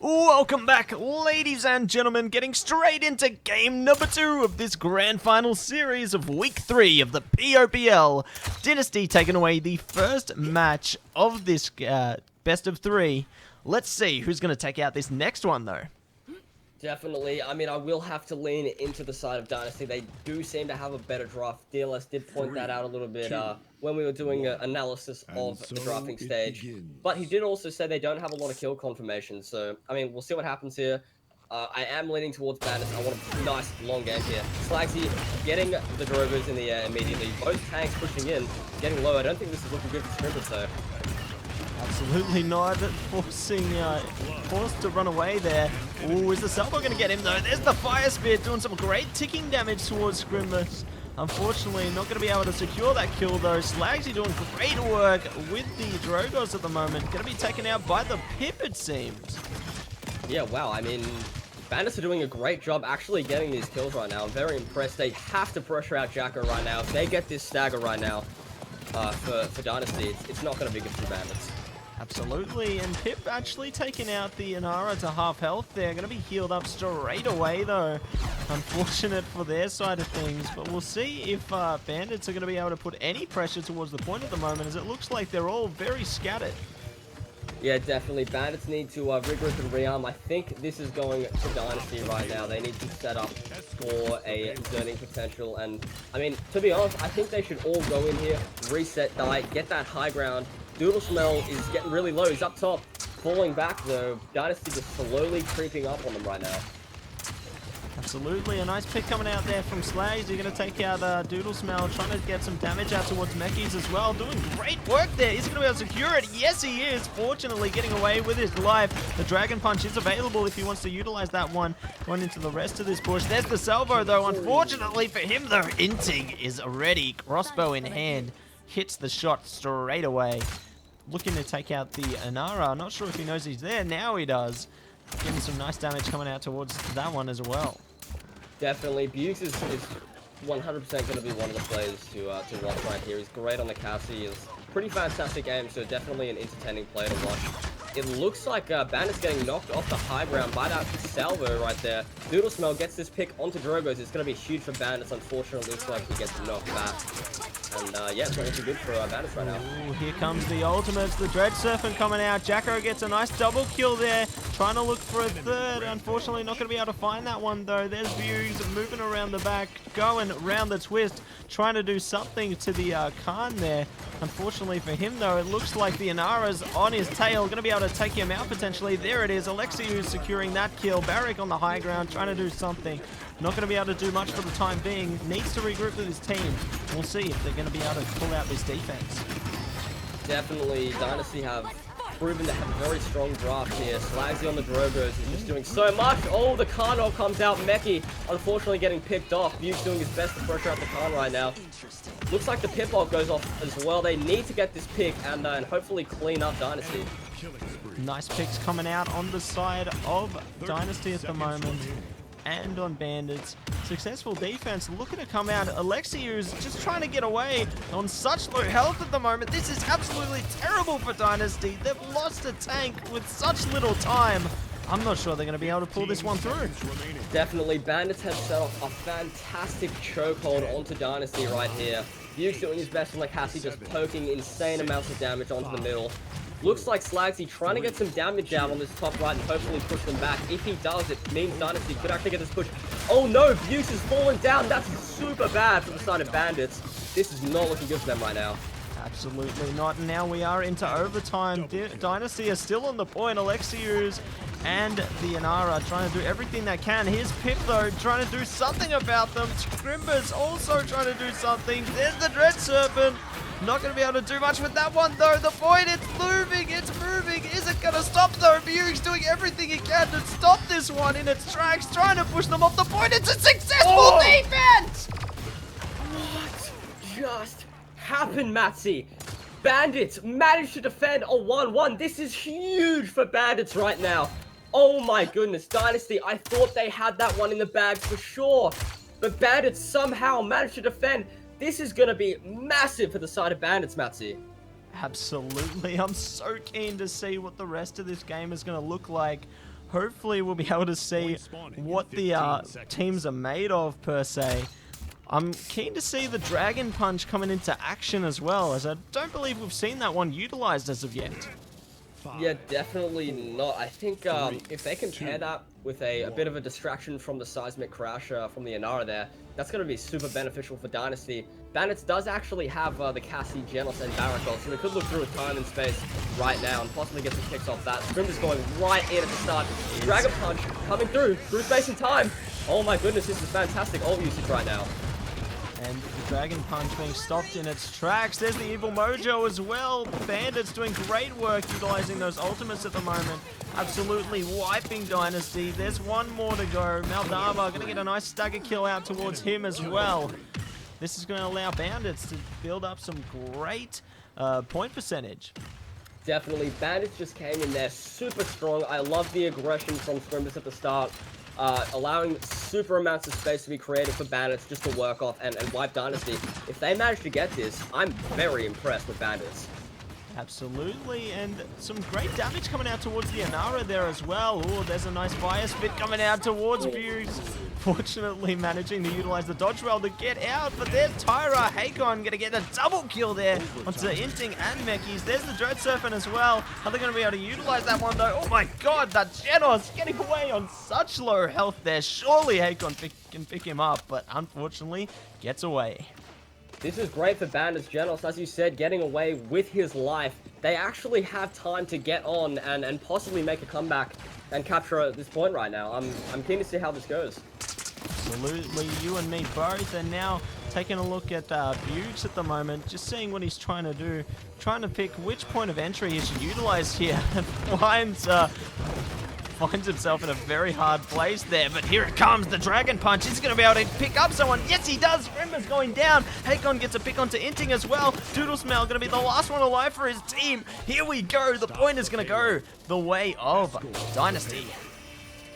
Welcome back, ladies and gentlemen, getting straight into game number 2 of this grand final series of week 3 of the POPL. Dynasty taking away the first match of this best of 3. Let's see who's going to take out this next one, though. Definitely. I mean, I will have to lean into the side of Dynasty. They do seem to have a better draft. DLS did point that out a little bit when we were doing an analysis of the drafting stage. But he did also say they don't have a lot of kill confirmations. So, I mean, we'll see what happens here. I am leaning towards Bandits. I want a nice long game here. Slagsy getting the Drovers in the air immediately. Both tanks pushing in, getting low. I don't think this is looking good for Scrimmers, though. Absolutely not. Forced to run away there. Ooh, is the salvo going to get him, though? There's the Fire Spear doing some great ticking damage towards Scrimbus. Unfortunately, not going to be able to secure that kill, though. Slagsy doing great work with the Drogos at the moment. Going to be taken out by the Pip, it seems. Yeah, wow. I mean, Bandits are doing a great job actually getting these kills right now. I'm very impressed. They have to pressure out Jacko right now. If they get this stagger right now for Dynasty, it's not going to be good for Bandits. Absolutely, and Pip actually taking out the Inara to half health there. Going to be healed up straight away, though. Unfortunate for their side of things, but we'll see if Bandits are going to be able to put any pressure towards the point at the moment, as it looks like they're all very scattered. Yeah, definitely. Bandits need to regroup and rearm. I think this is going to Dynasty right now. They need to set up for a zoning potential. And, I mean, to be honest, I think they should all go in here, reset, die, get that high ground. Doodle Smell is getting really low. He's up top, falling back, though. Dynasty just slowly creeping up on them right now. Absolutely, a nice pick coming out there from Slags. You're going to take out Doodle Smell, trying to get some damage out towards Mekis as well. Doing great work there. Is he going to be able to secure it? Yes, he is. Fortunately, getting away with his life. The Dragon Punch is available if he wants to utilize that one. Going into the rest of this push. There's the salvo, though. Unfortunately for him, though, Inting is ready. Crossbow in hand. Hits the shot straight away. Looking to take out the Inara. I'm not sure if he knows he's there. Now he does. getting some nice damage coming out towards that one as well. Definitely, Bukes is 100% going to be one of the players to watch right here. He's great on the Cassie. He's pretty fantastic aim, so definitely an entertaining player to watch. It looks like Bandit's getting knocked off the high ground by that salvo right there. Doodle Smell gets this pick onto Drogos. It's going to be huge for Bandits. Unfortunately, looks like he gets knocked back. And yeah, it's not looking good for Bandits right now. Ooh, here comes the ultimates. The Dread Serpent coming out. Jacko gets a nice double kill there. Trying to look for a third. Unfortunately, not going to be able to find that one, though. There's Views moving around the back, going around the twist, trying to do something to the Khan there. Unfortunately for him, though, it looks like the Inara's on his tail. Going to be able to take him out, potentially. There it is. Alexi who's securing that kill. Barrick on the high ground, trying to do something. Not going to be able to do much for the time being. Needs to regroup with his team. We'll see if they're going to be able to pull out this defense. Definitely, Dynasty have proven to have a very strong draft here. Slagsy on the Drogos is just doing so much. Oh, the Karnov comes out. Meki, unfortunately, getting picked off. Buke's doing his best to pressure out the Khan right now. Looks like the Pitlock goes off as well. They need to get this pick and hopefully clean up Dynasty. Nice picks coming out on the side of Dynasty at the moment. And on Bandits. Successful defense looking to come out. Alexiu's just trying to get away on such low health at the moment. This is absolutely terrible for Dynasty. They've lost a tank with such little time. I'm not sure they're going to be able to pull this one through. Definitely, Bandits have set off a fantastic chokehold onto Dynasty right here. Buke's doing his best on the Cassie, just poking insane amounts of damage onto the middle. Looks like Slagsy trying to get some damage out on this top right and hopefully push them back. If he does, it means Dynasty could actually get this push. Oh no, Bukes is falling down. That's super bad for the side of Bandits. This is not looking good for them right now. Absolutely not. Now we are into overtime. Dynasty is still on the point. Alexius and the Inara trying to do everything they can. Here's Pip, though, trying to do something about them. Scrimber's also trying to do something. There's the Dread Serpent. Not going to be able to do much with that one, though. The point, it's moving, it's moving. Is it going to stop, though? Buke's doing everything he can to stop this one in its tracks, trying to push them off the point. It's a successful defense! What just happened, Matsy? Bandits managed to defend a 1-1. This is huge for Bandits right now. Oh my goodness, Dynasty, I thought they had that one in the bag for sure. But Bandits somehow managed to defend. This is going to be massive for the side of Bandits, Matsy. Absolutely. I'm so keen to see what the rest of this game is going to look like. Hopefully we'll be able to see what the teams are made of, per se. I'm keen to see the Dragon Punch coming into action as well, as I don't believe we've seen that one utilized as of yet. Yeah, definitely not. I think if they can pair that with a bit of a distraction from the Seismic Crash from the Inara there, that's going to be super beneficial for Dynasty. Bandits does actually have the Cassie, Genos, and Barracol, so they could look through a time and space right now and possibly get some kicks off that. Scrim is going right in at the start. Dragon Punch coming through space and time. Oh my goodness, this is fantastic ult usage right now. And the Dragon Punch being stopped in its tracks. There's the Evil Mojo as well. Bandits doing great work utilizing those ultimates at the moment. Absolutely wiping Dynasty. There's one more to go. Maldava going to get a nice stagger kill out towards him as well. This is going to allow Bandits to build up some great point percentage. Definitely. Bandits just came in there super strong. I love the aggression from Scrimbus at the start. Allowing super amounts of space to be created for Bandits just to work off and wipe Dynasty. If they manage to get this, I'm very impressed with Bandits. Absolutely, and some great damage coming out towards the Inara there as well. Oh, there's a nice fire spit coming out towards Views. Fortunately managing to utilize the dodge well to get out, but there's Tyra. Hakon gonna get a double kill there onto Inting and Mekis. There's the Dread Serpent as well. Are they gonna be able to utilize that one though? Oh my god, that Genos getting away on such low health there. Surely Hakon can pick him up, but unfortunately gets away. This is great for Bandits. Genos, as you said, getting away with his life. They actually have time to get on and possibly make a comeback and capture at this point right now. I'm keen to see how this goes. Absolutely, you and me both. And now taking a look at Bukes at the moment, just seeing what he's trying to do, trying to pick which point of entry he should utilize here. Finds himself in a very hard place there, but here it comes, the Dragon Punch. He's going to be able to pick up someone. Yes, he does. Rimba's going down. Hakon gets a pick onto Inting as well. Doodle Smell going to be the last one alive for his team. Here we go. The point is going to go the way of Dynasty.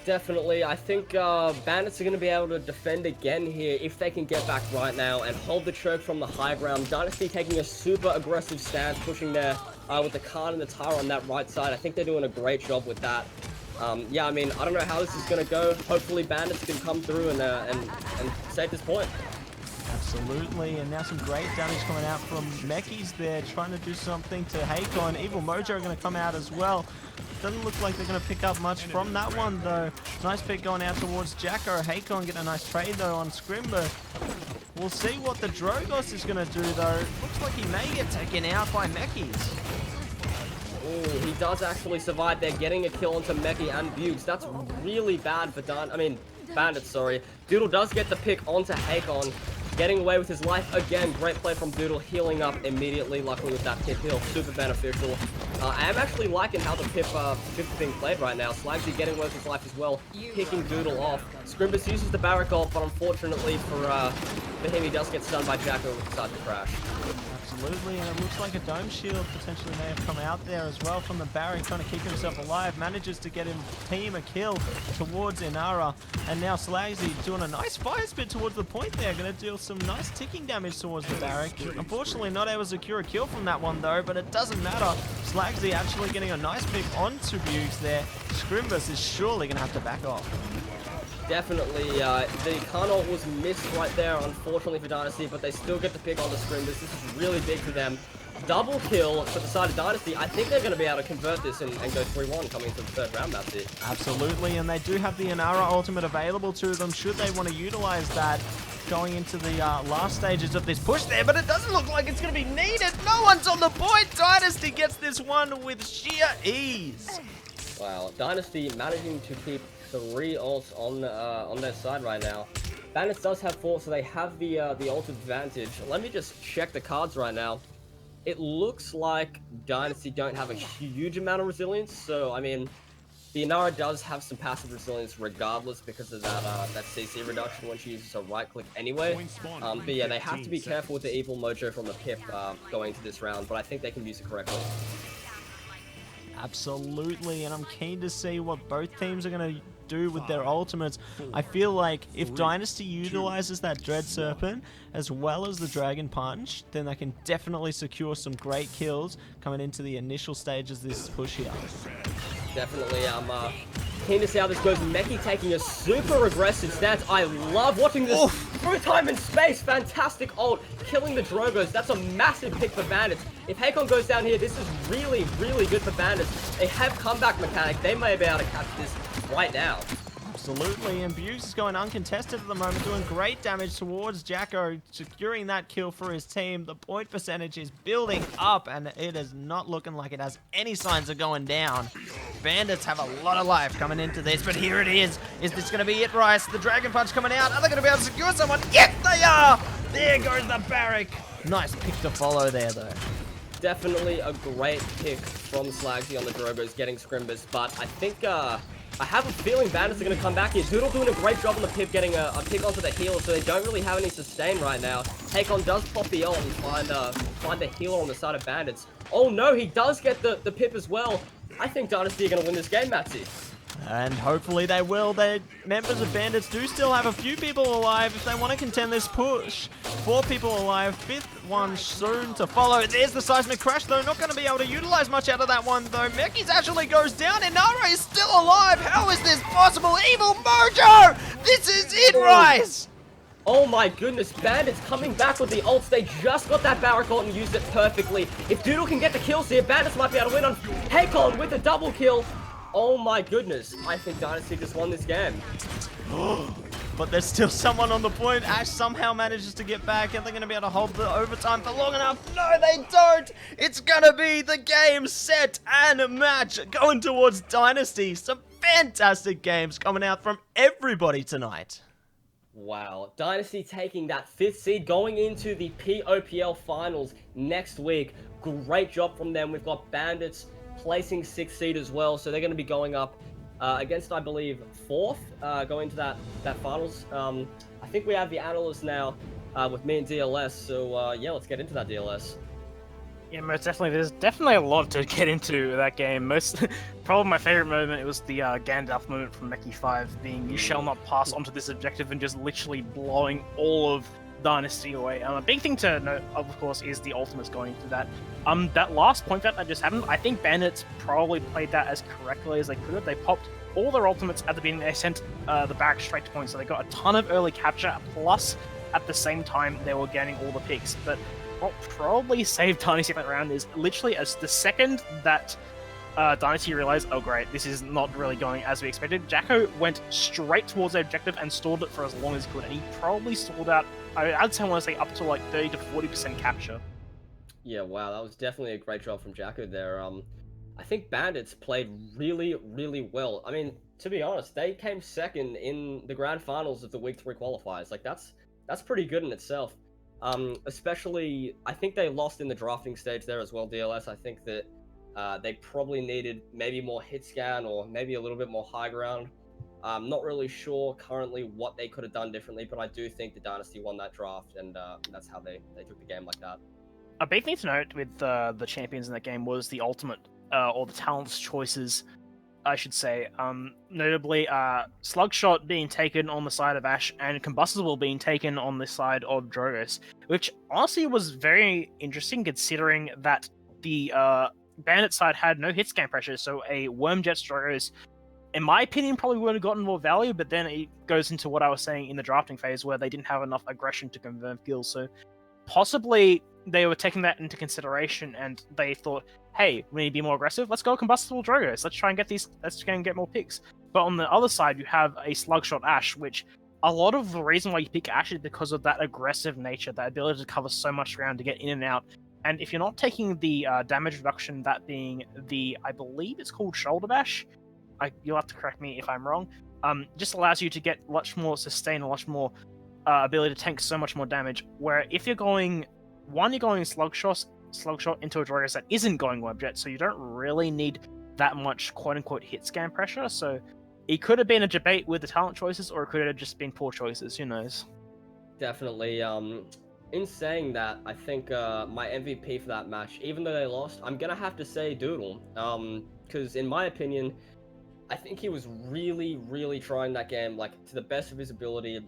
Definitely. I think Bandits are going to be able to defend again here if they can get back right now and hold the choke from the high ground. Dynasty taking a super aggressive stance, pushing there with the Khan and the Tara on that right side. I think they're doing a great job with that. Yeah, I mean, I don't know how this is going to go. Hopefully Bandits can come through and save this point. Absolutely, and now some great damage coming out from Mekis there, trying to do something to Hakon. Evil Mojo are going to come out as well. Doesn't look like they're going to pick up much from that one, though. Nice pick going out towards Jacko. Hakon getting a nice trade, though, on Scrimber. We'll see what the Drogos is going to do, though. Looks like he may get taken out by Mekis. Oh, he does actually survive there, getting a kill onto Meki and Buges. That's really bad for Bandits, sorry. Doodle does get the pick onto Hakon, getting away with his life again. Great play from Doodle, healing up immediately, luckily with that pip heal, super beneficial. I am actually liking how the pip is being played right now. Slagsy getting away with his life as well, picking Doodle off. Scrimbus uses the barrack ult, but unfortunately for him, he does get stunned by Jacko and starts to crash. Absolutely, and it looks like a dome shield potentially may have come out there as well from the barrack, trying to keep himself alive. Manages to get him team a kill towards Inara, and now Slagsy doing a nice fire spit towards the point there, going to deal some nice ticking damage towards the barrack. Unfortunately, not able to secure a kill from that one though, but it doesn't matter. Slagsy actually getting a nice pick onto Buges there. Scrimbus is surely going to have to back off. Definitely, the Khan ult was missed right there, unfortunately for Dynasty, but they still get the pick on the Scrimbus. This is really big for them. Double kill for the side of Dynasty. I think they're going to be able to convert this and go 3-1 coming into the third round, that's it. Absolutely, and they do have the Inara ultimate available to them should they want to utilize that going into the last stages of this push there, but it doesn't look like it's going to be needed. No one's on the point. Dynasty gets this one with sheer ease. Wow, Dynasty managing to keep 3 ults on their side right now. Bandits does have 4, so they have the ult advantage. Let me just check the cards right now. It looks like Dynasty don't have a huge amount of resilience, so I mean, the Inara does have some passive resilience regardless because of that CC reduction when she uses a right click anyway. But yeah, they have to be careful with the Evil Mojo from the pip going into this round, but I think they can use it correctly. Absolutely, and I'm keen to see what both teams are going to do with their ultimates. I feel like if Dynasty utilizes that Dread Serpent as well as the Dragon Punch, then they can definitely secure some great kills coming into the initial stages of this push here. Definitely, I'm keen to see how this goes. Meki taking a super aggressive stance. I love watching this through time and space. Fantastic ult, killing the Drogos. That's a massive pick for Bandits. If Hakon goes down here, this is really, really good for Bandits. They have comeback mechanic. They may be able to catch this right now. Absolutely, and Buges is going uncontested at the moment, doing great damage towards Jacko, securing that kill for his team. The point percentage is building up, and it is not looking like it has any signs of going down. Bandits have a lot of life coming into this, but here it is. Is this going to be it, Rice? The Dragon Punch coming out. Are they going to be able to secure someone? Yes, they are! There goes the barrack. Nice pick to follow there, though. Definitely a great pick from Slagsy on the Drogos, getting Scrimbus, but I think, I have a feeling Bandits are going to come back here. Doodle doing a great job on the pip, getting a pick onto the heal, so they don't really have any sustain right now. Hakon does pop the ult and find the healer on the side of Bandits. Oh no, he does get the pip as well. I think Dynasty are going to win this game, Matsy. And hopefully they will. The members of Bandits do still have a few people alive if they want to contend this push. 4 people alive, 5th one soon to follow. There's the seismic crash though, not going to be able to utilize much out of that one though. Mekis actually goes down, Inara is still alive. How is this possible? Evil Mojo! This is it, Rice! Oh my goodness, Bandits coming back with the ults. They just got that barrack ult and used it perfectly. If Doodle can get the kills here, Bandits might be able to win on Hakon with a double kill. Oh my goodness, I think Dynasty just won this game. But there's still someone on the point. Ash somehow manages to get back, and they're going to be able to hold the overtime for long enough. No, they don't. It's going to be the game, set, and match going towards Dynasty. Some fantastic games coming out from everybody tonight. Wow, Dynasty taking that 5th seed going into the POPL finals next week. Great job from them. We've got Bandits placing 6th seed as well, so they're going to be going up against, I believe, 4th, going to that finals. I think we have the analysts now with me and DLS, so yeah, let's get into that, DLS. Yeah, most definitely. There's definitely a lot to get into that game. Probably my favorite moment, it was the Gandalf moment from Meki 5, being you shall not pass onto this objective and just literally blowing all of Dynasty away. A big thing to note, of course, is the ultimates going into that. That last point that just happened, I think Bandits probably played that as correctly as they could have. They popped all their ultimates at the beginning. They sent the barrack straight to point, so they got a ton of early capture. Plus, at the same time, they were gaining all the picks. But what probably saved Dynasty that round is literally as the second that Dynasty realized, oh great, this is not really going as we expected, Jacko went straight towards the objective and stalled it for as long as he could, and he probably stalled out, I'd say, I want to say up to like 30 to 40% capture. Yeah, wow, that was definitely a great job from Jacko there. I think Bandits played really, really well. I mean, to be honest, they came second in the grand finals of the Week 3 qualifiers. Like, that's pretty good in itself. Especially, I think they lost in the drafting stage there as well, DLS. I think that they probably needed maybe more hit scan or maybe a little bit more high ground. I'm not really sure currently what they could have done differently, but I do think the Dynasty won that draft, and that's how they took the game like that. A big thing to note with the champions in that game was the ultimate, or the talents choices, I should say. Notably, Slugshot being taken on the side of Ash and Combustible being taken on the side of Drogos, which honestly was very interesting considering that the Bandit side had no hit scan pressure, so a Wormjet Drogos, in my opinion, probably would have gotten more value, but then it goes into what I was saying in the drafting phase where they didn't have enough aggression to convert kills, so possibly they were taking that into consideration and they thought, hey, we need to be more aggressive, let's go Combustible Drogos, let's try and get more picks. But on the other side, you have a Slugshot Ash, which a lot of the reason why you pick Ash is because of that aggressive nature, that ability to cover so much ground to get in and out. And if you're not taking the damage reduction, that being the, I believe it's called Shoulder Bash, you'll have to correct me if I'm wrong, just allows you to get much more sustain, a much more ability to tank so much more damage. Where if you're going Slugshot into a Drogos that isn't going Webjet, so you don't really need that much quote-unquote hit scan pressure, so it could have been a debate with the talent choices, or it could have just been poor choices, who knows. Definitely. In saying that, I think my MVP for that match, even though they lost, I'm gonna have to say Doodle. Because in my opinion, I think he was really, really trying that game, like, to the best of his ability.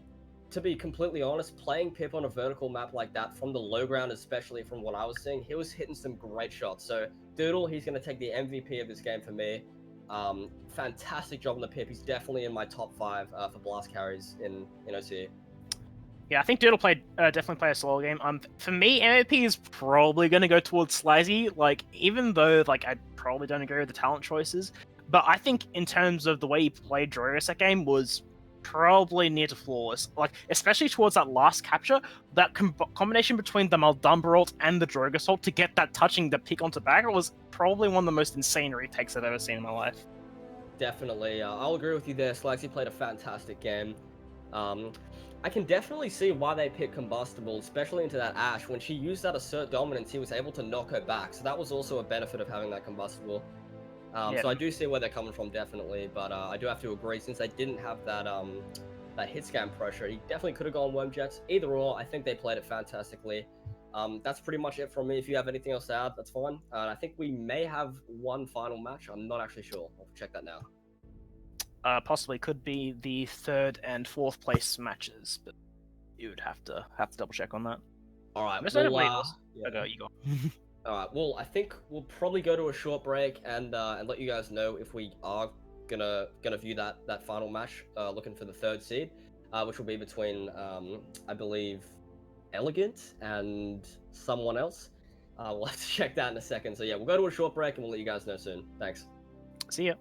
To be completely honest, playing Pip on a vertical map like that, from the low ground, especially from what I was seeing, he was hitting some great shots. So Doodle, he's going to take the MVP of this game for me. Fantastic job on the Pip. He's definitely in my top 5 for blast carries in OC. Yeah, I think Doodle definitely played a slow game. For me, MVP is probably going to go towards Slazy. Like, even though I probably don't agree with the talent choices, but I think in terms of the way he played Drogos that game was probably near to flawless. Like, especially towards that last capture, that combination between the Maldumber ult and the Drogos ult to get that touching the pick onto Bagger was probably one of the most insane retakes I've ever seen in my life. Definitely. I'll agree with you there. Slagsy played a fantastic game. I can definitely see why they picked Combustible, especially into that Ash. When she used that Assert Dominance, he was able to knock her back. So that was also a benefit of having that Combustible. So I do see where they're coming from, definitely, but I do have to agree, since they didn't have that that hit scan pressure, he definitely could have gone Wormjets. Either or, I think they played it fantastically. That's pretty much it from me. If you have anything else to add, that's fine. I think we may have one final match. I'm not actually sure. I'll check that now. Possibly could be the 3rd and 4th place matches, but you would have to double check on that. All right. Most Well, okay, you go. All right. Well, I think we'll probably go to a short break and let you guys know if we are gonna view that final match, looking for the 3rd seed, which will be between I believe Elegant and someone else. We'll have to check that in a second. So yeah, we'll go to a short break and we'll let you guys know soon. Thanks. See ya.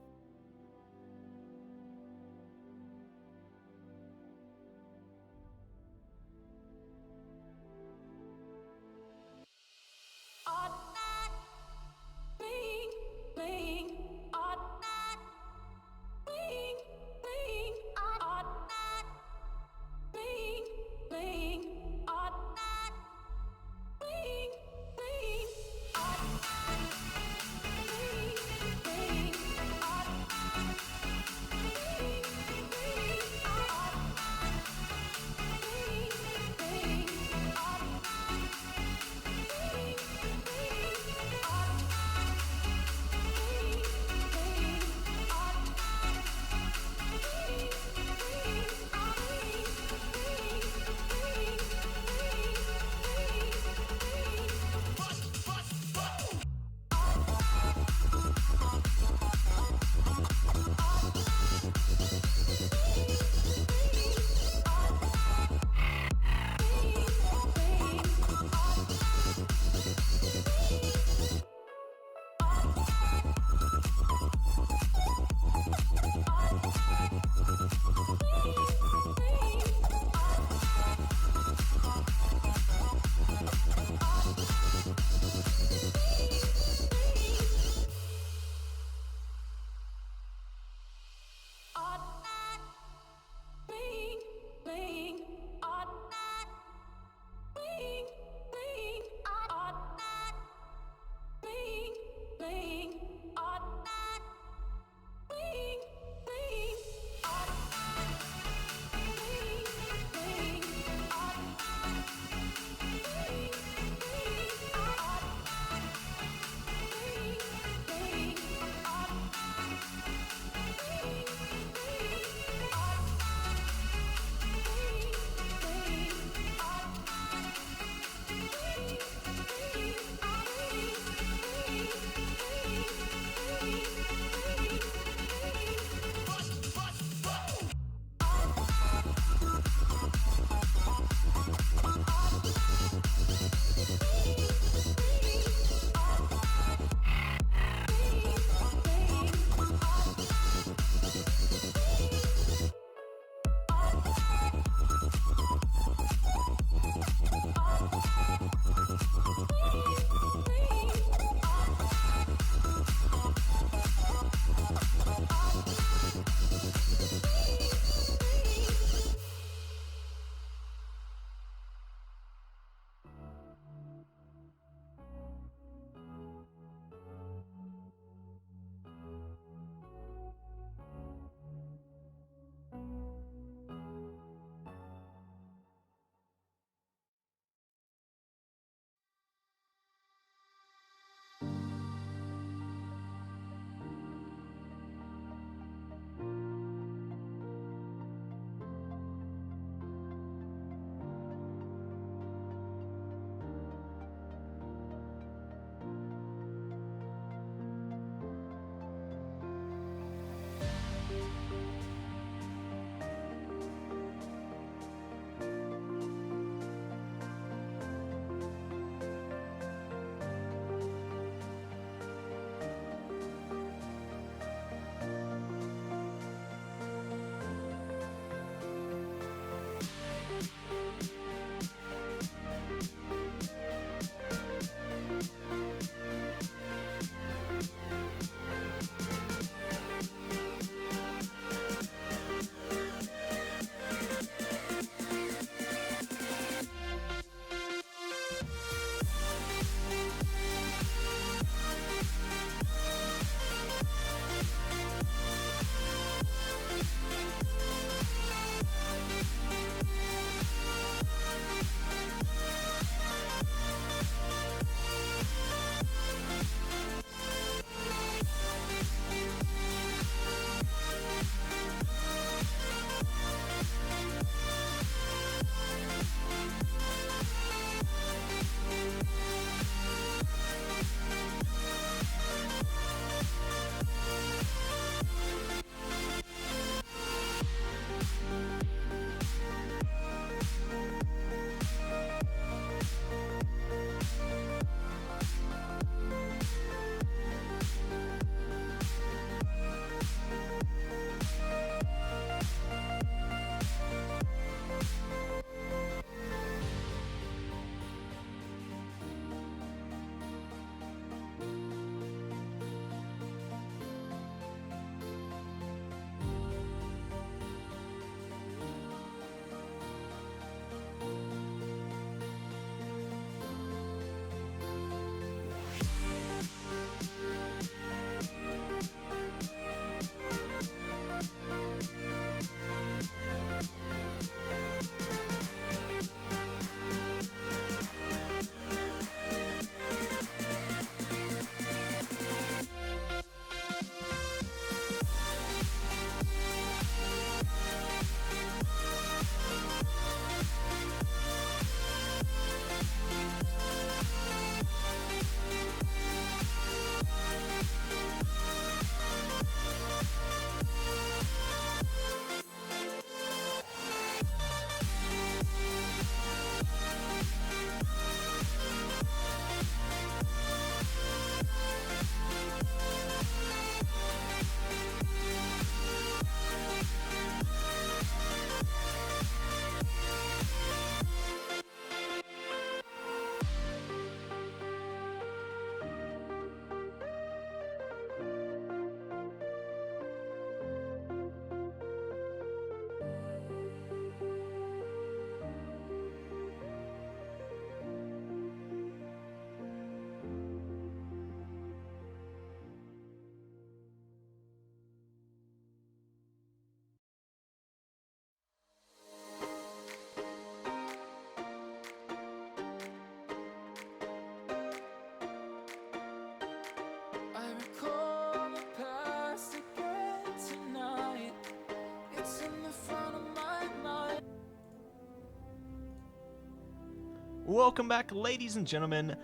Welcome back, ladies and gentlemen.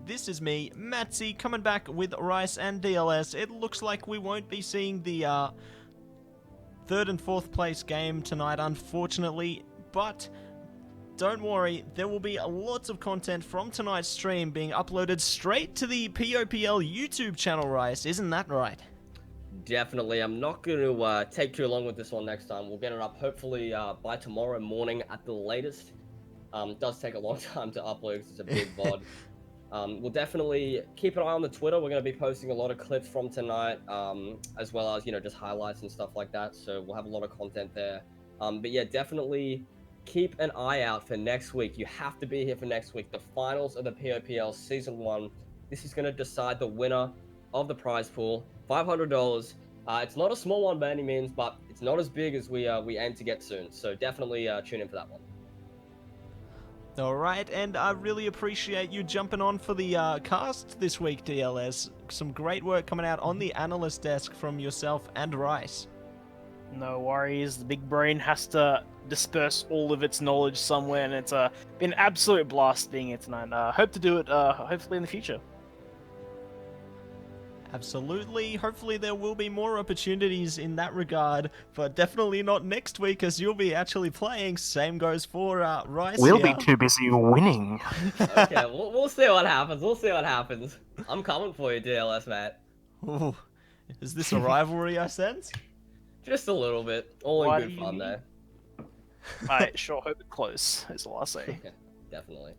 This is me, Matsy, coming back with Rice and DLS. It looks like we won't be seeing the third and fourth place game tonight, unfortunately, but don't worry, there will be lots of content from tonight's stream being uploaded straight to the POPL YouTube channel, Rice. Isn't that right? Definitely. I'm not going to take too long with this one next time. We'll get it up hopefully by tomorrow morning at the latest. It does take a long time to upload because it's a big VOD. We'll definitely keep an eye on the Twitter. We're going to be posting a lot of clips from tonight, as well as, just highlights and stuff like that. So we'll have a lot of content there. But yeah, definitely keep an eye out for next week. You have to be here for next week. The finals of the POPL Season 1. This is going to decide the winner of the prize pool. $500. It's not a small one by any means, but it's not as big as we aim to get soon. So definitely tune in for that one. Alright, and I really appreciate you jumping on for the cast this week, DLS. Some great work coming out on the analyst desk from yourself and Rice. No worries. The big brain has to disperse all of its knowledge somewhere, and it's been an absolute blast being here tonight. Hope to do it hopefully in the future. Absolutely. Hopefully there will be more opportunities in that regard, but definitely not next week as you'll be actually playing. Same goes for Rice. We'll here. be too busy winning. Okay, we'll see what happens. We'll see what happens. I'm coming for you, DLS, Matt. Ooh. Is this a rivalry I sense? Just a little bit. All Why in do good you fun, need- though. I sure hope it's close, is all I say. Definitely.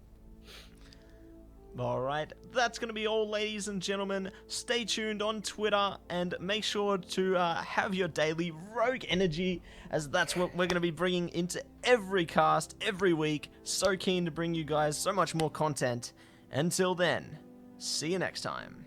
Alright, that's going to be all, ladies and gentlemen. Stay tuned on Twitter and make sure to have your daily rogue energy, as that's what we're going to be bringing into every cast, every week. So keen to bring you guys so much more content. Until then, see you next time.